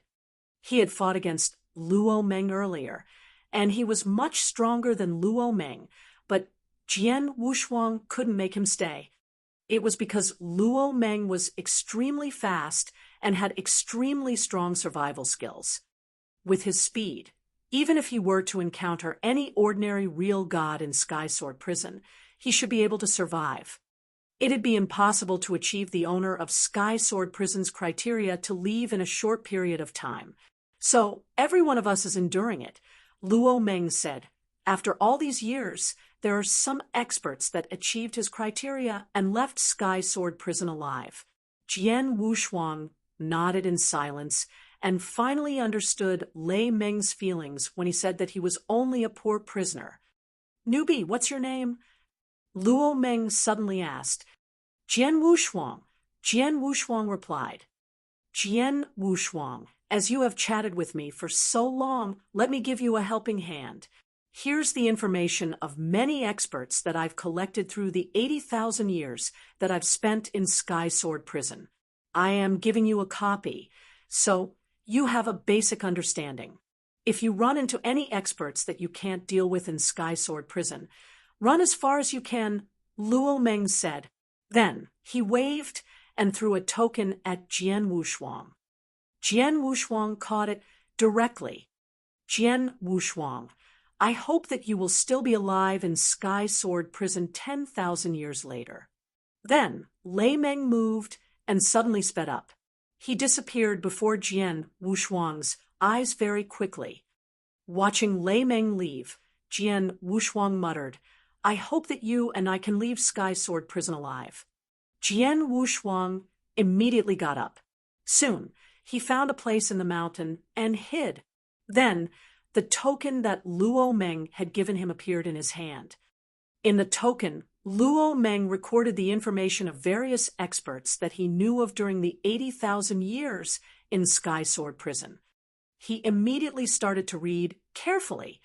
He had fought against Luo Meng earlier, and he was much stronger than Luo Meng, but Jian Wushuang couldn't make him stay. It was because Luo Meng was extremely fast and had extremely strong survival skills. With his speed, even if he were to encounter any ordinary real god in Sky Sword Prison, he should be able to survive. It'd be impossible to achieve the owner of Sky Sword Prison's criteria to leave in a short period of time. So, every one of us is enduring it, Luo Meng said. After all these years, there are some experts that achieved his criteria and left Sky Sword Prison alive. Jian Wushuang nodded in silence and finally understood Lei Meng's feelings when he said that he was only a poor prisoner. "Newbie, what's your name?" Luo Meng suddenly asked. "Jian Wushuang." Jian Wushuang replied. "Jian Wushuang, as you have chatted with me for so long, let me give you a helping hand. Here's the information of many experts that I've collected through the 80,000 years that I've spent in Sky Sword Prison. I am giving you a copy, so you have a basic understanding. If you run into any experts that you can't deal with in Sky Sword Prison, run as far as you can," Luo Meng said. Then he waved and threw a token at Jian Wushuang. Jian Wushuang caught it directly. "Jian Wushuang, I hope that you will still be alive in Sky Sword Prison 10,000 years later." Then Lei Meng moved and suddenly sped up. He disappeared before Jian Wushuang's eyes very quickly. Watching Lei Meng leave, Jian Wushuang muttered, "I hope that you and I can leave Sky Sword Prison alive." Jian Wushuang immediately got up. Soon, he found a place in the mountain and hid. Then, the token that Luo Meng had given him appeared in his hand. In the token, Luo Meng recorded the information of various experts that he knew of during the 80,000 years in Sky Sword Prison. He immediately started to read carefully.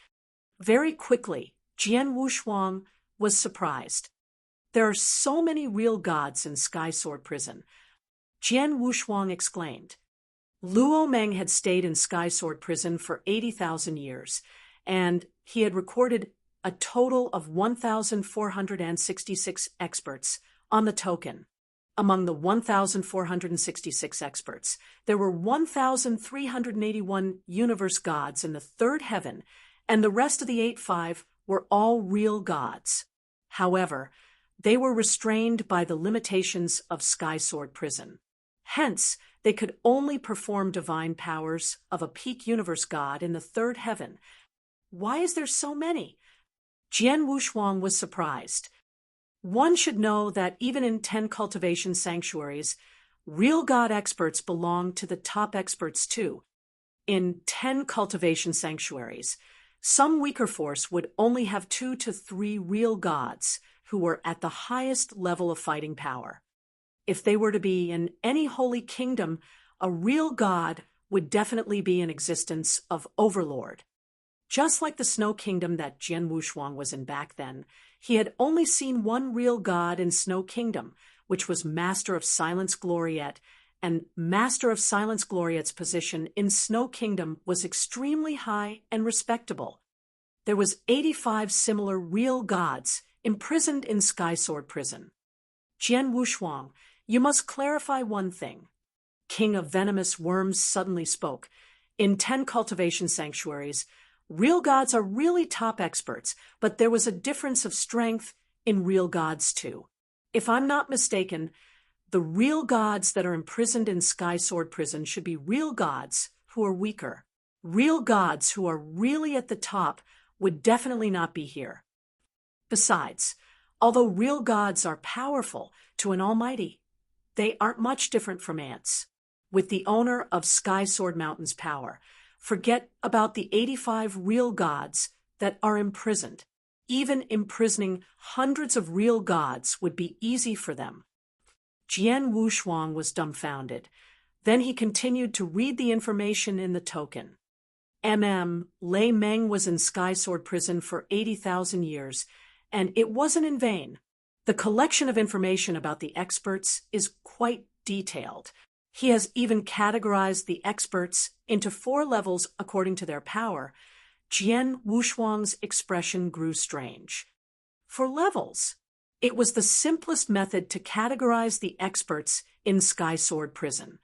Very quickly, Jian Wushuang was surprised. There are so many real gods in Sky Sword Prison. Jian Wushuang exclaimed. Luo Meng had stayed in Sky Sword Prison for 80,000 years, and he had recorded a total of 1,466 experts on the token. Among the 1,466 experts, there were 1,381 universe gods in the third heaven, and the rest of the 85 were all real gods. However, they were restrained by the limitations of Sky Sword Prison. Hence, they could only perform divine powers of a peak universe god in the third heaven. Why is there so many? Jian Wushuang was surprised. One should know that even in 10 cultivation sanctuaries, real god experts belong to the top experts too. In 10 cultivation sanctuaries, some weaker force would only have 2 to 3 real gods who were at the highest level of fighting power. If they were to be in any holy kingdom, a real god would definitely be in existence of Overlord. Just like the Snow Kingdom that Jian Wushuang was in back then, he had only seen one real god in Snow Kingdom, which was Master of Silence Gloriette, and Master of Silence Gloriette's position in Snow Kingdom was extremely high and respectable. There was 85 similar real gods imprisoned in Sky Sword Prison. Jian Wushuang, you must clarify one thing. King of Venomous Worms suddenly spoke. In 10 cultivation sanctuaries, real gods are really top experts, but there was a difference of strength in real gods too. If I'm not mistaken, the real gods that are imprisoned in Sky Sword Prison should be real gods who are weaker. Real gods who are really at the top would definitely not be here. Besides, although real gods are powerful to an almighty, they aren't much different from ants. With the owner of Sky Sword Mountain's power, forget about the 85 real gods that are imprisoned. Even imprisoning hundreds of real gods would be easy for them. Jian Wushuang was dumbfounded. Then he continued to read the information in the token. Lei Meng was in Sky Sword Prison for 80,000 years, and it wasn't in vain. The collection of information about the experts is quite detailed. He has even categorized the experts into 4 levels according to their power. Jian Wushuang's expression grew strange. 4 levels. It was the simplest method to categorize the experts in Sky Sword Prison.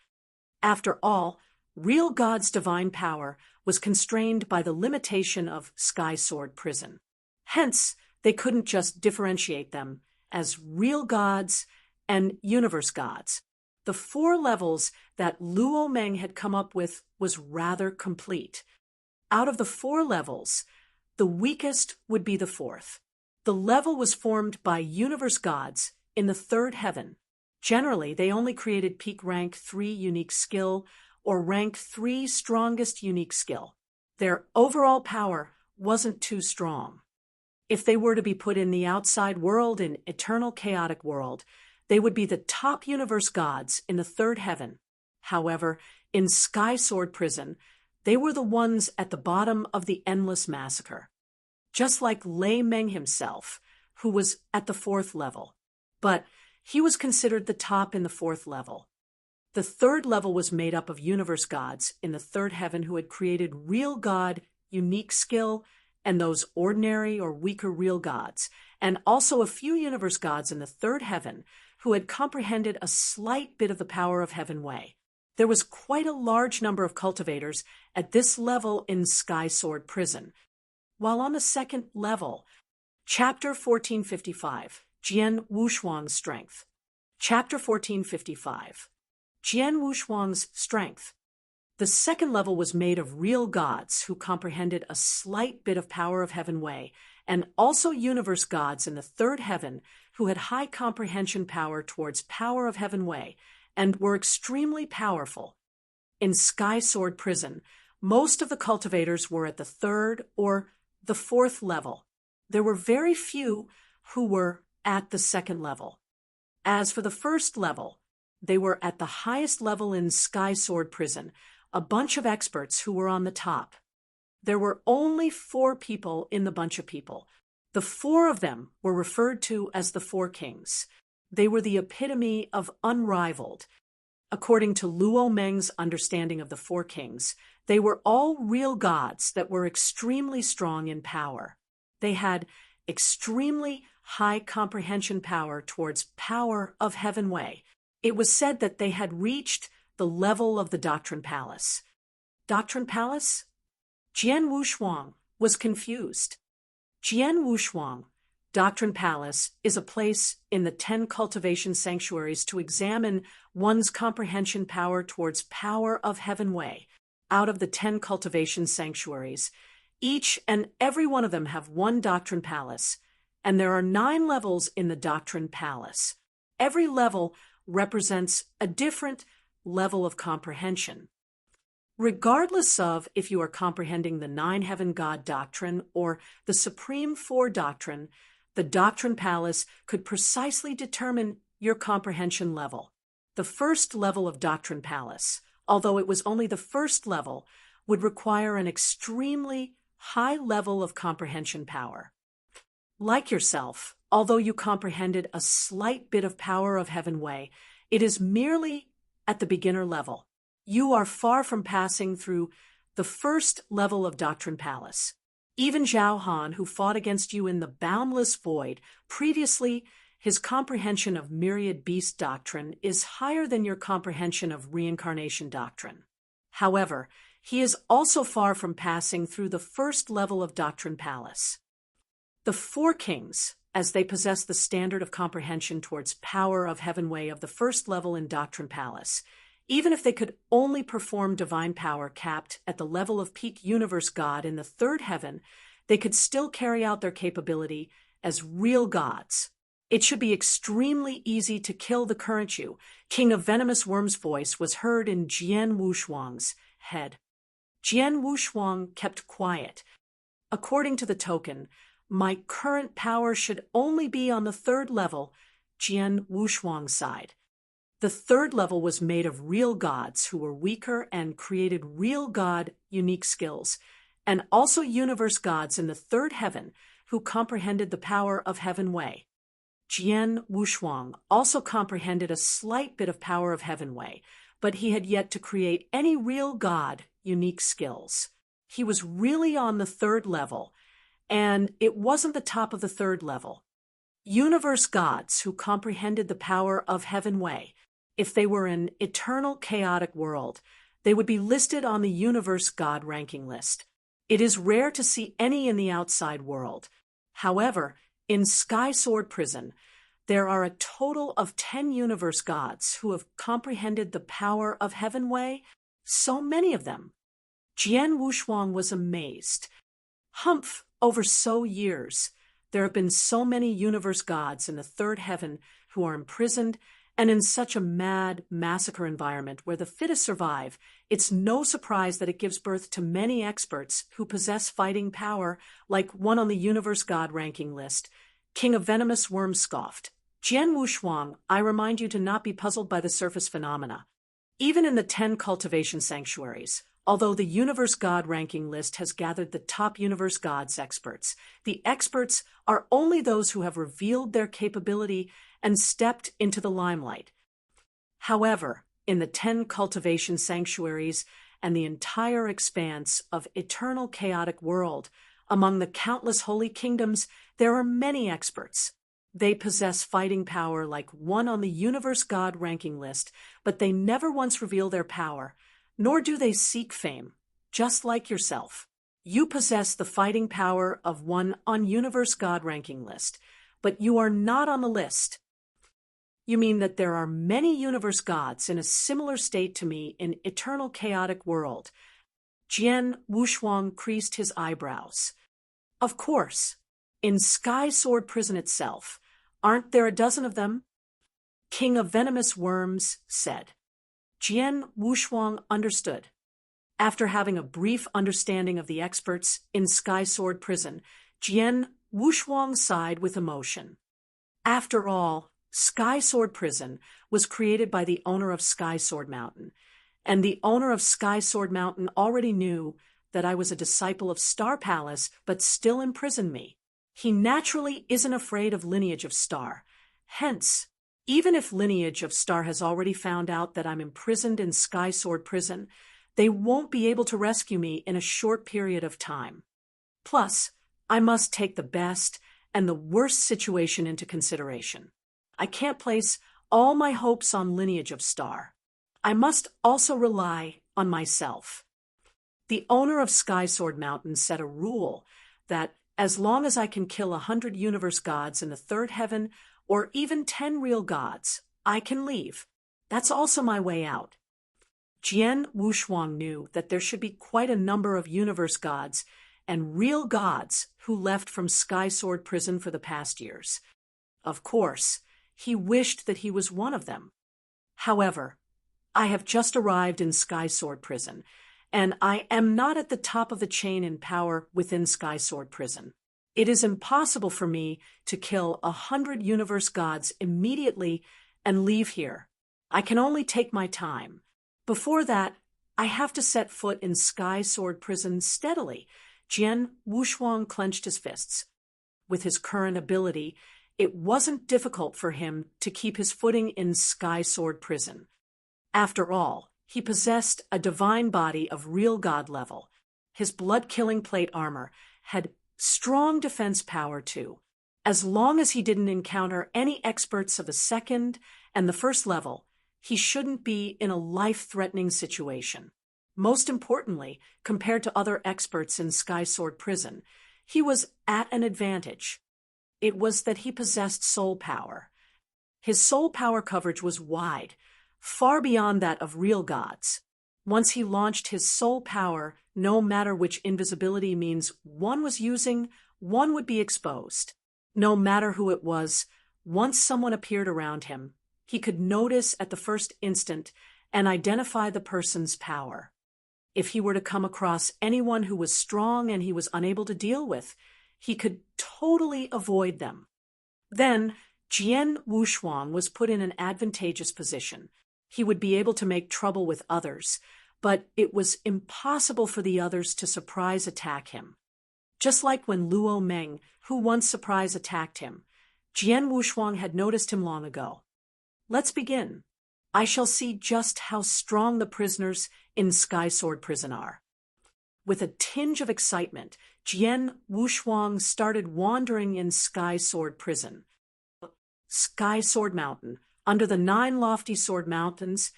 After all, real God's divine power was constrained by the limitation of Sky Sword Prison. Hence, they couldn't just differentiate them as real gods and universe gods. The 4 levels that Luo Meng had come up with was rather complete. Out of the 4 levels, the weakest would be the 4th. The level was formed by universe gods in the 3rd heaven. Generally, they only created peak rank 3 unique skill or rank 3 strongest unique skill. Their overall power wasn't too strong. If they were to be put in the outside world, in eternal chaotic world, they would be the top universe gods in the 3rd heaven. However, in Sky Sword Prison, they were the ones at the bottom of the endless massacre. Just like Lei Meng himself, who was at the 4th level. But he was considered the top in the 4th level. The 3rd level was made up of universe gods in the 3rd heaven who had created real god, unique skill, and those ordinary or weaker real gods, and also a few universe gods in the 3rd heaven who had comprehended a slight bit of the power of Heaven Wei. There was quite a large number of cultivators at this level in Sky Sword Prison. While on the 2nd level, Chapter 1455, Jian Wushuang's Strength. Chapter 1455, Jian Wushuang's Strength. The 2nd level was made of real gods who comprehended a slight bit of power of Heaven Wei, and also universe gods in the 3rd heaven who had high comprehension power towards power of Heaven Wei, and were extremely powerful. In Sky Sword Prison, most of the cultivators were at the 3rd or the 4th level. There were very few who were at the second level. As for the first level, they were at the highest level in Sky Sword Prison, a bunch of experts who were on the top. There were only 4 people in the bunch of people. The 4 of them were referred to as the 4 kings. They were the epitome of unrivaled. According to Luo Meng's understanding of the 4 kings, they were all real gods that were extremely strong in power. They had extremely high comprehension power towards power of Heaven Way. It was said that they had reached the level of the Doctrine Palace. Doctrine Palace? Jian Wushuang was confused. Jian Wushuang, Doctrine Palace, is a place in the 10 cultivation sanctuaries to examine one's comprehension power towards power of Heaven Way. Out of the 10 cultivation sanctuaries, each and every one of them have one Doctrine Palace, and there are 9 levels in the Doctrine Palace. Every level represents a different level of comprehension. Regardless of if you are comprehending the 9 Heaven God Doctrine or the Supreme 4 Doctrine, the Doctrine Palace could precisely determine your comprehension level. The first level of Doctrine Palace, although it was only the first level, would require an extremely high level of comprehension power. Like yourself, although you comprehended a slight bit of power of Heaven Way, it is merely at the beginner level. You are far from passing through the first level of Doctrine Palace. Even Zhao Han, who fought against you in the boundless void, previously, his comprehension of Myriad Beast Doctrine is higher than your comprehension of Reincarnation Doctrine. However, he is also far from passing through the first level of Doctrine Palace. The 4 kings, as they possess the standard of comprehension towards power of Heaven Way of the first level in Doctrine Palace, even if they could only perform divine power capped at the level of peak universe God in the 3rd heaven, they could still carry out their capability as real gods. It should be extremely easy to kill the current you. King of Venomous Worm's voice was heard in Jian Wushuang's head. Jian Wushuang kept quiet. According to the token, my current power should only be on the 3rd level, Jian Wushuang's side. The 3rd level was made of real gods who were weaker and created real god unique skills, and also universe gods in the 3rd heaven who comprehended the power of Heaven Way. Jian Wushuang also comprehended a slight bit of power of Heaven Way, but he had yet to create any real god unique skills. He was really on the 3rd level, and it wasn't the top of the 3rd level. Universe gods who comprehended the power of Heaven Way, if they were an eternal chaotic world, they would be listed on the universe god ranking list. It is rare to see any in the outside world. However, in Sky Sword Prison, there are a total of 10 universe gods who have comprehended the power of Heaven Way, so many of them. Jian Wushuang was amazed. Humph, over so years, there have been so many universe gods in the 3rd heaven who are imprisoned, and in such a mad massacre environment where the fittest survive, it's no surprise that it gives birth to many experts who possess fighting power, like one on the universe god ranking list. King of Venomous Worm scoffed. Jian Wushuang, I remind you to not be puzzled by the surface phenomena. Even in the 10 cultivation sanctuaries, although the universe god ranking list has gathered the top universe gods experts, the experts are only those who have revealed their capability and stepped into the limelight. However, in the 10 cultivation sanctuaries and the entire expanse of eternal chaotic world, among the countless holy kingdoms, there are many experts. They possess fighting power like one on the universe god ranking list, but they never once reveal their power, nor do they seek fame, just like yourself. You possess the fighting power of one on universe god ranking list, but you are not on the list. You mean that there are many universe gods in a similar state to me in eternal chaotic world? Jian Wushuang creased his eyebrows. Of course. In Sky Sword Prison itself, aren't there a dozen of them? King of Venomous Worms said. Jian Wushuang understood. After having a brief understanding of the experts in Sky Sword Prison, Jian Wushuang sighed with emotion. After all, Sky Sword Prison was created by the owner of Sky Sword Mountain, and the owner of Sky Sword Mountain already knew that I was a disciple of Star Palace but still imprisoned me. He naturally isn't afraid of Lineage of Star. Hence, even if Lineage of Star has already found out that I'm imprisoned in Sky Sword Prison, they won't be able to rescue me in a short period of time. Plus, I must take the best and the worst situation into consideration. I can't place all my hopes on Lineage of Star. I must also rely on myself. The owner of Sky Sword Mountain set a rule that as long as I can kill 100 universe gods in the third heaven, or even 10 real gods, I can leave. That's also my way out. Jian Wushuang knew that there should be quite a number of universe gods and real gods who left from Sky Sword Prison for the past years. Of course, he wished that he was one of them. However, I have just arrived in Sky Sword Prison, and I am not at the top of the chain in power within Sky Sword Prison. It is impossible for me to kill 100 universe gods immediately and leave here. I can only take my time. Before that, I have to set foot in Sky Sword Prison steadily. Jian Wushuang clenched his fists. With his current ability, it wasn't difficult for him to keep his footing in Sky Sword Prison. After all, he possessed a divine body of real god level. His blood-killing plate armor had strong defense power too. As long as he didn't encounter any experts of the second and the first level, he shouldn't be in a life-threatening situation. Most importantly, compared to other experts in Sky Sword Prison, he was at an advantage. It was that he possessed soul power. His soul power coverage was wide, far beyond that of real gods. Once he launched his soul power, no matter which invisibility means one was using, one would be exposed. No matter who it was, once someone appeared around him, he could notice at the first instant and identify the person's power. If he were to come across anyone who was strong and he was unable to deal with, he could totally avoid them. Then, Jian Wushuang was put in an advantageous position. He would be able to make trouble with others, but it was impossible for the others to surprise attack him. Just like when Luo Meng, who once surprise attacked him, Jian Wushuang had noticed him long ago. Let's begin. I shall see just how strong the prisoners in Sky Sword Prison are. With a tinge of excitement, Jian Wushuang started wandering in Sky Sword Prison. Sky Sword Mountain. Under the 9 lofty sword mountains,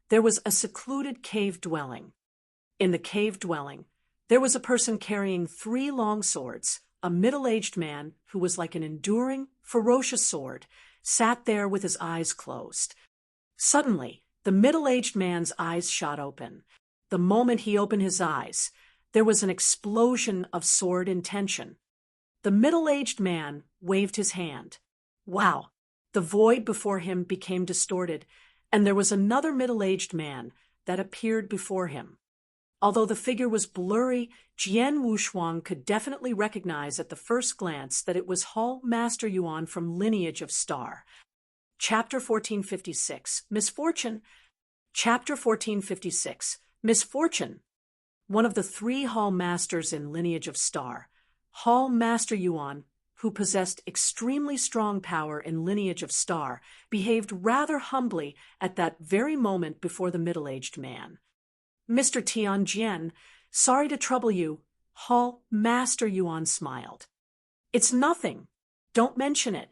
there was a secluded cave dwelling. In the cave dwelling, there was a person carrying 3 long swords. A middle-aged man, who was like an enduring, ferocious sword, sat there with his eyes closed. Suddenly, the middle-aged man's eyes shot open. The moment he opened his eyes, there was an explosion of sword intention. The middle-aged man waved his hand. Wow! The void before him became distorted, and there was another middle-aged man that appeared before him. Although the figure was blurry, Jian Wushuang could definitely recognize at the first glance that it was Hall Master Yuan from Lineage of Star. Chapter 1456, Misfortune. Chapter 1456, Misfortune. One of the 3 Hall Masters in Lineage of Star, Hall Master Yuan, who possessed extremely strong power in Lineage of Star, behaved rather humbly at that very moment before the middle-aged man. Mr. Tian Jian, sorry to trouble you, Hall Master Yuan smiled. It's nothing. Don't mention it.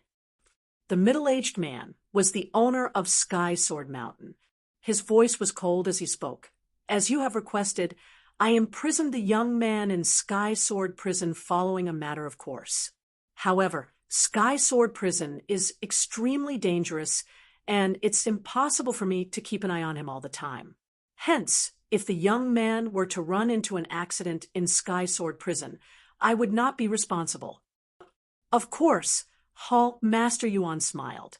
The middle-aged man was the owner of Sky Sword Mountain. His voice was cold as he spoke. As you have requested, I imprisoned the young man in Sky Sword Prison following a matter of course. However, Sky Sword Prison is extremely dangerous, and it's impossible for me to keep an eye on him all the time. Hence, if the young man were to run into an accident in Sky Sword Prison, I would not be responsible. Of course, Hall Master Yuan smiled.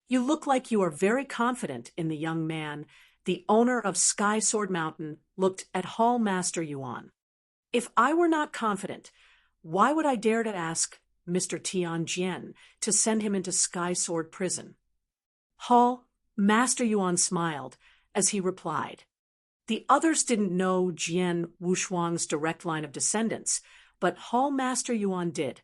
You look like you are very confident in the young man. The owner of Sky Sword Mountain looked at Hall Master Yuan. If I were not confident, why would I dare to ask Mr. Tian Jian to send him into Sky Sword Prison. Hall, Master Yuan smiled as he replied. The others didn't know Jian Wushuang's direct line of descendants, but Hall Master Yuan did.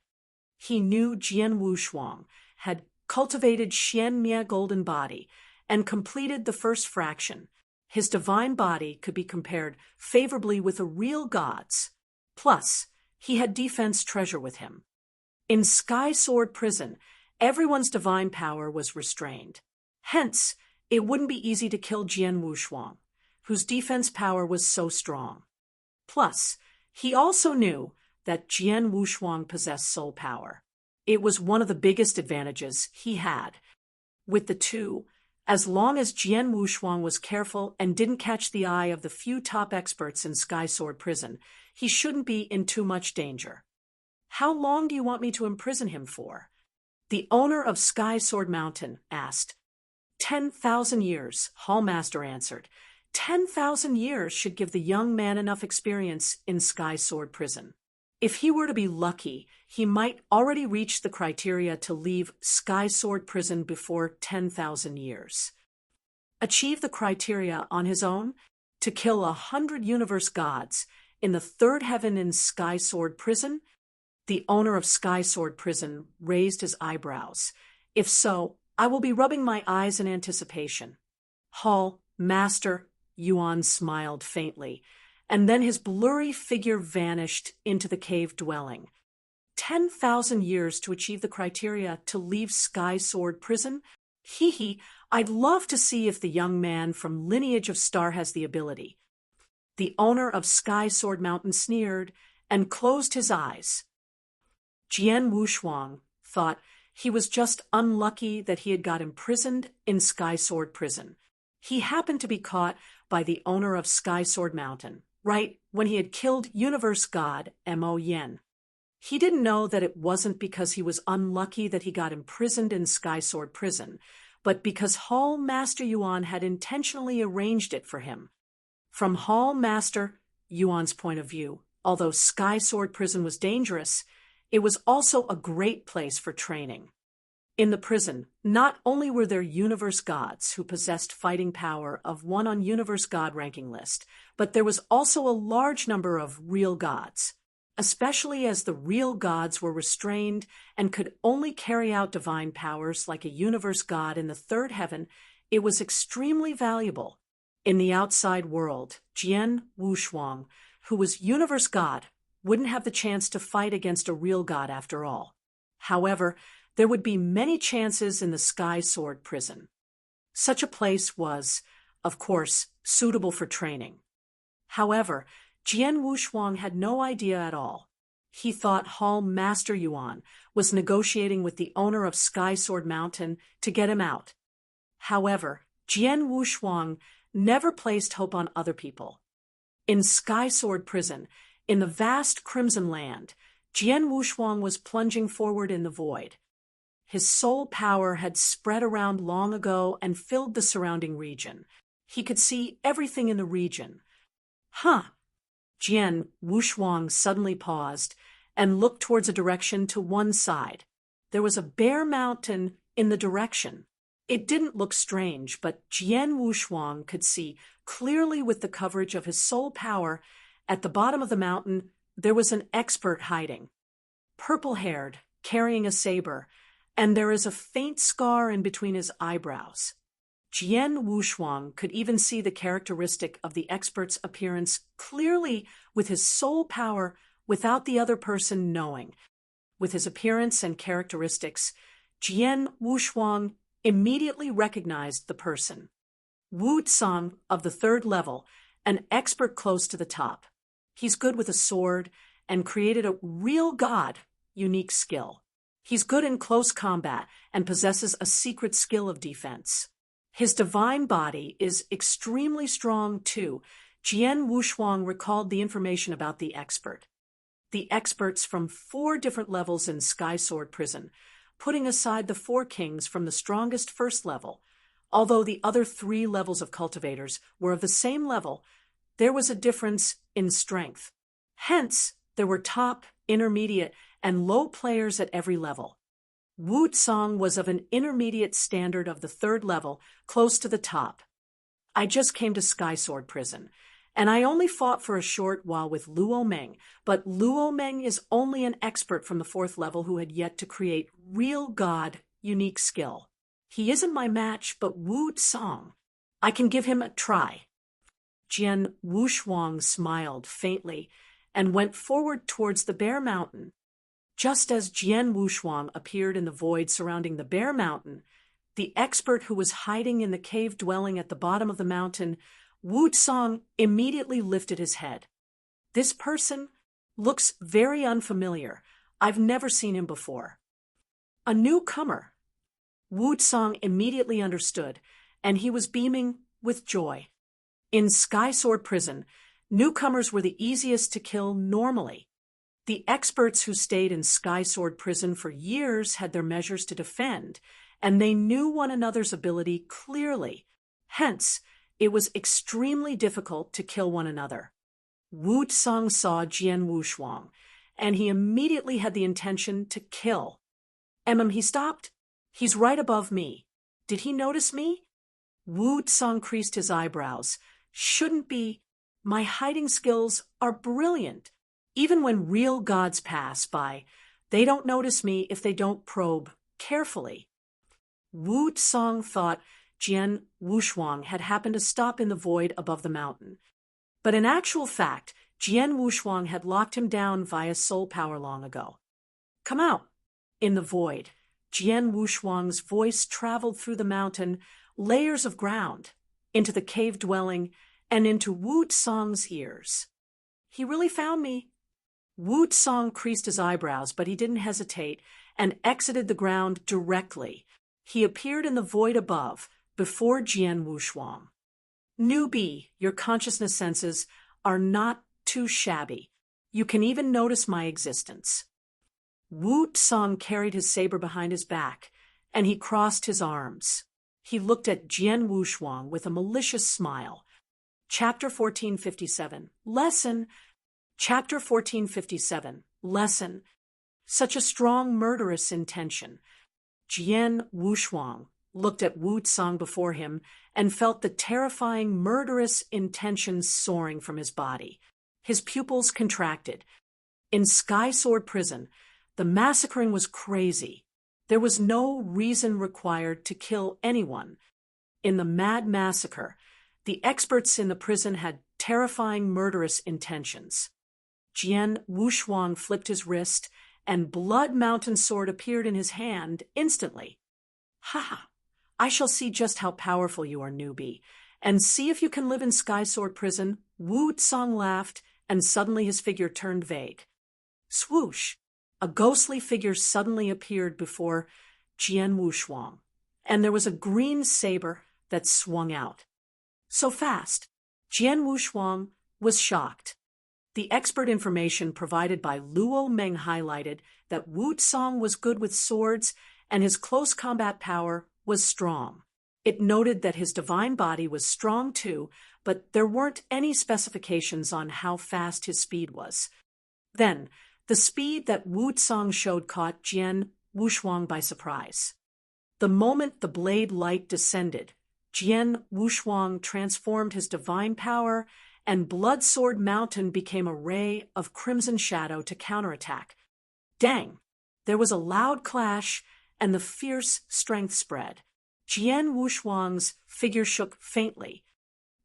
He knew Jian Wushuang had cultivated Xian Mia golden body and completed the first fraction. His divine body could be compared favorably with a real god's. Plus, he had defense treasure with him. In Sky Sword Prison, everyone's divine power was restrained. Hence, it wouldn't be easy to kill Jian Wushuang, whose defense power was so strong. Plus, he also knew that Jian Wushuang possessed soul power. It was one of the biggest advantages he had. With the two, as long as Jian Wushuang was careful and didn't catch the eye of the few top experts in Sky Sword Prison, he shouldn't be in too much danger. How long do you want me to imprison him for? The owner of Sky Sword Mountain asked. 10,000 years, Hallmaster answered. 10,000 years should give the young man enough experience in Sky Sword Prison. If he were to be lucky, he might already reach the criteria to leave Sky Sword Prison before 10,000 years. Achieve the criteria on his own? To kill 100 universe gods in the third heaven in Sky Sword Prison? The owner of Sky Sword Prison raised his eyebrows. If so, I will be rubbing my eyes in anticipation. Hall, Master, Yuan smiled faintly, and then his blurry figure vanished into the cave dwelling. 10,000 years to achieve the criteria to leave Sky Sword Prison? Hee, I'd love to see if the young man from Lineage of Star has the ability. The owner of Sky Sword Mountain sneered and closed his eyes. Jian Wushuang thought he was just unlucky that he had got imprisoned in Sky Sword Prison. He happened to be caught by the owner of Sky Sword Mountain, right when he had killed Universe God Mo Yen. He didn't know that it wasn't because he was unlucky that he got imprisoned in Sky Sword Prison, but because Hall Master Yuan had intentionally arranged it for him. From Hall Master Yuan's point of view, although Sky Sword Prison was dangerous, it was also a great place for training. In the prison, not only were there universe gods who possessed fighting power of one on universe god ranking list, but there was also a large number of real gods. Especially as the real gods were restrained and could only carry out divine powers like a universe god in the third heaven, it was extremely valuable. In the outside world, Jian Wushuang, who was universe god, wouldn't have the chance to fight against a real god after all. However, there would be many chances in the Sky Sword Prison. Such a place was, of course, suitable for training. However, Jian Wushuang had no idea at all. He thought Hall Master Yuan was negotiating with the owner of Sky Sword Mountain to get him out. However, Jian Wushuang never placed hope on other people. In Sky Sword Prison, in the vast Crimson Land, Jian Wushuang was plunging forward in the void. His soul power had spread around long ago and filled the surrounding region. He could see everything in the region. Jian Wushuang suddenly paused and looked towards a direction to one side. There was a bare mountain in the direction. It didn't look strange, but Jian Wushuang could see clearly with the coverage of his soul power. At the bottom of the mountain, there was an expert hiding. Purple-haired, carrying a saber, and there is a faint scar in between his eyebrows. Jian Wushuang could even see the characteristic of the expert's appearance clearly with his soul power without the other person knowing. With his appearance and characteristics, Jian Wushuang immediately recognized the person. Wu Tsang of the third level, an expert close to the top. He's good with a sword and created a real god unique skill. He's good in close combat and possesses a secret skill of defense. His divine body is extremely strong too. Jian Wushuang recalled the information about the expert. The experts from 4 different levels in Sky Sword Prison, putting aside the 4 kings from the strongest first level. Although the other 3 levels of cultivators were of the same level, there was a difference in strength. Hence, there were top, intermediate, and low players at every level. Wushuang was of an intermediate standard of the 3rd level, close to the top. I just came to Sky Sword Prison, and I only fought for a short while with Luo Meng, but Luo Meng is only an expert from the 4th level who had yet to create real god unique skill. He isn't my match, but Wushuang, I can give him a try. Jian Wushuang smiled faintly and went forward towards the Bear Mountain. Just as Jian Wushuang appeared in the void surrounding the Bear Mountain, the expert who was hiding in the cave dwelling at the bottom of the mountain, Wushuang immediately lifted his head. This person looks very unfamiliar. I've never seen him before. A newcomer. Wushuang immediately understood, and he was beaming with joy. In Sky Sword Prison, newcomers were the easiest to kill normally. The experts who stayed in Sky Sword Prison for years had their measures to defend, and they knew one another's ability clearly. Hence, it was extremely difficult to kill one another. Wushuang saw Jian Wushuang, and he immediately had the intention to kill. He stopped. He's right above me. Did he notice me? Wushuang creased his eyebrows. Shouldn't be. My hiding skills are brilliant. Even when real gods pass by, they don't notice me if they don't probe carefully. Wushuang thought Jian Wushuang had happened to stop in the void above the mountain. But in actual fact, Jian Wushuang had locked him down via soul power long ago. Come out. In the void, Jian Wushuang's voice traveled through the mountain, layers of ground, into the cave dwelling, and into Wushuang's ears. He really found me. Wushuang creased his eyebrows, but he didn't hesitate and exited the ground directly. He appeared in the void above, before Jian Wushuang. Newbie, your consciousness senses are not too shabby. You can even notice my existence. Wushuang carried his saber behind his back, and he crossed his arms. He looked at Jian Wushuang with a malicious smile. Chapter 1457. Lesson. Chapter 1457. Lesson. Such a strong murderous intention. Jian Wushuang looked at Wushuang before him and felt the terrifying murderous intention soaring from his body. His pupils contracted. In Sky Sword Prison, the massacring was crazy. There was no reason required to kill anyone. In the mad massacre, the experts in the prison had terrifying murderous intentions. Jian Wushuang flipped his wrist, and Blood Mountain Sword appeared in his hand instantly. Ha! I shall see just how powerful you are, newbie, and see if you can live in Sky Sword Prison. Wushuang laughed, and suddenly his figure turned vague. Swoosh! A ghostly figure suddenly appeared before Jian Wushuang, and there was a green saber that swung out. So fast! Jian Wushuang was shocked. The expert information provided by Luo Meng highlighted that Wushuang was good with swords and his close combat power was strong. It noted that his divine body was strong too, but there weren't any specifications on how fast his speed was. Then, the speed that Wushuang showed caught Jian Wushuang by surprise. The moment the blade light descended, Jian Wushuang transformed his divine power, and Blood Sword Mountain became a ray of crimson shadow to counterattack. Dang! There was a loud clash, and the fierce strength spread. Jian Wushuang's figure shook faintly.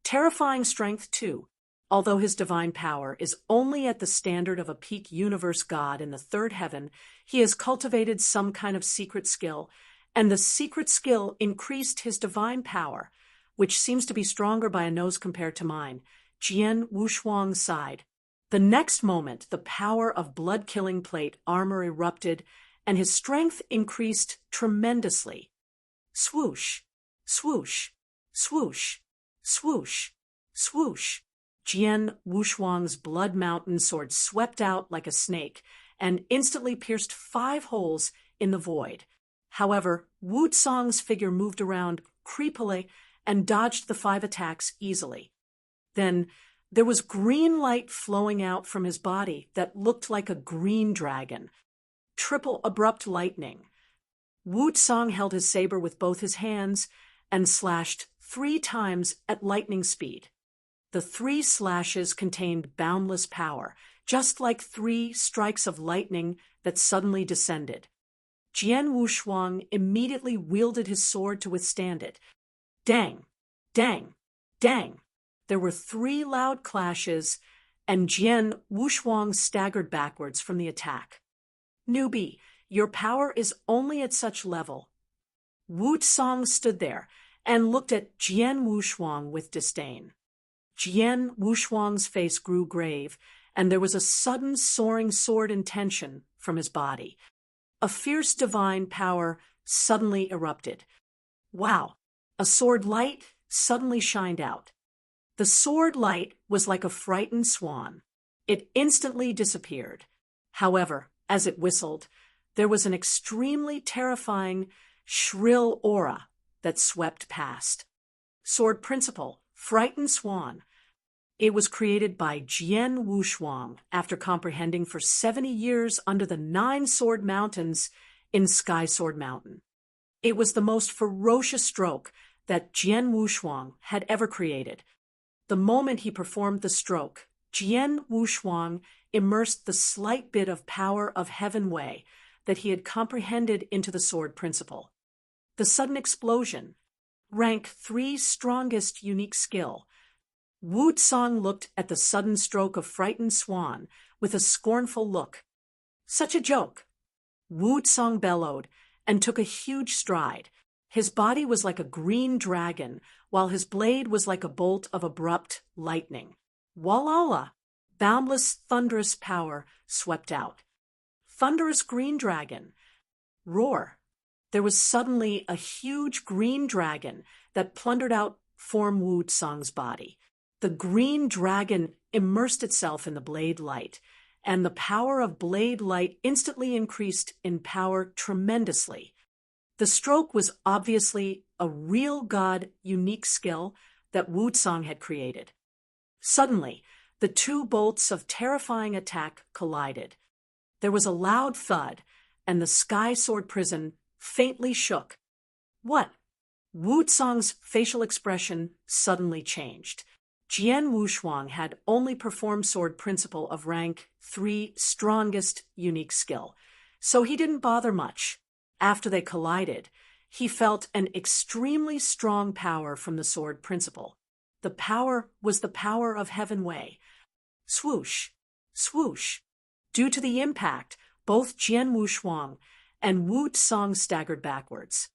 Terrifying strength, too. Although his divine power is only at the standard of a peak universe god in the 3rd heaven, he has cultivated some kind of secret skill, and the secret skill increased his divine power, which seems to be stronger by a nose compared to mine. Jian Wushuang sighed. The next moment, the power of blood-killing plate armor erupted, and his strength increased tremendously. Swoosh! Swoosh! Swoosh! Swoosh! Swoosh! Jian Wushuang's Blood Mountain Sword swept out like a snake and instantly pierced 5 holes in the void. However, Wushuang's figure moved around creepily and dodged the 5 attacks easily. Then there was green light flowing out from his body that looked like a green dragon. triple abrupt lightning. Wushuang held his saber with both his hands and slashed 3 times at lightning speed. The 3 slashes contained boundless power, just like 3 strikes of lightning that suddenly descended. Jian Wushuang immediately wielded his sword to withstand it. Dang! Dang! Dang! There were 3 loud clashes, and Jian Wushuang staggered backwards from the attack. Newbie, your power is only at such level. Wushuang stood there and looked at Jian Wushuang with disdain. Jian Wushuang's face grew grave, and there was a sudden soaring sword intention from his body. A fierce divine power suddenly erupted. Wow! A sword light suddenly shined out. The sword light was like a frightened swan. It instantly disappeared. However, as it whistled, there was an extremely terrifying, shrill aura that swept past. Sword Principle, Frightened Swan. It was created by Jian Wushuang after comprehending for 70 years under the 9 Sword Mountains in Sky Sword Mountain. It was the most ferocious stroke that Jian Wushuang had ever created. The moment he performed the stroke, Jian Wushuang immersed the slight bit of power of Heaven Wei that he had comprehended into the Sword Principle. The sudden explosion, rank 3 strongest unique skill. Wushuang looked at the sudden stroke of Frightened Swan with a scornful look. Such a joke! Wushuang bellowed and took a huge stride. His body was like a green dragon, while his blade was like a bolt of abrupt lightning. Walala! Boundless, thunderous power swept out. Thunderous green dragon! Roar! There was suddenly a huge green dragon that plundered out from Wushuang's body. The green dragon immersed itself in the blade light, and the power of blade light instantly increased in power tremendously. The stroke was obviously a real god unique skill that Wushuang had created. Suddenly, the 2 bolts of terrifying attack collided. There was a loud thud, and the Sky Sword Prison faintly shook. What? Wushuang's facial expression suddenly changed. Jian Wushuang had only performed Sword Principle of rank 3 strongest unique skill, so he didn't bother much. After they collided, he felt an extremely strong power from the Sword Principle. The power was the power of Heaven Wei. Swoosh! Swoosh! Due to the impact, both Jian Wushuang and Wushuang staggered backwards.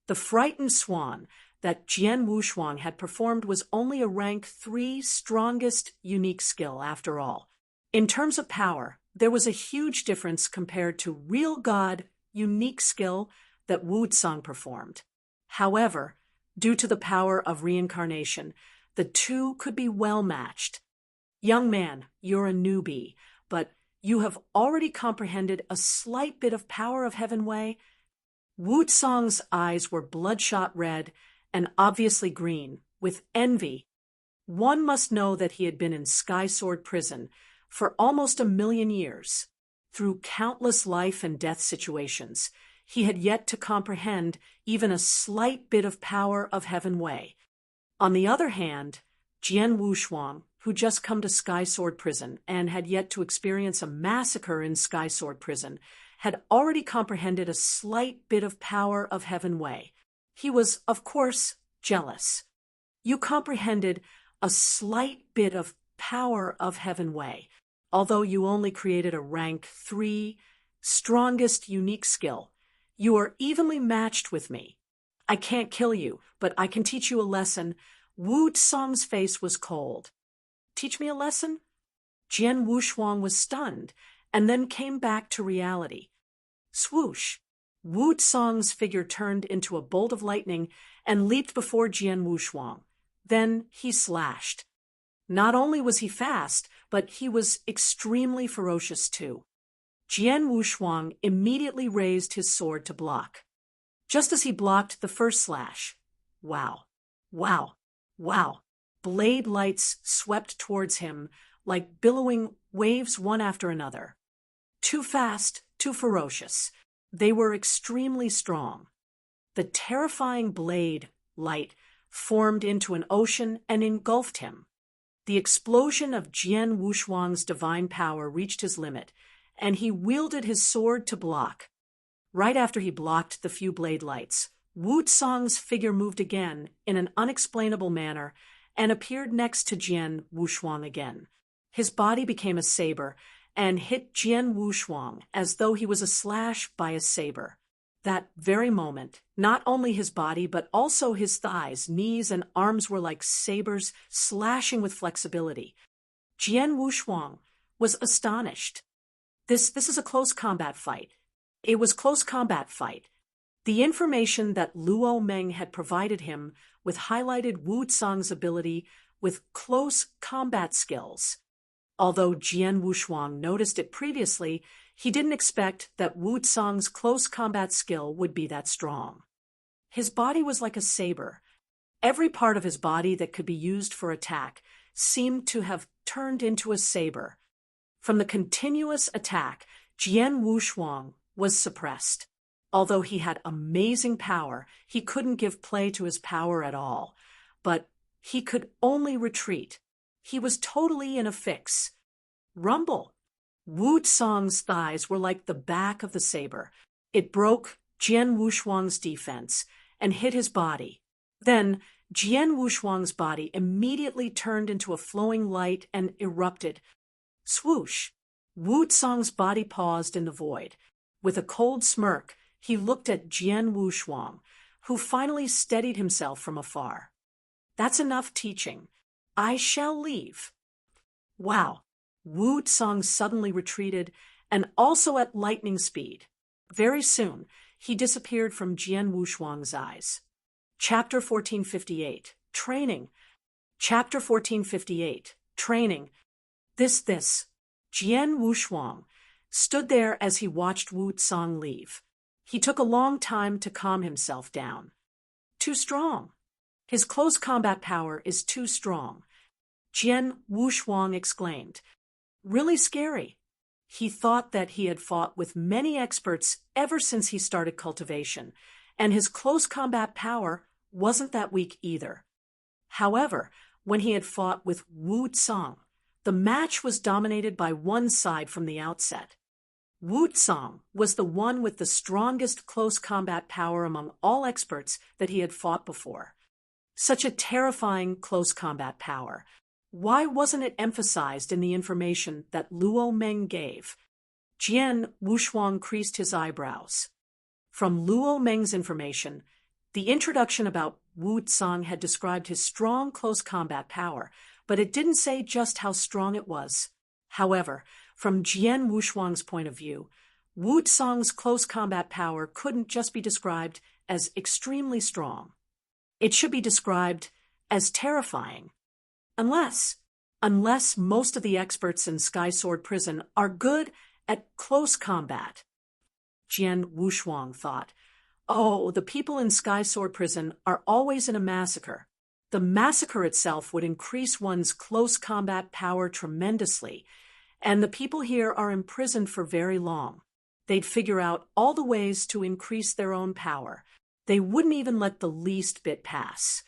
The frightened swan that Jian Wushuang had performed was only a rank 3 strongest unique skill after all. In terms of power, there was a huge difference compared to real god unique skill that Wushuang performed. However, due to the power of reincarnation, the 2 could be well matched. Young man, you're a newbie, but you have already comprehended a slight bit of power of Heaven Wei. Wushuang's eyes were bloodshot red and obviously green, with envy. One must know that he had been in Sky Sword Prison for almost 1,000,000 years. Through countless life and death situations, he had yet to comprehend even a slight bit of power of Heaven Wei. On the other hand, Jian Wushuang, who just come to Sky Sword Prison and had yet to experience a massacre in Sky Sword Prison, had already comprehended a slight bit of power of Heaven Wei. He was, of course, jealous. You comprehended a slight bit of power of Heaven Wei, although you only created a rank 3 strongest unique skill. You are evenly matched with me. I can't kill you, but I can teach you a lesson. Wushuang's face was cold. Teach me a lesson? Jian Wushuang was stunned, and then came back to reality. Swoosh! Wushuang's figure turned into a bolt of lightning and leaped before Jian Wushuang. Then he slashed. Not only was he fast, but he was extremely ferocious too. Jian Wushuang immediately raised his sword to block. Just as he blocked the first slash, wow, wow, wow, blade lights swept towards him like billowing waves one after another. Too fast, too ferocious. They were extremely strong. The terrifying blade light formed into an ocean and engulfed him. The explosion of Jian Wushuang's divine power reached his limit, and he wielded his sword to block. Right after he blocked the few blade lights, Wushuang's figure moved again in an unexplainable manner and appeared next to Jian Wushuang again. His body became a saber and hit Jian Wushuang as though he was a slash by a saber. That very moment, not only his body but also his thighs, knees, and arms were like sabers slashing with flexibility. Jian Wushuang was astonished. This is a close combat fight. It was close combat fight. The information that Luo Meng had provided him with highlighted Wu Tsang's ability with close combat skills. Although Jian Wushuang noticed it previously, he didn't expect that Wu Tsang's close combat skill would be that strong. His body was like a saber. Every part of his body that could be used for attack seemed to have turned into a saber. From the continuous attack, Jian Wushuang was suppressed. Although he had amazing power, he couldn't give play to his power at all. But he could only retreat. He was totally in a fix. Rumble! Wu Tsang's thighs were like the back of the saber. It broke Jian Wushuang's defense and hit his body. Then Jian Wushuang's body immediately turned into a flowing light and erupted. Swoosh! Wu Tsang's body paused in the void. With a cold smirk, he looked at Jian Wushuang, who finally steadied himself from afar. That's enough teaching. I shall leave. Wow! Wu Tsang suddenly retreated, and also at lightning speed. Very soon, he disappeared from Jian Wushuang's eyes. Chapter 1458. Training. Chapter 1458. Training. This. Jian Wushuang stood there as he watched Wu Tsang leave. He took a long time to calm himself down. Too strong. His close combat power is too strong. Jian Wushuang exclaimed. Really scary. He thought that he had fought with many experts ever since he started cultivation, and his close combat power wasn't that weak either. However, when he had fought with Wu Tsang, the match was dominated by one side from the outset. Wu Tsang was the one with the strongest close combat power among all experts that he had fought before. Such a terrifying close combat power. Why wasn't it emphasized in the information that Luo Meng gave? Jian Wushuang creased his eyebrows. From Luo Meng's information, the introduction about Wu Tsang had described his strong close combat power, but it didn't say just how strong it was. However, from Jian Wushuang's point of view, Wu Tsang's close combat power couldn't just be described as extremely strong. It should be described as terrifying. Unless most of the experts in Sky Sword Prison are good at close combat. Jian Wushuang thought, oh, the people in Sky Sword Prison are always in a massacre. The massacre itself would increase one's close combat power tremendously, and the people here are imprisoned for very long. They'd figure out all the ways to increase their own power. They wouldn't even let the least bit pass.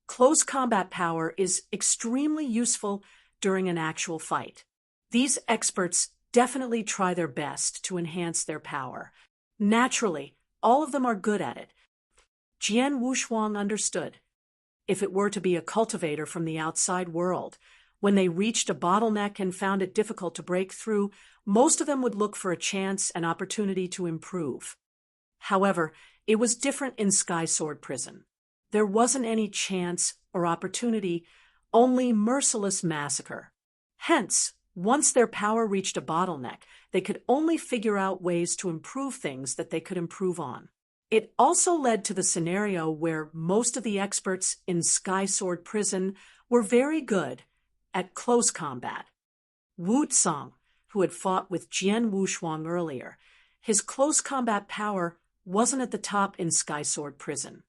Close combat power is extremely useful during an actual fight. These experts definitely try their best to enhance their power. Naturally, all of them are good at it. Jian Wushuang understood. If it were to be a cultivator from the outside world, when they reached a bottleneck and found it difficult to break through, most of them would look for a chance and opportunity to improve. However, it was different in Sky Sword Prison. There wasn't any chance or opportunity, only merciless massacre. Hence, once their power reached a bottleneck, they could only figure out ways to improve things that they could improve on. It also led to the scenario where most of the experts in Sky Sword Prison were very good at close combat. Wu Tsang, who had fought with Jian Wushuang earlier, his close combat power wasn't at the top in Sky Sword Prison.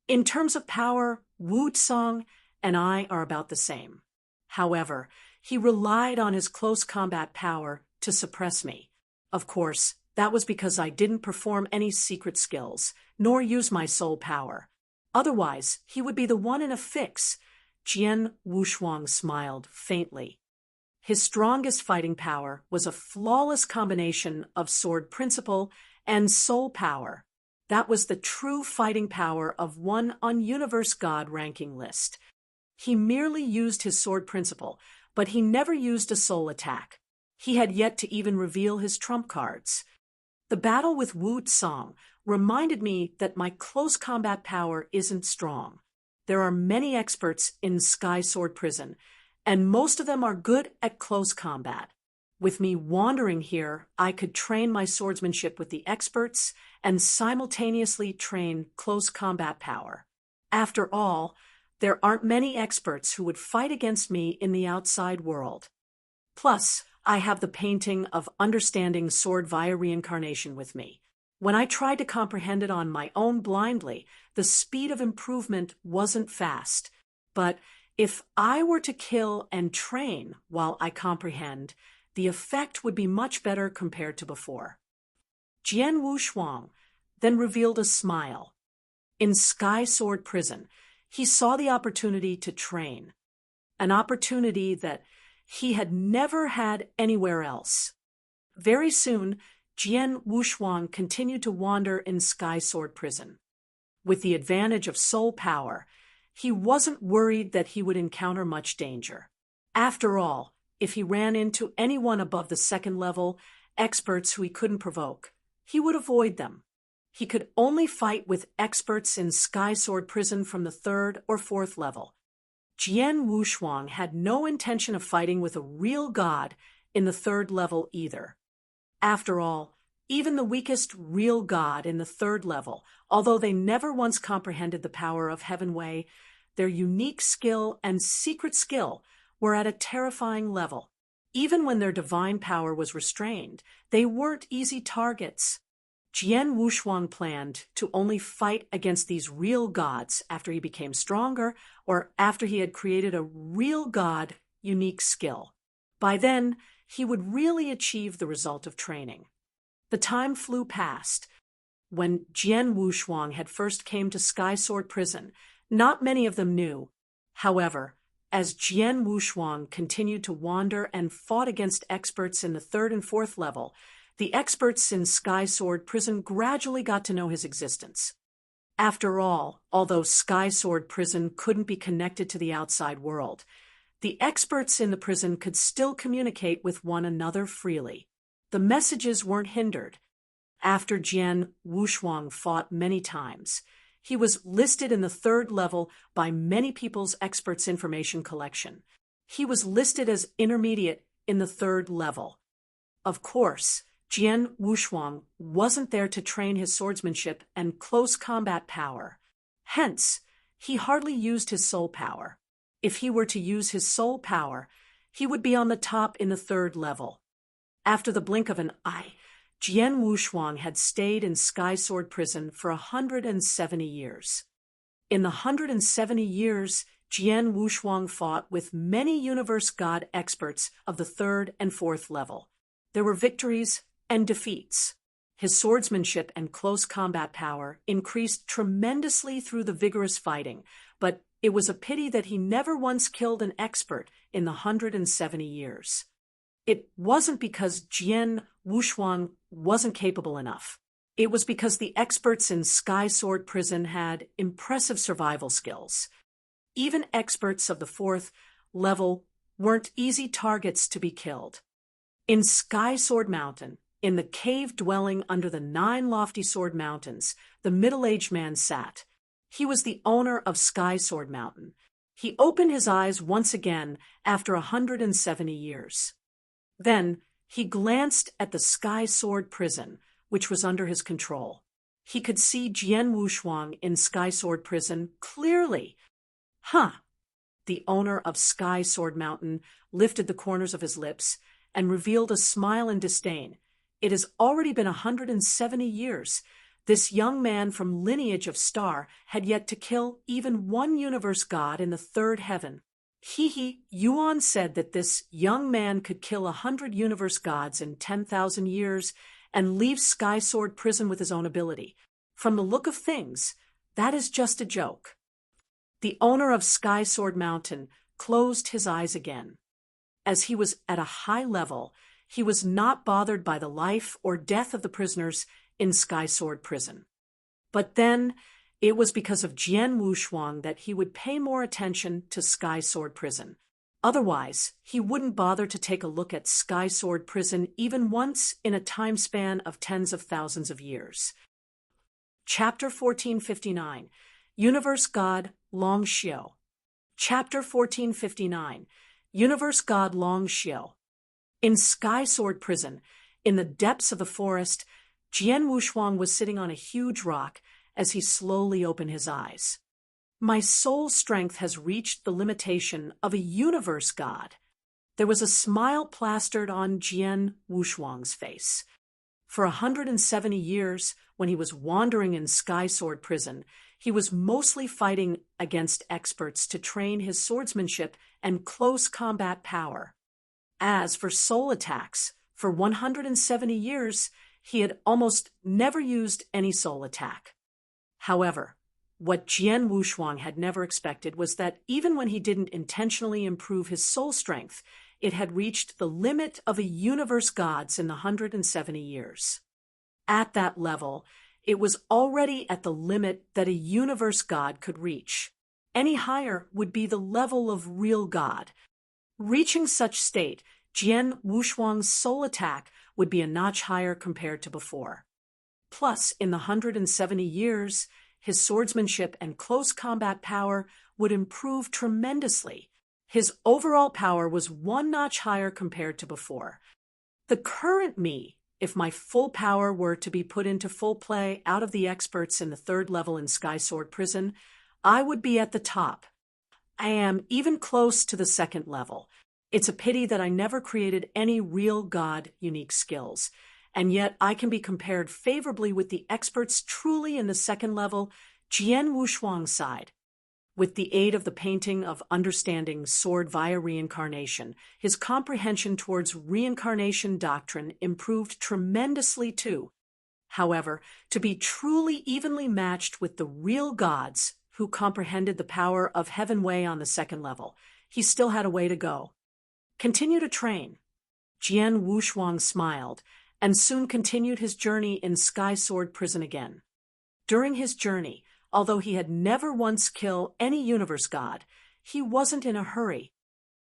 In terms of power, Wu Tsang and I are about the same. However, he relied on his close combat power to suppress me. Of course, That was because I didn't perform any secret skills, nor use my soul power. Otherwise, he would be the one in a fix. Jian Wushuang smiled faintly. His strongest fighting power was a flawless combination of sword principle and soul power. That was the true fighting power of one on Universe God ranking list. He merely used his sword principle, but he never used a soul attack. He had yet to even reveal his trump cards. The battle with Wushuang reminded me that my close combat power isn't strong. There are many experts in Sky Sword Prison, and most of them are good at close combat. With me wandering here, I could train my swordsmanship with the experts and simultaneously train close combat power. After all, there aren't many experts who would fight against me in the outside world. Plus, I have the painting of understanding sword via reincarnation with me. When I tried to comprehend it on my own blindly, the speed of improvement wasn't fast. But if I were to kill and train while I comprehend, the effect would be much better compared to before. Jian Wushuang then revealed a smile. In Sky Sword Prison, he saw the opportunity to train, an opportunity that he had never had anywhere else. Very soon, Jian Wushuang continued to wander in Sky Sword Prison. With the advantage of soul power, he wasn't worried that he would encounter much danger. After all, if he ran into anyone above the second level, experts who he couldn't provoke, he would avoid them. He could only fight with experts in Sky Sword Prison from the third or fourth level. Jian Wushuang had no intention of fighting with a real god in the third level either. After all, even the weakest real god in the third level, although they never once comprehended the power of Heaven Way, their unique skill and secret skill were at a terrifying level. Even when their divine power was restrained, they weren't easy targets. Jian Wushuang planned to only fight against these real gods after he became stronger or after he had created a real god unique skill. By then, he would really achieve the result of training. The time flew past. When Jian Wushuang had first came to Sky Sword Prison, not many of them knew. However, as Jian Wushuang continued to wander and fought against experts in the third and fourth level, the experts in Sky Sword Prison gradually got to know his existence. After all, although Sky Sword Prison couldn't be connected to the outside world, the experts in the prison could still communicate with one another freely. The messages weren't hindered. After Jian Wushuang fought many times, he was listed in the third level by many people's experts' information collection. He was listed as intermediate in the third level. Of course, Jian Wushuang wasn't there to train his swordsmanship and close combat power. Hence, he hardly used his soul power. If he were to use his soul power, he would be on the top in the third level. After the blink of an eye, Jian Wushuang had stayed in Sky Sword Prison for 170 years. In the 170 years, Jian Wushuang fought with many Universe God experts of the third and fourth level. There were victories and defeats. His swordsmanship and close combat power increased tremendously through the vigorous fighting, but it was a pity that he never once killed an expert in the 170 years. It wasn't because Jian Wushuang wasn't capable enough. It was because the experts in Sky Sword Prison had impressive survival skills. Even experts of the fourth level weren't easy targets to be killed. In Sky Sword Mountain, in the cave dwelling under the 9 lofty sword mountains, the middle-aged man sat. He was the owner of Sky Sword Mountain. He opened his eyes once again after 170 years. Then he glanced at the Sky Sword Prison, which was under his control. He could see Jian Wushuang in Sky Sword Prison clearly. The owner of Sky Sword Mountain lifted the corners of his lips and revealed a smile in disdain. It has already been 170 years. This young man from lineage of Star had yet to kill even one universe god in the third heaven. Yuan said that this young man could kill 100 universe gods in 10,000 years, and leave Sky Sword Prison with his own ability. From the look of things, that is just a joke. The owner of Sky Sword Mountain closed his eyes again. As he was at a high level, he was not bothered by the life or death of the prisoners in Sky Sword Prison. But then, it was because of Jian Wushuang that he would pay more attention to Sky Sword Prison. Otherwise, he wouldn't bother to take a look at Sky Sword Prison even once in a time span of tens of thousands of years. Chapter 1459, Universe God Long Xiu. Chapter 1459, Universe God Long Xiu. In Sky Sword Prison, in the depths of the forest, Jian Wushuang was sitting on a huge rock as he slowly opened his eyes. My soul strength has reached the limitation of a universe god. There was a smile plastered on Jian Wushuang's face. For 170 years, when he was wandering in Sky Sword Prison, he was mostly fighting against experts to train his swordsmanship and close combat power. As for soul attacks, for 170 years, he had almost never used any soul attack. However, what Jian Wushuang had never expected was that even when he didn't intentionally improve his soul strength, it had reached the limit of a universe god's in the 170 years. At that level, it was already at the limit that a universe god could reach. Any higher would be the level of real god. Reaching such state, Jian Wushuang's soul attack would be a notch higher compared to before. Plus, in the 170 years, his swordsmanship and close combat power would improve tremendously. His overall power was one notch higher compared to before. The current me, if my full power were to be put into full play out of the experts in the third level in Sky Sword Prison, I would be at the top. I am even close to the second level. It's a pity that I never created any real god unique skills, and yet I can be compared favorably with the experts truly in the second level, Jian Wushuang's side. With the aid of the painting of understanding sword via reincarnation, his comprehension towards reincarnation doctrine improved tremendously too. However, to be truly evenly matched with the real gods who comprehended the power of Heaven Wei on the second level, he still had a way to go. Continue to train. Jian Wushuang smiled, and soon continued his journey in Sky Sword Prison again. During his journey, although he had never once killed any universe god, he wasn't in a hurry.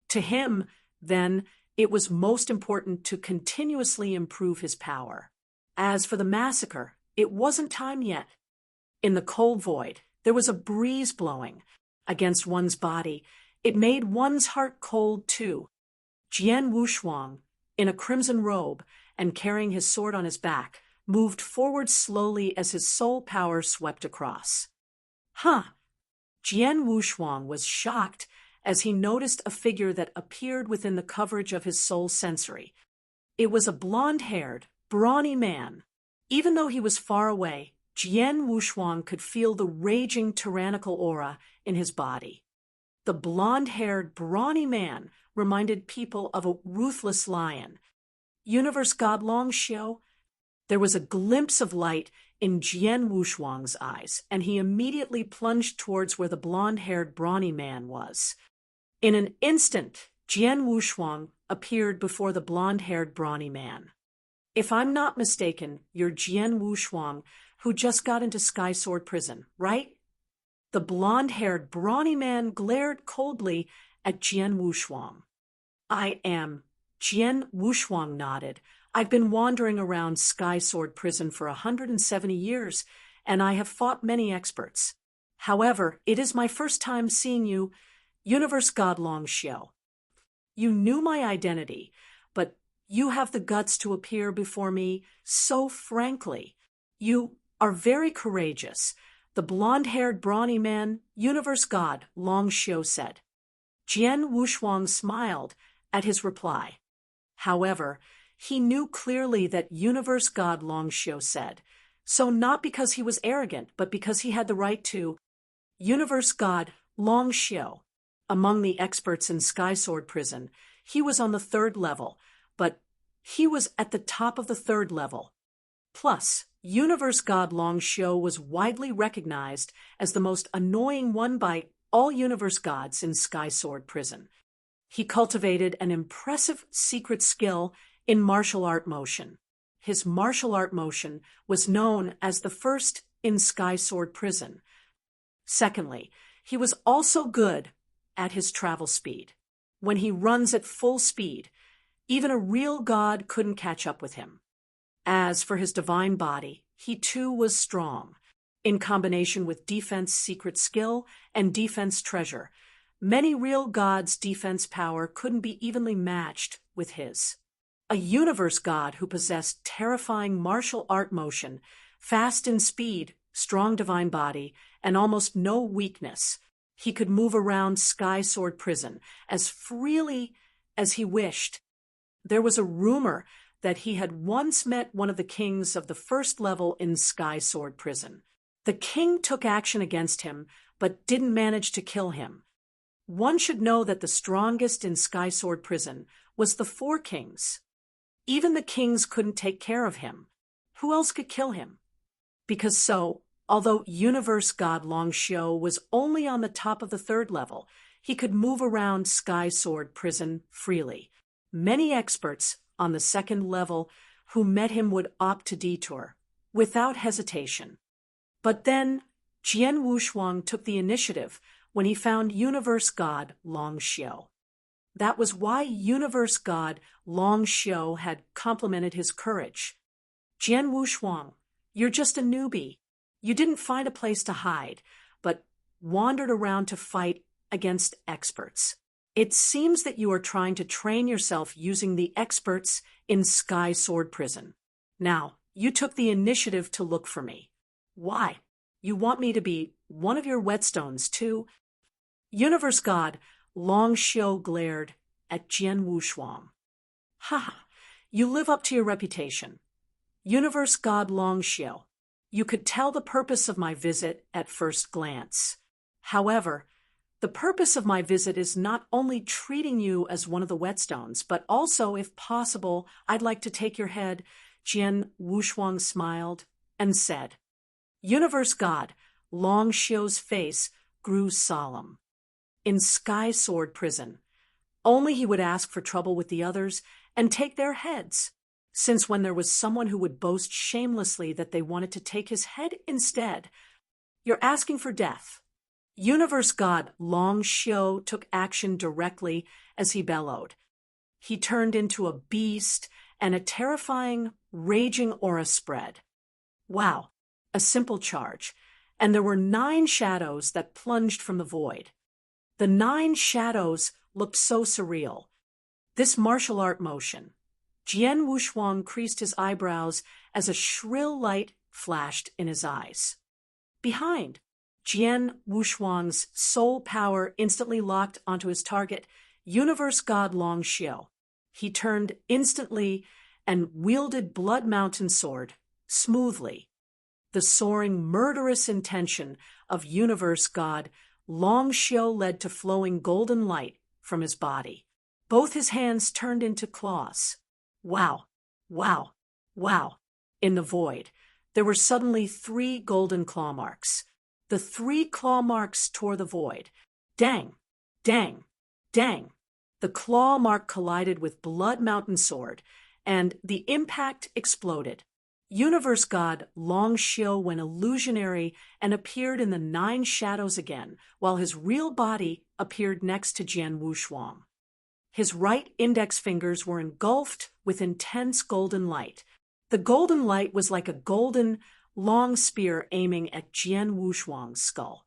To him, then, it was most important to continuously improve his power. As for the massacre, it wasn't time yet. In the cold void, there was a breeze blowing against one's body. It made one's heart cold too. Jian Wushuang, in a crimson robe and carrying his sword on his back, moved forward slowly as his soul power swept across. Jian Wushuang was shocked as he noticed a figure that appeared within the coverage of his soul sensory. It was a blonde-haired, brawny man. Even though he was far away, Jian Wushuang could feel the raging tyrannical aura in his body. The blonde-haired, brawny man reminded people of a ruthless lion. Universe God Long Xiu? There was a glimpse of light in Jian Wushuang's eyes, and he immediately plunged towards where the blonde-haired, brawny man was. In an instant, Jian Wushuang appeared before the blonde-haired, brawny man. If I'm not mistaken, you're Jian Wushuang, who just got into Sky Sword Prison, right? The blonde-haired, brawny man glared coldly at Jian Wushuang. I am. Jian Wushuang nodded. I've been wandering around Sky Sword Prison for 170 years, and I have fought many experts. However, it is my first time seeing you, Universe God Long Xiu. You knew my identity, but you have the guts to appear before me so frankly. You are very courageous. The blonde-haired, brawny man, Universe God Long Xiu said. Jian Wushuang smiled at his reply. However, he knew clearly that Universe God Long Xiu said, so not because he was arrogant, but because he had the right to. Universe God Long Xiu. Among the experts in Sky Sword Prison, he was on the third level, but he was at the top of the third level. Plus, Universe God Long Xiu was widely recognized as the most annoying one by all Universe Gods in Sky Sword Prison. He cultivated an impressive secret skill in martial art motion. His martial art motion was known as the first in Sky Sword Prison. Secondly, he was also good at his travel speed. When he runs at full speed, even a real god couldn't catch up with him. As for his divine body, he too was strong. In combination with defense secret skill and defense treasure, many real gods' defense power couldn't be evenly matched with his. A universe god who possessed terrifying martial art motion, fast in speed, strong divine body, and almost no weakness. He could move around Sky Sword Prison as freely as he wished. There was a rumor that he had once met one of the kings of the first level in Sky Sword Prison. The king took action against him, but didn't manage to kill him. One should know that the strongest in Sky Sword Prison was the four kings. Even the kings couldn't take care of him. Who else could kill him? Because so, although Universe God Long Xiu was only on the top of the third level, he could move around Sky Sword Prison freely. Many experts on the second level who met him would opt to detour, without hesitation. But then, Jian Wushuang took the initiative when he found Universe God Long Xiu. That was why Universe God Long Xiu had complimented his courage. Jian Wushuang, you're just a newbie. You didn't find a place to hide, but wandered around to fight against experts. It seems that you are trying to train yourself using the experts in Sky Sword Prison. Now, you took the initiative to look for me. Why? You want me to be one of your whetstones, too? Universe God Long Xiu glared at Jian Wushuang. Ha! You live up to your reputation. Universe God Long Xiu, you could tell the purpose of my visit at first glance. However, the purpose of my visit is not only treating you as one of the whetstones, but also, if possible, I'd like to take your head. Jian Wushuang smiled and said. Universe God Long Xiu's face grew solemn. In Sky Sword Prison, only he would ask for trouble with the others and take their heads, since when there was someone who would boast shamelessly that they wanted to take his head instead, you're asking for death. Universe God Long Xiu took action directly as he bellowed. He turned into a beast, and a terrifying, raging aura spread. Wow, a simple charge, and there were 9 shadows that plunged from the void. The 9 shadows looked so surreal. This martial art motion. Jian Wushuang creased his eyebrows as a shrill light flashed in his eyes. Behind, Jian Wushuang's soul power instantly locked onto his target, Universe God Long Xiu. He turned instantly and wielded Blood Mountain Sword, smoothly. The soaring, murderous intention of Universe God Long Xiu led to flowing golden light from his body. Both his hands turned into claws. Wow, wow, wow. In the void, there were suddenly 3 golden claw marks. The 3 claw marks tore the void. Dang, dang, dang. The claw mark collided with Blood Mountain Sword, and the impact exploded. Universe God Long Xiu went illusionary and appeared in the 9 shadows again, while his real body appeared next to Jian Wushuang. His right index fingers were engulfed with intense golden light. The golden light was like a golden, long spear aiming at Jian Wushuang's skull.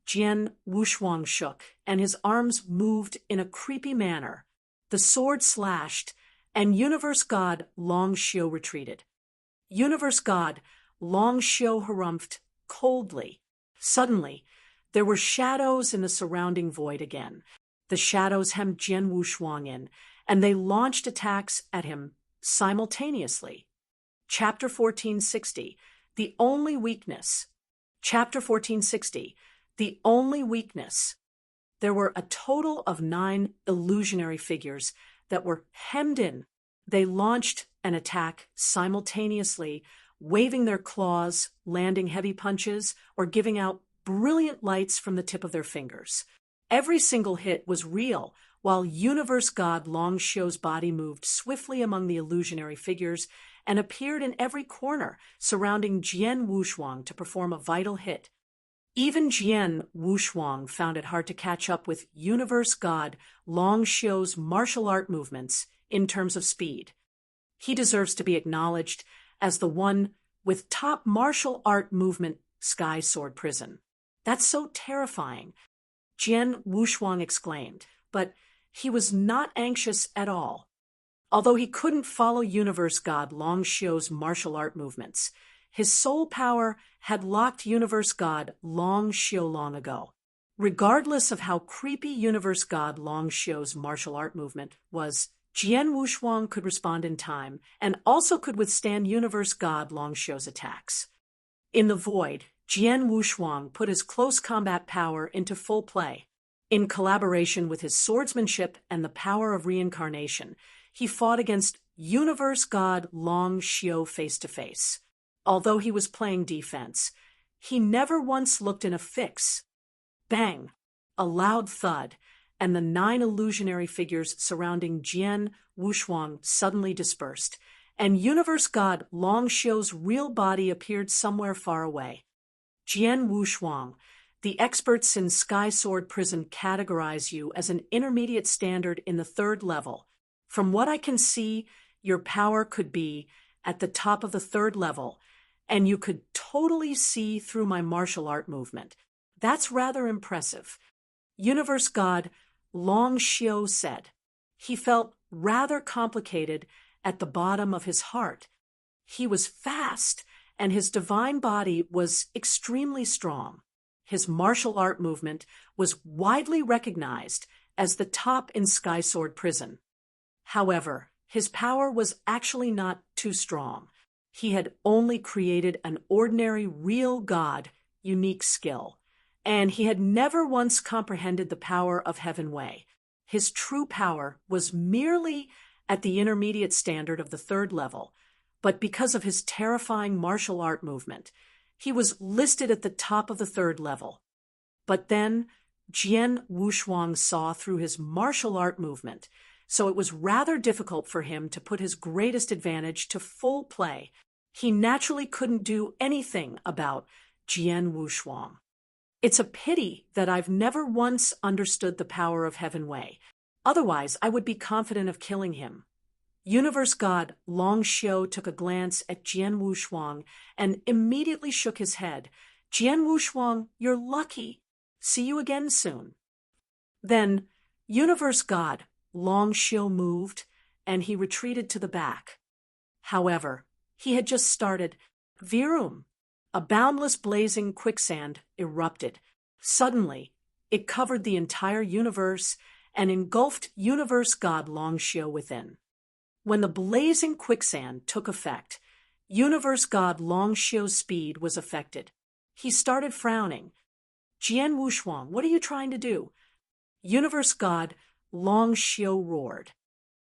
Jian Wushuang shook, and his arms moved in a creepy manner. The sword slashed, and Universe God Long Xiu retreated. Universe God Long Xiu harumphed coldly. Suddenly, there were shadows in the surrounding void again. The shadows hemmed Jian Wushuang in, and they launched attacks at him simultaneously. Chapter 1460, The Only Weakness. Chapter 1460, The Only Weakness. There were a total of 9 illusionary figures that were hemmed in. They launched an attack simultaneously waving their claws, landing heavy punches, or giving out brilliant lights from the tip of their fingers. Every single hit was real, while Universe God Long Xiu's body moved swiftly among the illusionary figures and appeared in every corner, surrounding Jian Wushuang to perform a vital hit. Even Jian Wushuang found it hard to catch up with Universe God Long Xiu's martial art movements in terms of speed. He deserves to be acknowledged as the one with top martial art movement Sky Sword Prison. That's so terrifying, Jian Wushuang exclaimed, but he was not anxious at all. Although he couldn't follow Universe God Long Xiu's martial art movements, his soul power had locked Universe God Long Xiu long ago. Regardless of how creepy Universe God Long Xiu's martial art movement was, Jian Wushuang could respond in time and also could withstand Universe God Long Xiu's attacks. In the void, Jian Wushuang put his close combat power into full play. In collaboration with his swordsmanship and the power of reincarnation, he fought against Universe God Long Xiu face to face. Although he was playing defense, he never once looked in a fix. Bang! A loud thud, and the 9 illusionary figures surrounding Jian Wushuang suddenly dispersed, and Universe God Long Xiu's real body appeared somewhere far away. Jian Wushuang, the experts in Sky Sword Prison categorize you as an intermediate standard in the 3rd level. From what I can see, your power could be at the top of the 3rd level, and you could totally see through my martial art movement. That's rather impressive. Universe God Long Xiu said. He felt rather complicated at the bottom of his heart. He was fast, and his divine body was extremely strong. His martial art movement was widely recognized as the top in Sky Sword Prison. However, his power was actually not too strong. He had only created an ordinary real god, unique skill, and he had never once comprehended the power of Heaven Wei. His true power was merely at the intermediate standard of the 3rd level, but because of his terrifying martial art movement, he was listed at the top of the 3rd level. But then, Jian Wushuang saw through his martial art movement, so it was rather difficult for him to put his greatest advantage to full play. He naturally couldn't do anything about Jian Wushuang. It's a pity that I've never once understood the power of Heaven Wei. Otherwise, I would be confident of killing him. Universe God Long Xiu took a glance at Jian Wushuang and immediately shook his head. Jian Wushuang, you're lucky. See you again soon. Then, Universe God Long Xiu moved, and he retreated to the back. However, he had just started. Virum! A boundless blazing quicksand erupted. Suddenly, it covered the entire universe and engulfed Universe God Long Xiu within. When the blazing quicksand took effect, Universe God Long Xiu's speed was affected. He started frowning. Jian Wushuang, what are you trying to do? Universe God Long Xiu roared.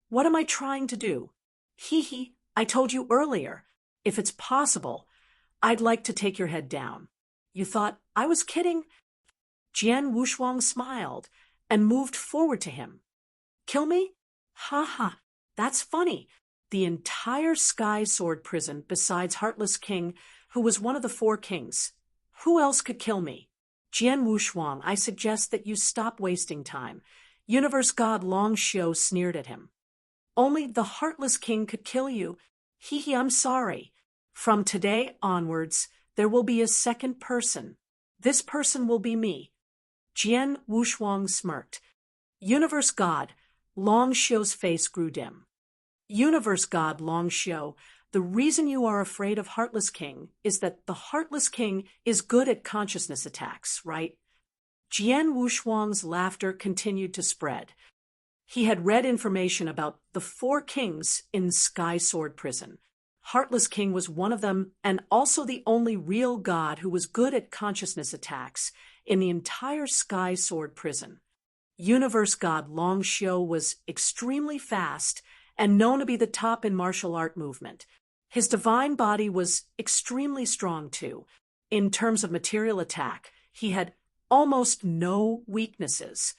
What am I trying to do? Hee, I told you earlier. If it's possible, I'd like to take your head down. You thought I was kidding? Jian Wushuang smiled and moved forward to him. Kill me? Ha ha. That's funny. The entire Sky Sword Prison, besides Heartless King, who was one of the 4 kings. Who else could kill me? Jian Wushuang, I suggest that you stop wasting time. Universe God Long Xiu sneered at him. Only the Heartless King could kill you. Hee, I'm sorry. From today onwards, there will be a second person. This person will be me. Jian Wushuang smirked. Universe God Long Xiu's face grew dim. Universe God Long Xiu, the reason you are afraid of Heartless King is that the Heartless King is good at consciousness attacks, right? Jian Wushuang's laughter continued to spread. He had read information about the 4 kings in Sky Sword Prison. Heartless King was one of them, and also the only real god who was good at consciousness attacks in the entire Sky Sword Prison. Universe God Long Xiu was extremely fast and known to be the top in martial art movement. His divine body was extremely strong too. In terms of material attack, he had almost no weaknesses.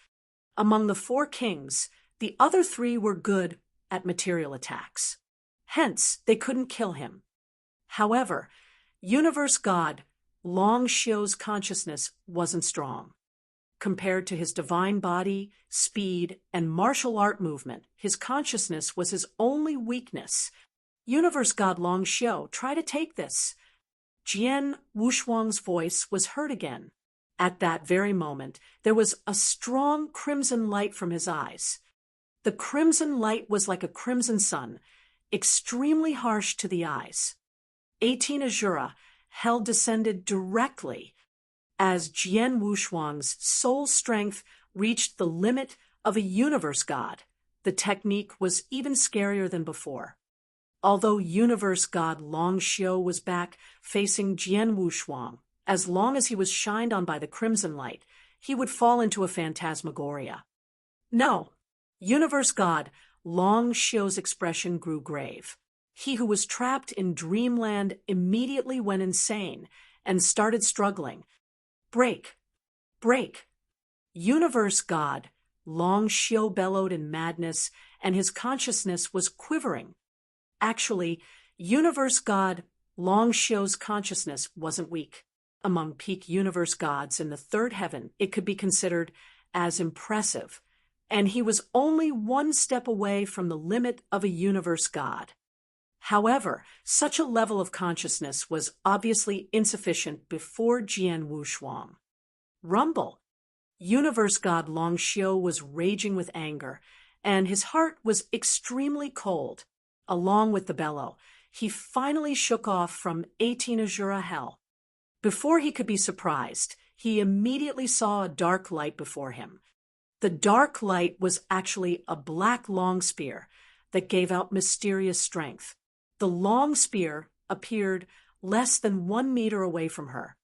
Among the 4 kings, the other 3 were good at material attacks. Hence, they couldn't kill him. However, Universe God Long Xiu's consciousness wasn't strong. Compared to his divine body, speed, and martial art movement, his consciousness was his only weakness. Universe God Long Xiu, try to take this. Jian Wushuang's voice was heard again. At that very moment, there was a strong crimson light from his eyes. The crimson light was like a crimson sun, extremely harsh to the eyes. 18 Azura hell descended directly. As Jian Wushuang's soul strength reached the limit of a universe god, the technique was even scarier than before. Although universe god Long Xiu was back facing Jian Wushuang, as long as he was shined on by the crimson light, he would fall into a phantasmagoria. No, universe god Long Xiu's expression grew grave. He who was trapped in dreamland immediately went insane and started struggling. Break! Break! Universe God Long Xiu bellowed in madness, and his consciousness was quivering. Actually, Universe God Long Xiu's consciousness wasn't weak. Among peak universe gods in the 3rd heaven, it could be considered as impressive, and he was only 1 step away from the limit of a universe god. However, such a level of consciousness was obviously insufficient before Jian Wushuang. Rumble! Universe god Long Xiu was raging with anger, and his heart was extremely cold. Along with the bellow, he finally shook off from 18 Azura hell. Before he could be surprised, he immediately saw a dark light before him. The dark light was actually a black long spear that gave out mysterious strength. The long spear appeared less than 1 meter away from her.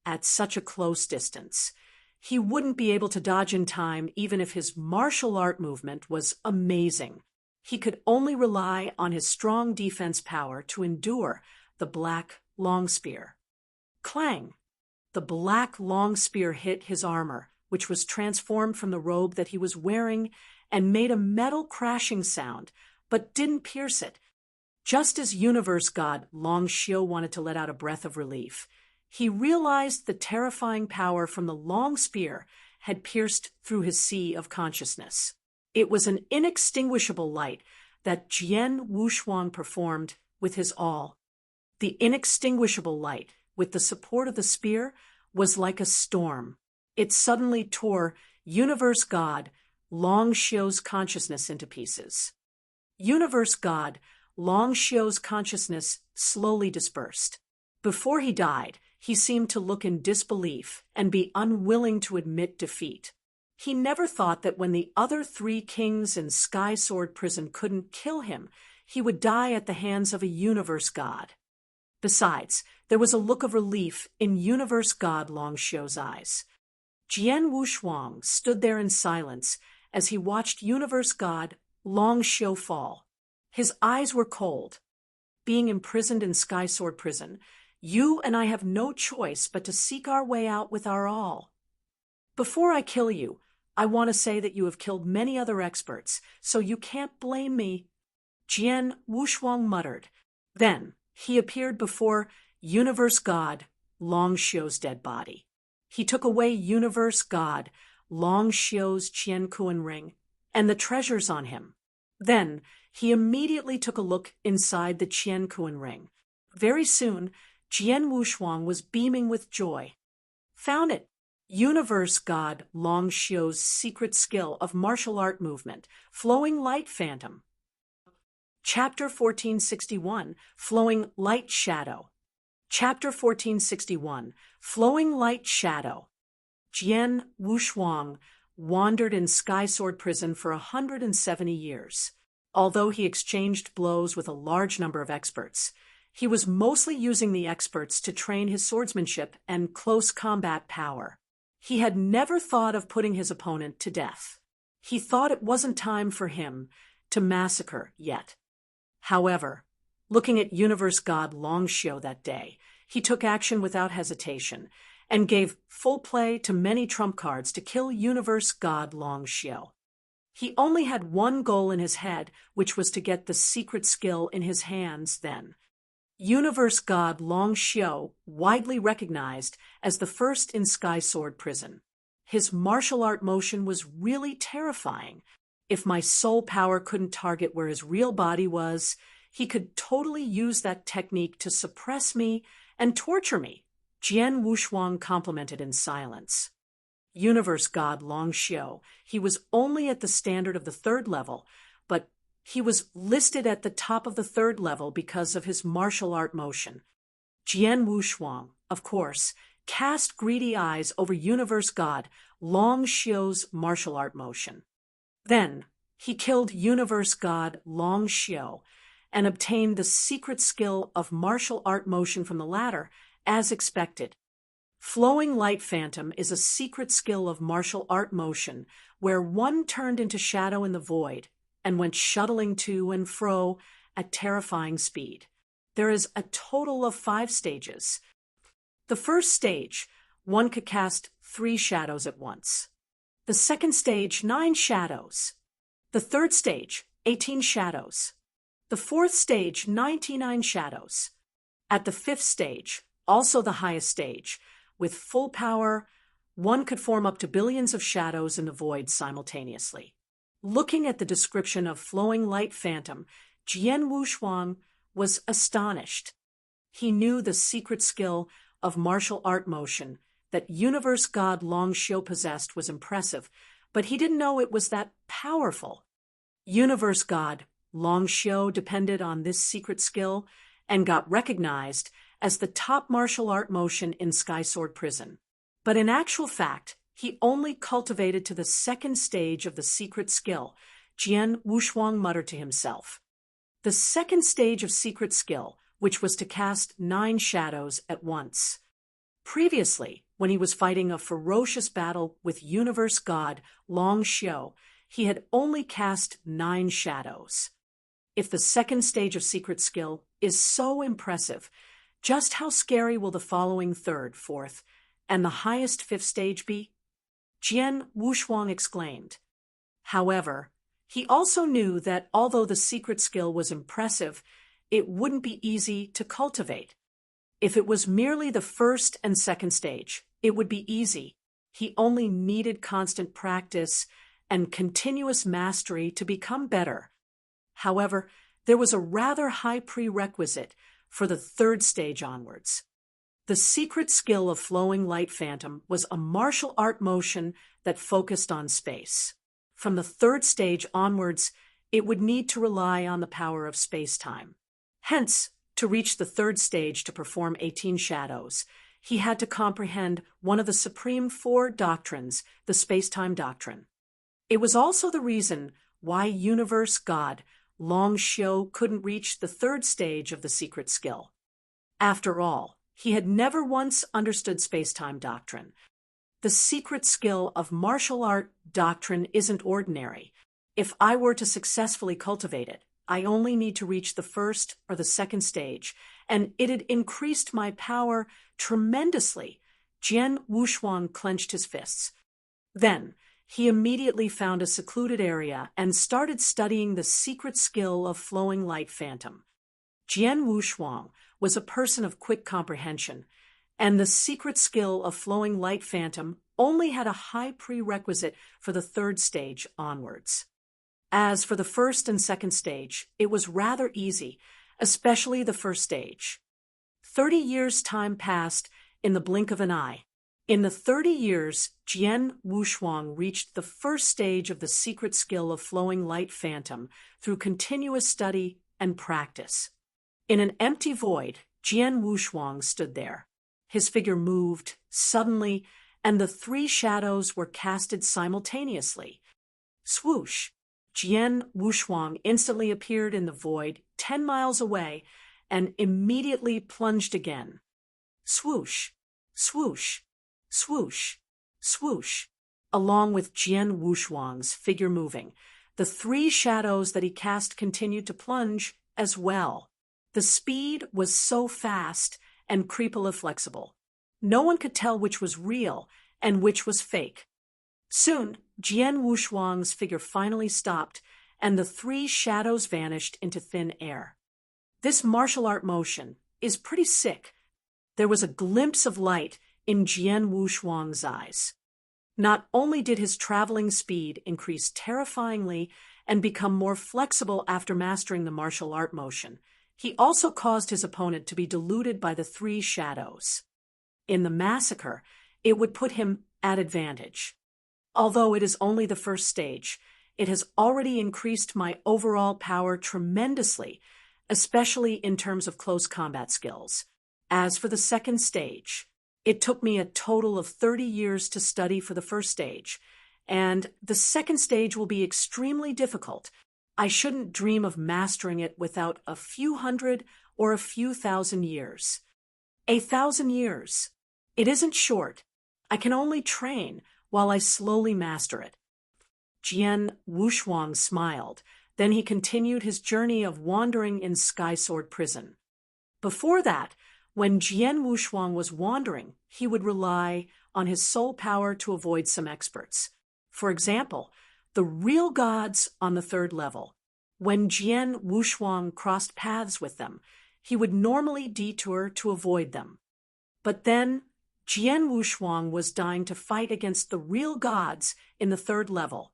At such a close distance, he wouldn't be able to dodge in time even if his martial art movement was amazing. He could only rely on his strong defense power to endure the black long spear. Clang! The black long spear hit his armor, which was transformed from the robe that he was wearing, and made a metal crashing sound, but didn't pierce it. Just as universe god Long Xiu wanted to let out a breath of relief, he realized the terrifying power from the long spear had pierced through his sea of consciousness. It was an inextinguishable light that Jian Wushuang performed with his all. The inextinguishable light, with the support of the spear, was like a storm. It suddenly tore universe god Long Xiu's consciousness into pieces. Universe god Long Xiu's consciousness slowly dispersed. Before he died, he seemed to look in disbelief and be unwilling to admit defeat. He never thought that when the other 3 kings in Sky Sword Prison couldn't kill him, he would die at the hands of a universe god. Besides, there was a look of relief in universe god Long Xiu's eyes. Jian Wushuang stood there in silence as he watched universe god Long Xiu fall. His eyes were cold. Being imprisoned in Sky Sword Prison, you and I have no choice but to seek our way out with our all. Before I kill you, I want to say that you have killed many other experts, so you can't blame me. Jian Wushuang muttered. Then he appeared before universe god Long Xiu's dead body. He took away universe god Long Xiu's Qiankuan ring and the treasures on him. Then he immediately took a look inside the Qiankuan ring. Very soon, Jian Wushuang was beaming with joy. Found it! Universe god Long Xiu's secret skill of martial art movement, Flowing Light Phantom. Chapter 1461, Flowing Light Shadow. Chapter 1461, Flowing Light Shadow. Jian Wushuang wandered in Sky Sword Prison for 170 years. Although he exchanged blows with a large number of experts, he was mostly using the experts to train his swordsmanship and close combat power. He had never thought of putting his opponent to death. He thought it wasn't time for him to massacre yet. However, Looking at Universe God Longxiu that day, he took action without hesitation and gave full play to many trump cards to kill Universe God Longxiu. He only had one goal in his head, which was to get the secret skill in his hands then. Universe God Longxiu, widely recognized as the first in Sky Sword Prison. His martial art motion was really terrifying. If my soul power couldn't target where his real body was, he could totally use that technique to suppress me and torture me, Jian Wushuang complimented in silence. Universe God Longxiu, he was only at the standard of the 3rd level, but he was listed at the top of the 3rd level because of his martial art motion. Jian Wushuang, of course, cast greedy eyes over Universe God Longxiu's martial art motion. Then, he killed Universe God Longxiu and obtained the secret skill of martial art motion from the latter, as expected. Flowing Light Phantom is a secret skill of martial art motion where one turned into shadow in the void and went shuttling to and fro at terrifying speed. There is a total of 5 stages. The first stage, one could cast 3 shadows at once. The second stage, 9 shadows. The third stage, 18 shadows. The fourth stage, 99 shadows. At the 5th stage, also the highest stage, with full power, one could form up to billions of shadows in the void simultaneously. Looking at the description of Flowing Light Phantom, Jian Wushuang was astonished. He knew the secret skill of martial art motion that Universe God Longxiu possessed was impressive, but he didn't know it was that powerful. Universe God Longxiu depended on this secret skill and got recognized as the top martial art motion in Sky Sword Prison. But in actual fact, he only cultivated to the 2nd stage of the secret skill, Jian Wushuang muttered to himself. The 2nd stage of secret skill, which was to cast 9 shadows at once. Previously, when he was fighting a ferocious battle with Universe God Longxiu, he had only cast 9 shadows. If the 2nd stage of secret skill is so impressive, just how scary will the following 3rd, 4th, and the highest 5th stage be? Jian Wushuang exclaimed. However, he also knew that although the secret skill was impressive, it wouldn't be easy to cultivate. If it was merely the 1st and 2nd stage, it would be easy. He only needed constant practice and continuous mastery to become better. However, there was a rather high prerequisite for the 3rd stage onwards. The secret skill of Flowing Light Phantom was a martial art motion that focused on space. From the 3rd stage onwards, it would need to rely on the power of space-time. Hence, to reach the 3rd stage to perform 18 shadows, he had to comprehend one of the supreme 4 doctrines, the space-time doctrine. It was also the reason why Universe God Longxiu couldn't reach the 3rd stage of the secret skill. After all, he had never once understood space-time doctrine. The secret skill of martial art doctrine isn't ordinary. If I were to successfully cultivate it, I only need to reach the 1st or the 2nd stage, and it had increased my power tremendously. Jian Wushuang clenched his fists. Then, he immediately found a secluded area and started studying the secret skill of Flowing Light Phantom. Jian Wushuang was a person of quick comprehension, and the secret skill of Flowing Light Phantom only had a high prerequisite for the 3rd stage onwards. As for the 1st and 2nd stage, it was rather easy, especially the 1st stage. 30 years' time passed in the blink of an eye. In the 30 years, Jian Wushuang reached the 1st stage of the secret skill of Flowing Light Phantom through continuous study and practice. In an empty void, Jian Wushuang stood there. His figure moved suddenly, and the 3 shadows were casted simultaneously. Swoosh! Jian Wushuang instantly appeared in the void 10 miles away and immediately plunged again. Swoosh! Swoosh! Swoosh! Swoosh! Along with Jian Wushuang's figure moving, the 3 shadows that he cast continued to plunge as well. The speed was so fast and creepily flexible. No one could tell which was real and which was fake. Soon, Jian Wushuang's figure finally stopped, and the three shadows vanished into thin air. This martial art motion is pretty sick. There was a glimpse of light in Jian Wushuang's eyes. Not only did his traveling speed increase terrifyingly and become more flexible after mastering the martial art motion, he also caused his opponent to be deluded by the three shadows. In the massacre, it would put him at advantage. Although it is only the first stage, it has already increased my overall power tremendously, especially in terms of close combat skills. As for the second stage, it took me a total of 30 years to study for the first stage, and the second stage will be extremely difficult. I shouldn't dream of mastering it without a few hundred or a few thousand years. 1,000 years. It isn't short. I can only train while I slowly master it. Jian Wushuang smiled. Then he continued his journey of wandering in Sky Sword Prison. Before that, when Jian Wushuang was wandering, he would rely on his soul power to avoid some experts. For example, the real gods on the third level. When Jian Wushuang crossed paths with them, he would normally detour to avoid them. But then, Jian Wushuang was dying to fight against the real gods in the third level.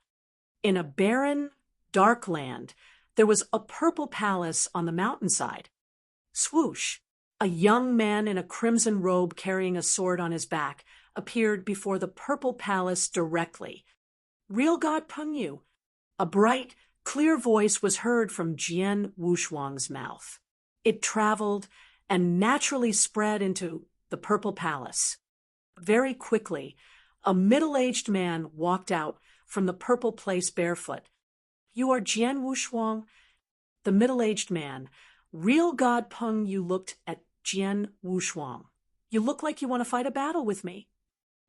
In a barren, dark land, there was a purple palace on the mountainside. Swoosh! A young man in a crimson robe carrying a sword on his back appeared before the purple palace directly. Real God Pengyu. A bright, clear voice was heard from Jian Wushuang's mouth. It traveled and naturally spread into the purple palace. Very quickly, a middle-aged man walked out from the purple place barefoot. You are Jian Wushuang? The middle-aged man, real God Pengyu, looked at Jian Wushuang. You look like you want to fight a battle with me.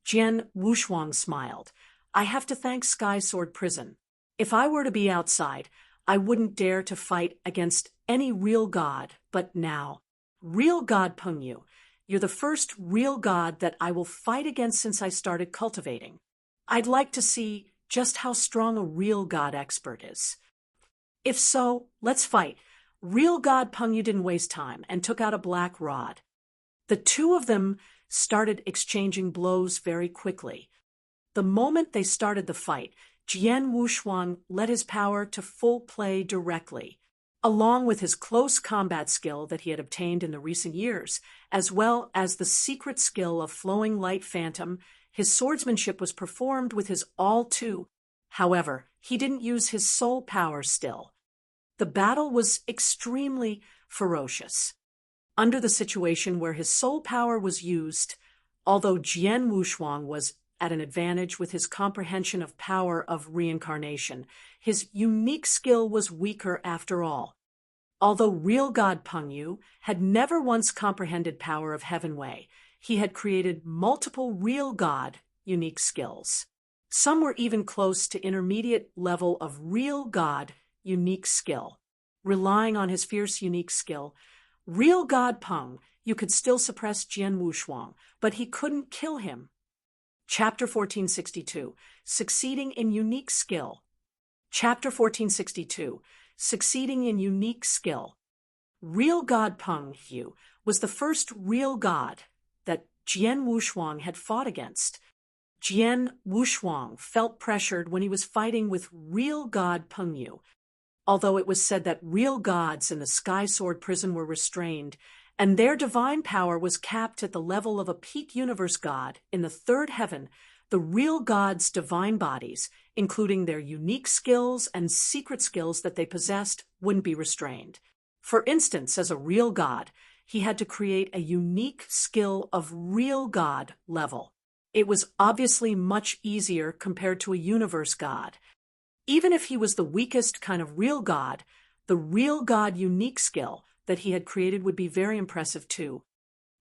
Jian Wushuang smiled. I have to thank Sky Sword Prison. If I were to be outside, I wouldn't dare to fight against any real god, but now, real God Pengyu, you're the first real god that I will fight against since I started cultivating. I'd like to see just how strong a real god expert is. If so, let's fight. Real God Pengyu didn't waste time and took out a black rod. The two of them started exchanging blows very quickly. The moment they started the fight, Jian Wushuang let his power to full play directly, along with his close combat skill that he had obtained in the recent years, as well as the secret skill of flowing light phantom. His swordsmanship was performed with his all too. However, he didn't use his soul power still. The battle was extremely ferocious. Under the situation where his soul power was used, although Jian Wushuang was at an advantage with his comprehension of power of reincarnation, his unique skill was weaker after all. Although real God Pengyu had never once comprehended power of Heaven Way, he had created multiple real God unique skills. Some were even close to intermediate level of real God unique skill. Relying on his fierce unique skill, real God Peng, you could still suppress Jian Wushuang, but he couldn't kill him. Chapter 1462, Succeeding in Unique Skill. Chapter 1462, Succeeding in Unique Skill. Real God Pengyu was the first real god that Jian Wushuang had fought against. Jian Wushuang felt pressured when he was fighting with real God Pengyu. Although it was said that real gods in the Sky Sword Prison were restrained, and their divine power was capped at the level of a peak universe god in the third heaven, the real gods' divine bodies, including their unique skills and secret skills that they possessed, wouldn't be restrained. For instance, as a real god, he had to create a unique skill of real god level. It was obviously much easier compared to a universe god. Even if he was the weakest kind of real god, the real god unique skill that he had created would be very impressive too.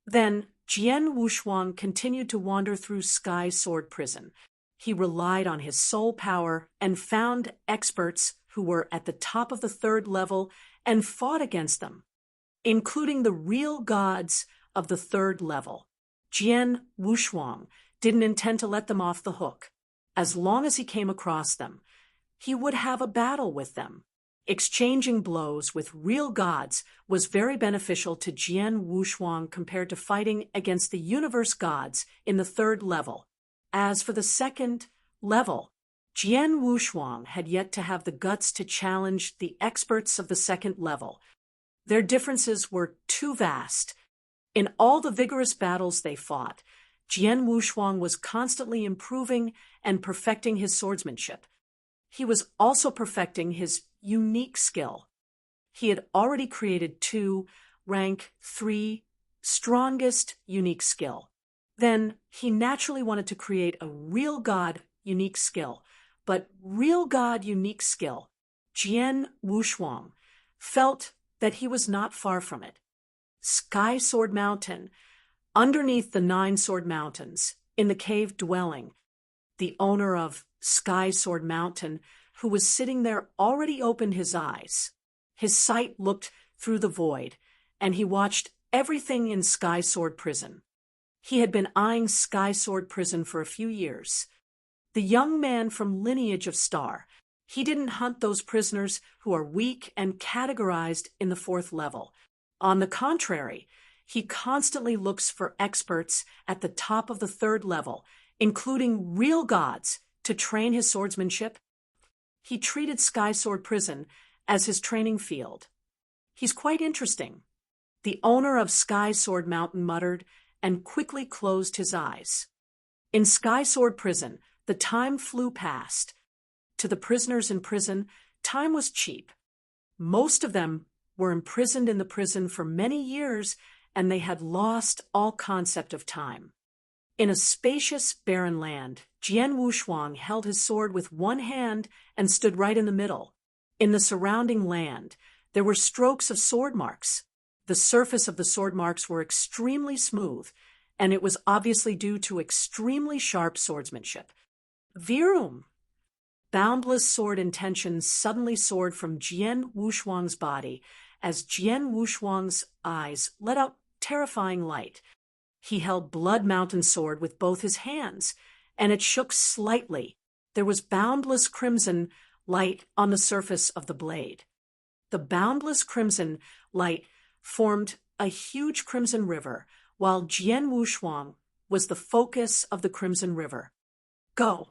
Then, Jian Wushuang continued to wander through Sky Sword Prison. He relied on his soul power and found experts who were at the top of the third level and fought against them. including the real gods of the third level. Jian Wushuang didn't intend to let them off the hook. As long as he came across them, he would have a battle with them. Exchanging blows with real gods was very beneficial to Jian Wushuang compared to fighting against the universe gods in the third level. As for the second level, Jian Wushuang had yet to have the guts to challenge the experts of the second level. Their differences were too vast. In all the vigorous battles they fought, Jian Wushuang was constantly improving and perfecting his swordsmanship. He was also perfecting his unique skill. He had already created 2, rank 3, strongest unique skill. Then he naturally wanted to create a real god unique skill. But real god unique skill, Jian Wushuang felt that he was not far from it. Sky Sword Mountain, underneath the 9 Sword Mountains, in the cave dwelling, the owner of Sky Sword Mountain, who was sitting there, already opened his eyes. His sight looked through the void, and he watched everything in Sky Sword Prison. He had been eyeing Sky Sword Prison for a few years. The young man from lineage of Star, he didn't hunt those prisoners who are weak and categorized in the 4th level. On the contrary, he constantly looks for experts at the top of the 3rd level, including real gods, to train his swordsmanship. He treated Sky Sword Prison as his training field. He's quite interesting. The owner of Sky Sword Mountain muttered and quickly closed his eyes. In Sky Sword Prison, the time flew past. To the prisoners in prison, time was cheap. Most of them were imprisoned in the prison for many years, and they had lost all concept of time. In a spacious, barren land, Jian Wushuang held his sword with one hand and stood right in the middle. In the surrounding land, there were strokes of sword marks. The surface of the sword marks were extremely smooth, and it was obviously due to extremely sharp swordsmanship. Virum! Boundless sword intention suddenly soared from Jian Wushuang's body as Jian Wushuang's eyes let out terrifying light. He held Blood Mountain sword with both his hands, and it shook slightly. There was boundless crimson light on the surface of the blade. The boundless crimson light formed a huge crimson river, while Jian Wushuang was the focus of the crimson river. Go!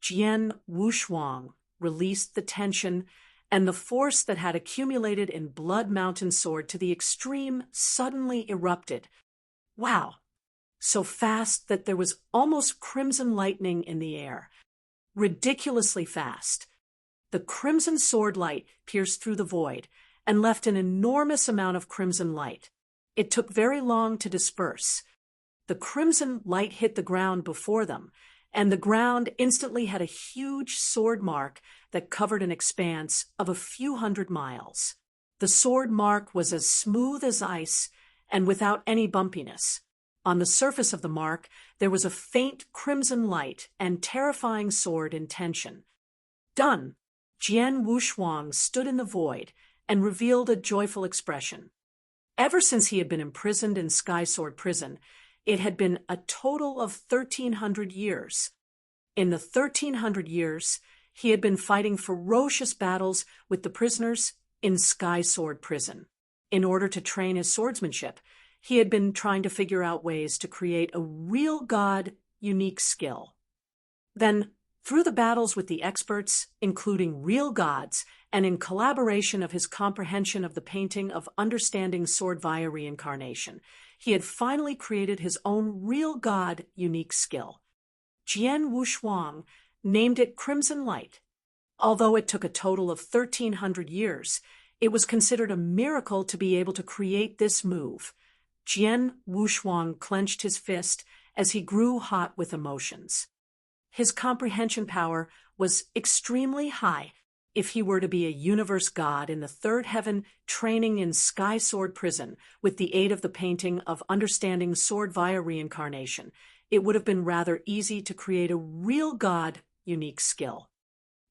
Jian Wushuang released the tension, and the force that had accumulated in Blood Mountain sword to the extreme suddenly erupted. Wow! So fast that there was almost crimson lightning in the air. Ridiculously fast. The crimson sword light pierced through the void and left an enormous amount of crimson light. It took very long to disperse. The crimson light hit the ground before them, and the ground instantly had a huge sword mark that covered an expanse of a few hundred miles. The sword mark was as smooth as ice and without any bumpiness. On the surface of the mark, there was a faint crimson light and terrifying sword intention. Done! Jian Wushuang stood in the void and revealed a joyful expression. Ever since he had been imprisoned in Sky Sword Prison, it had been a total of 1,300 years. In the 1,300 years, he had been fighting ferocious battles with the prisoners in Sky Sword Prison. In order to train his swordsmanship, he had been trying to figure out ways to create a real god unique skill. Then, through the battles with the experts, including real gods, and in collaboration of his comprehension of the painting of understanding sword via reincarnation, he had finally created his own real god unique skill. Jian Wushuang named it Crimson Light. Although it took a total of 1,300 years, it was considered a miracle to be able to create this move. Jian Wushuang clenched his fist as he grew hot with emotions. His comprehension power was extremely high. If he were to be a universe god in the third heaven training in Sky Sword Prison with the aid of the painting of understanding sword via reincarnation, it would have been rather easy to create a real god unique skill.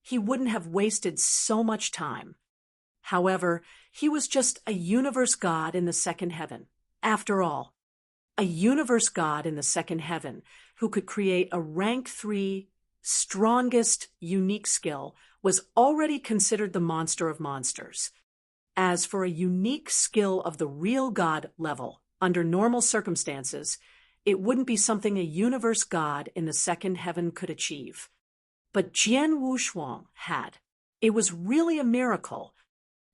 He wouldn't have wasted so much time. However, he was just a universe god in the second heaven. After all, a universe god in the second heaven who could create a rank 3, strongest, unique skill was already considered the monster of monsters. As for a unique skill of the real god level, under normal circumstances, it wouldn't be something a universe god in the second heaven could achieve. But Jian Wushuang had. It was really a miracle.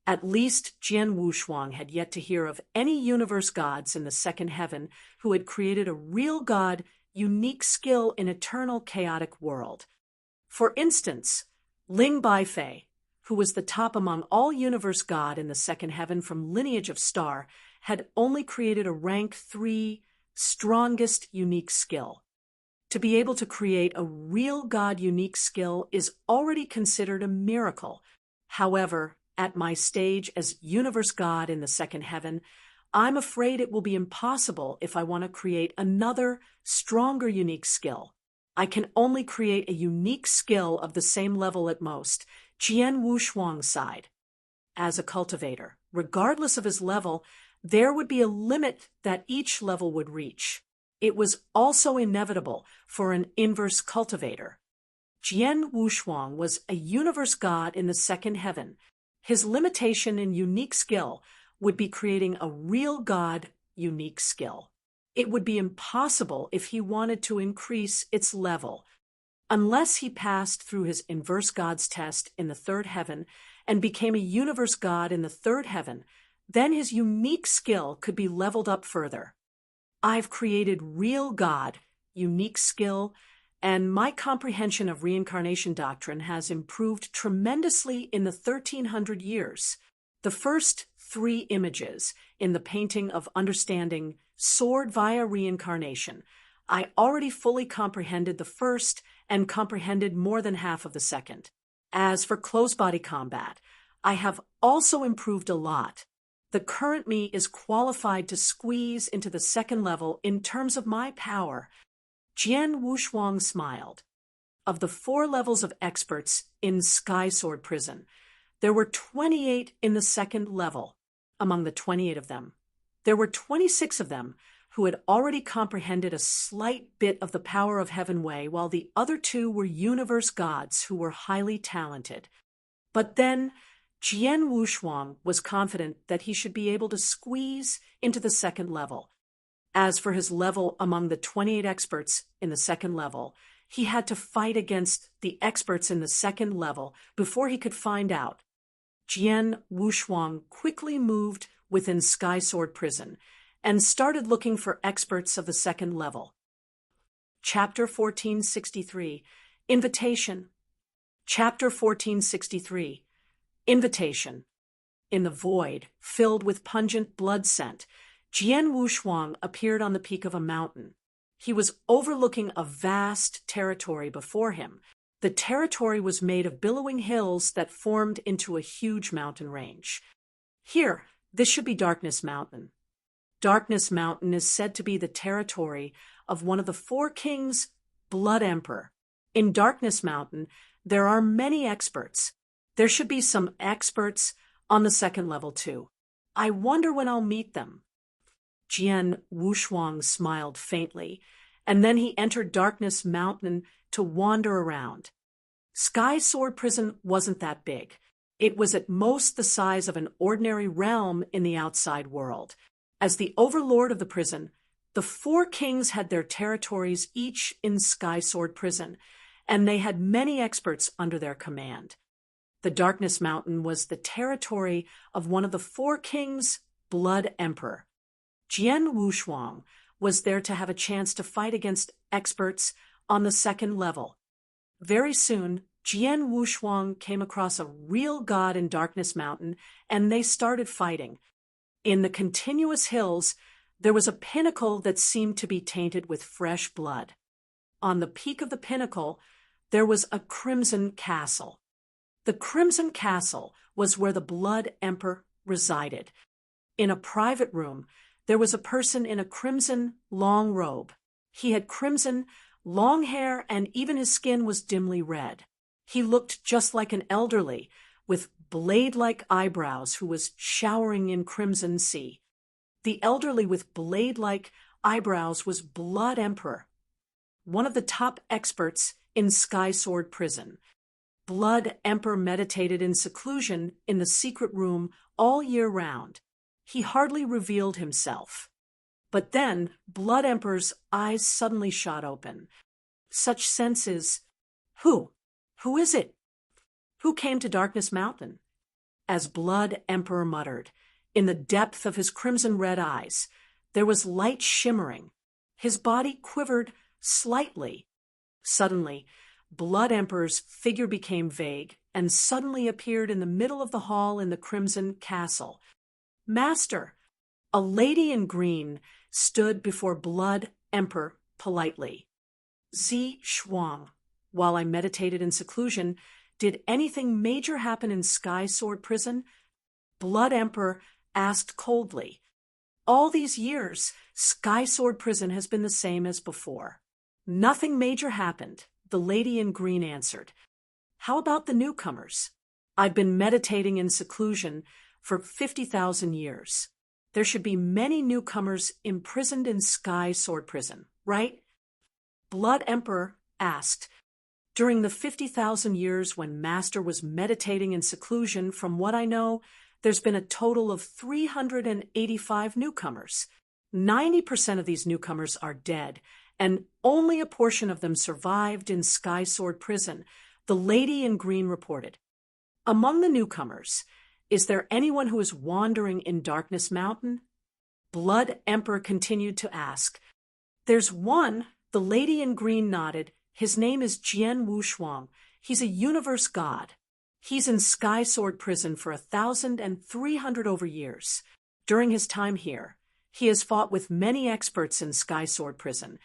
At least Jian Wushuang had yet to hear of any universe gods in the second heaven who had created a real god, unique skill in eternal chaotic world. For instance, Ling Baifei, who was the top among all universe god in the second heaven from lineage of star, had only created a rank 3, strongest unique skill. To be able to create a real god unique skill is already considered a miracle. However, at my stage as universe god in the second heaven, I'm afraid it will be impossible if I want to create another, stronger unique skill. I can only create a unique skill of the same level at most. Jian Wushuang sighed. As a cultivator, regardless of his level, there would be a limit that each level would reach. It was also inevitable for an inverse cultivator. Jian Wushuang was a universe god in the second heaven. His limitation in unique skill would be creating a real god unique skill. It would be impossible if he wanted to increase its level. Unless he passed through his inverse god's test in the third heaven and became a universe god in the third heaven, then his unique skill could be leveled up further. I've created real god, unique skill, and my comprehension of reincarnation doctrine has improved tremendously in the 1300 years. The first 3 images in the painting of understanding sword via reincarnation, I already fully comprehended the first and comprehended more than half of the second. As for close body combat, I have also improved a lot. The current me is qualified to squeeze into the second level in terms of my power. Jian Wushuang smiled. Of the 4 levels of experts in Sky Sword Prison, there were 28 in the second level. Among the 28 of them, there were 26 of them who had already comprehended a slight bit of the power of Heaven Way, while the other 2 were universe gods who were highly talented. But then, Jian Wushuang was confident that he should be able to squeeze into the second level. As for his level among the 28 experts in the second level, he had to fight against the experts in the second level before he could find out. Jian Wushuang quickly moved within Sky Sword Prison and started looking for experts of the second level. Chapter 1463, Invitation. Chapter 1463, Invitation. In the void, filled with pungent blood scent, Jian Wushuang appeared on the peak of a mountain. He was overlooking a vast territory before him. The territory was made of billowing hills that formed into a huge mountain range. Here, this should be Darkness Mountain. Darkness Mountain is said to be the territory of one of the 4 kings, Blood Emperor. In Darkness Mountain, there are many experts. There should be some experts on the second level too. I wonder when I'll meet them. Jian Wushuang smiled faintly, and then he entered Darkness Mountain to wander around. Sky Sword Prison wasn't that big. It was at most the size of an ordinary realm in the outside world. As the overlord of the prison, the 4 kings had their territories each in Sky Sword Prison, and they had many experts under their command. The Darkness Mountain was the territory of one of the 4 kings, Blood Emperor. Jian Wushuang was there to have a chance to fight against experts on the second level. Very soon, Jian Wushuang came across a real god in Darkness Mountain, and they started fighting. In the continuous hills, there was a pinnacle that seemed to be tainted with fresh blood. On the peak of the pinnacle, there was a crimson castle. The crimson castle was where the Blood Emperor resided. In a private room, there was a person in a crimson, long robe. He had crimson, long hair, and even his skin was dimly red. He looked just like an elderly, with blade-like eyebrows who was showering in crimson sea. The elderly with blade-like eyebrows was Blood Emperor, one of the top experts in Sky Sword Prison. Blood Emperor meditated in seclusion in the secret room all year round. He hardly revealed himself. But then Blood Emperor's eyes suddenly shot open. Such senses, who? Who is it? Who came to Darkness Mountain? As Blood Emperor muttered, in the depth of his crimson-red eyes, there was light shimmering. His body quivered slightly. Suddenly, Blood Emperor's figure became vague and suddenly appeared in the middle of the hall in the Crimson Castle. Master! A lady in green stood before Blood Emperor politely. Wushuang, while I meditated in seclusion, did anything major happen in Sky Sword Prison? Blood Emperor asked coldly. All these years, Sky Sword Prison has been the same as before. Nothing major happened, the lady in green answered. How about the newcomers? I've been meditating in seclusion for 50,000 years. There should be many newcomers imprisoned in Sky Sword Prison, right? Blood Emperor asked. During the 50,000 years when Master was meditating in seclusion, from what I know, there's been a total of 385 newcomers. 90% of these newcomers are dead, and only a portion of them survived in Sky Sword Prison, the lady in green reported. Among the newcomers, is there anyone who is wandering in Darkness Mountain? Blood Emperor continued to ask. There's one, the lady in green nodded. His name is Jian Wushuang. He's a universe god. He's in Sky Sword Prison for 1,300 over years. During his time here, he has fought with many experts in Sky Sword Prison,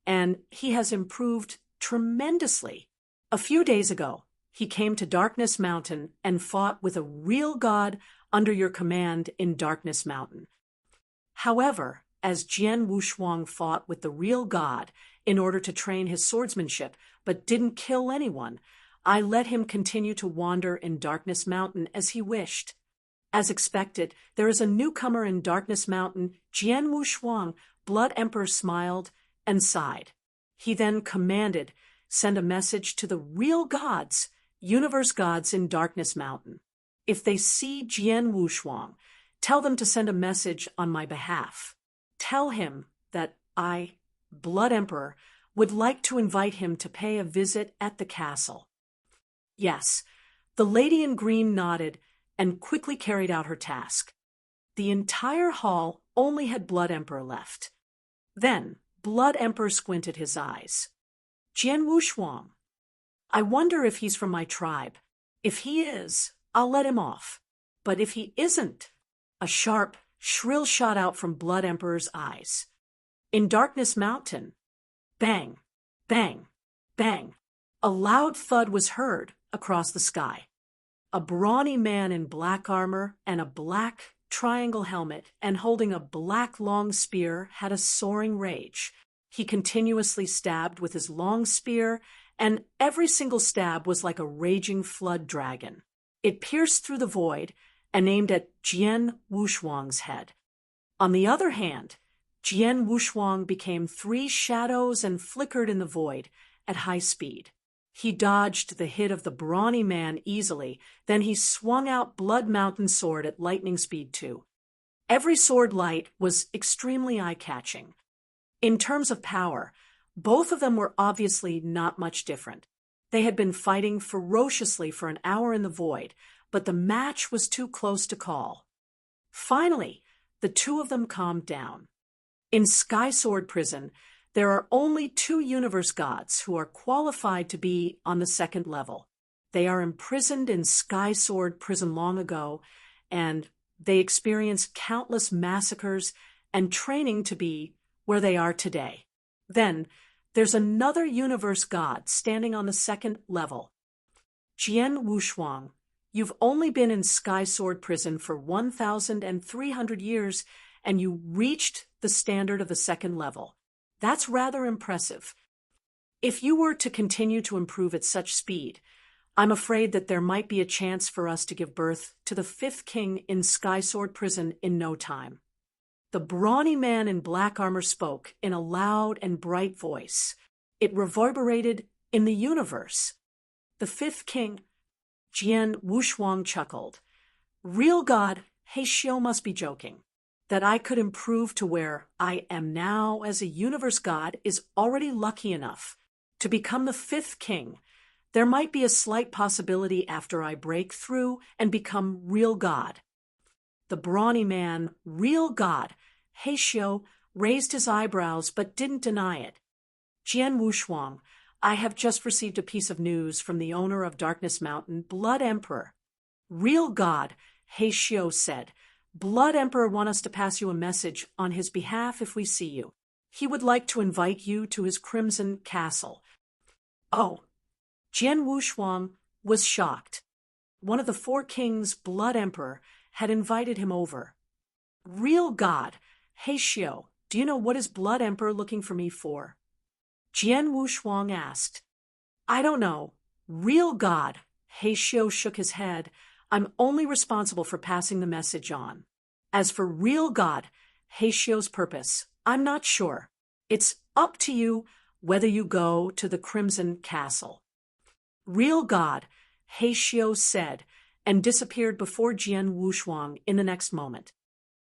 and he has improved tremendously. A few days ago, he came to Darkness Mountain and fought with a real god under your command in Darkness Mountain. However, as Jian Wushuang fought with the real god in order to train his swordsmanship but didn't kill anyone, I let him continue to wander in Darkness Mountain as he wished. As expected, there is a newcomer in Darkness Mountain, Jian Wushuang. Blood Emperor smiled and sighed. He then commanded, send a message to the real gods, universe gods in Darkness Mountain. If they see Jian Wushuang, tell them to send a message on my behalf. Tell him that I, Blood Emperor, would like to invite him to pay a visit at the castle. Yes, the lady in green nodded and quickly carried out her task. The entire hall only had Blood Emperor left. Then Blood Emperor squinted his eyes. Jian Wushuang. I wonder if he's from my tribe. If he is, I'll let him off. But if he isn't, a sharp, shrill shot out from Blood Emperor's eyes. In Darkness Mountain, bang, bang, bang, a loud thud was heard across the sky. A brawny man in black armor and a black triangle helmet and holding a black long spear had a soaring rage. He continuously stabbed with his long spear, and every single stab was like a raging flood dragon. It pierced through the void and aimed at Jian Wushuang's head. On the other hand, Jian Wushuang became three shadows and flickered in the void at high speed. He dodged the hit of the brawny man easily, then he swung out Blood Mountain sword at lightning speed too. Every sword light was extremely eye-catching. In terms of power, both of them were obviously not much different. They had been fighting ferociously for an hour in the void, but the match was too close to call. Finally, the two of them calmed down. In Sky Sword Prison, there are only two universe gods who are qualified to be on the second level. They are imprisoned in Sky Sword Prison long ago, and they experienced countless massacres and training to be where they are today. Then, there's another universe god standing on the second level. Jian Wushuang, you've only been in Sky Sword Prison for 1,300 years, and you reached the standard of the second level. That's rather impressive. If you were to continue to improve at such speed, I'm afraid that there might be a chance for us to give birth to the fifth king in Skysword Prison in no time. The brawny man in black armor spoke in a loud and bright voice. It reverberated in the universe. The fifth king, Jian Wushuang chuckled. Real God, Heishio must be joking. That I could improve to where I am now as a universe god is already lucky enough to become the fifth king. There might be a slight possibility after I break through and become real God. The brawny man, real God, Heishio, raised his eyebrows but didn't deny it. Jian Wushuang, I have just received a piece of news from the owner of Darkness Mountain, Blood Emperor. Real God, Heishio said. Blood Emperor wants us to pass you a message on his behalf if we see you. He would like to invite you to his Crimson Castle. Oh! Jian Wushuang was shocked. One of the four kings, Blood Emperor, had invited him over. Real God, Heishio, do you know what is Blood Emperor looking for me for? Jian Wushuang asked. I don't know. Real God, Heishio shook his head. I'm only responsible for passing the message on. As for real God, Heishio's purpose, I'm not sure. It's up to you whether you go to the Crimson Castle. Real God, Heishio said, and disappeared before Jian Wushuang in the next moment.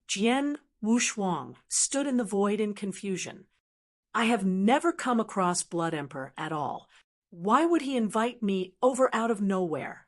Jian Wushuang stood in the void in confusion. I have never come across Blood Emperor at all. Why would he invite me over out of nowhere?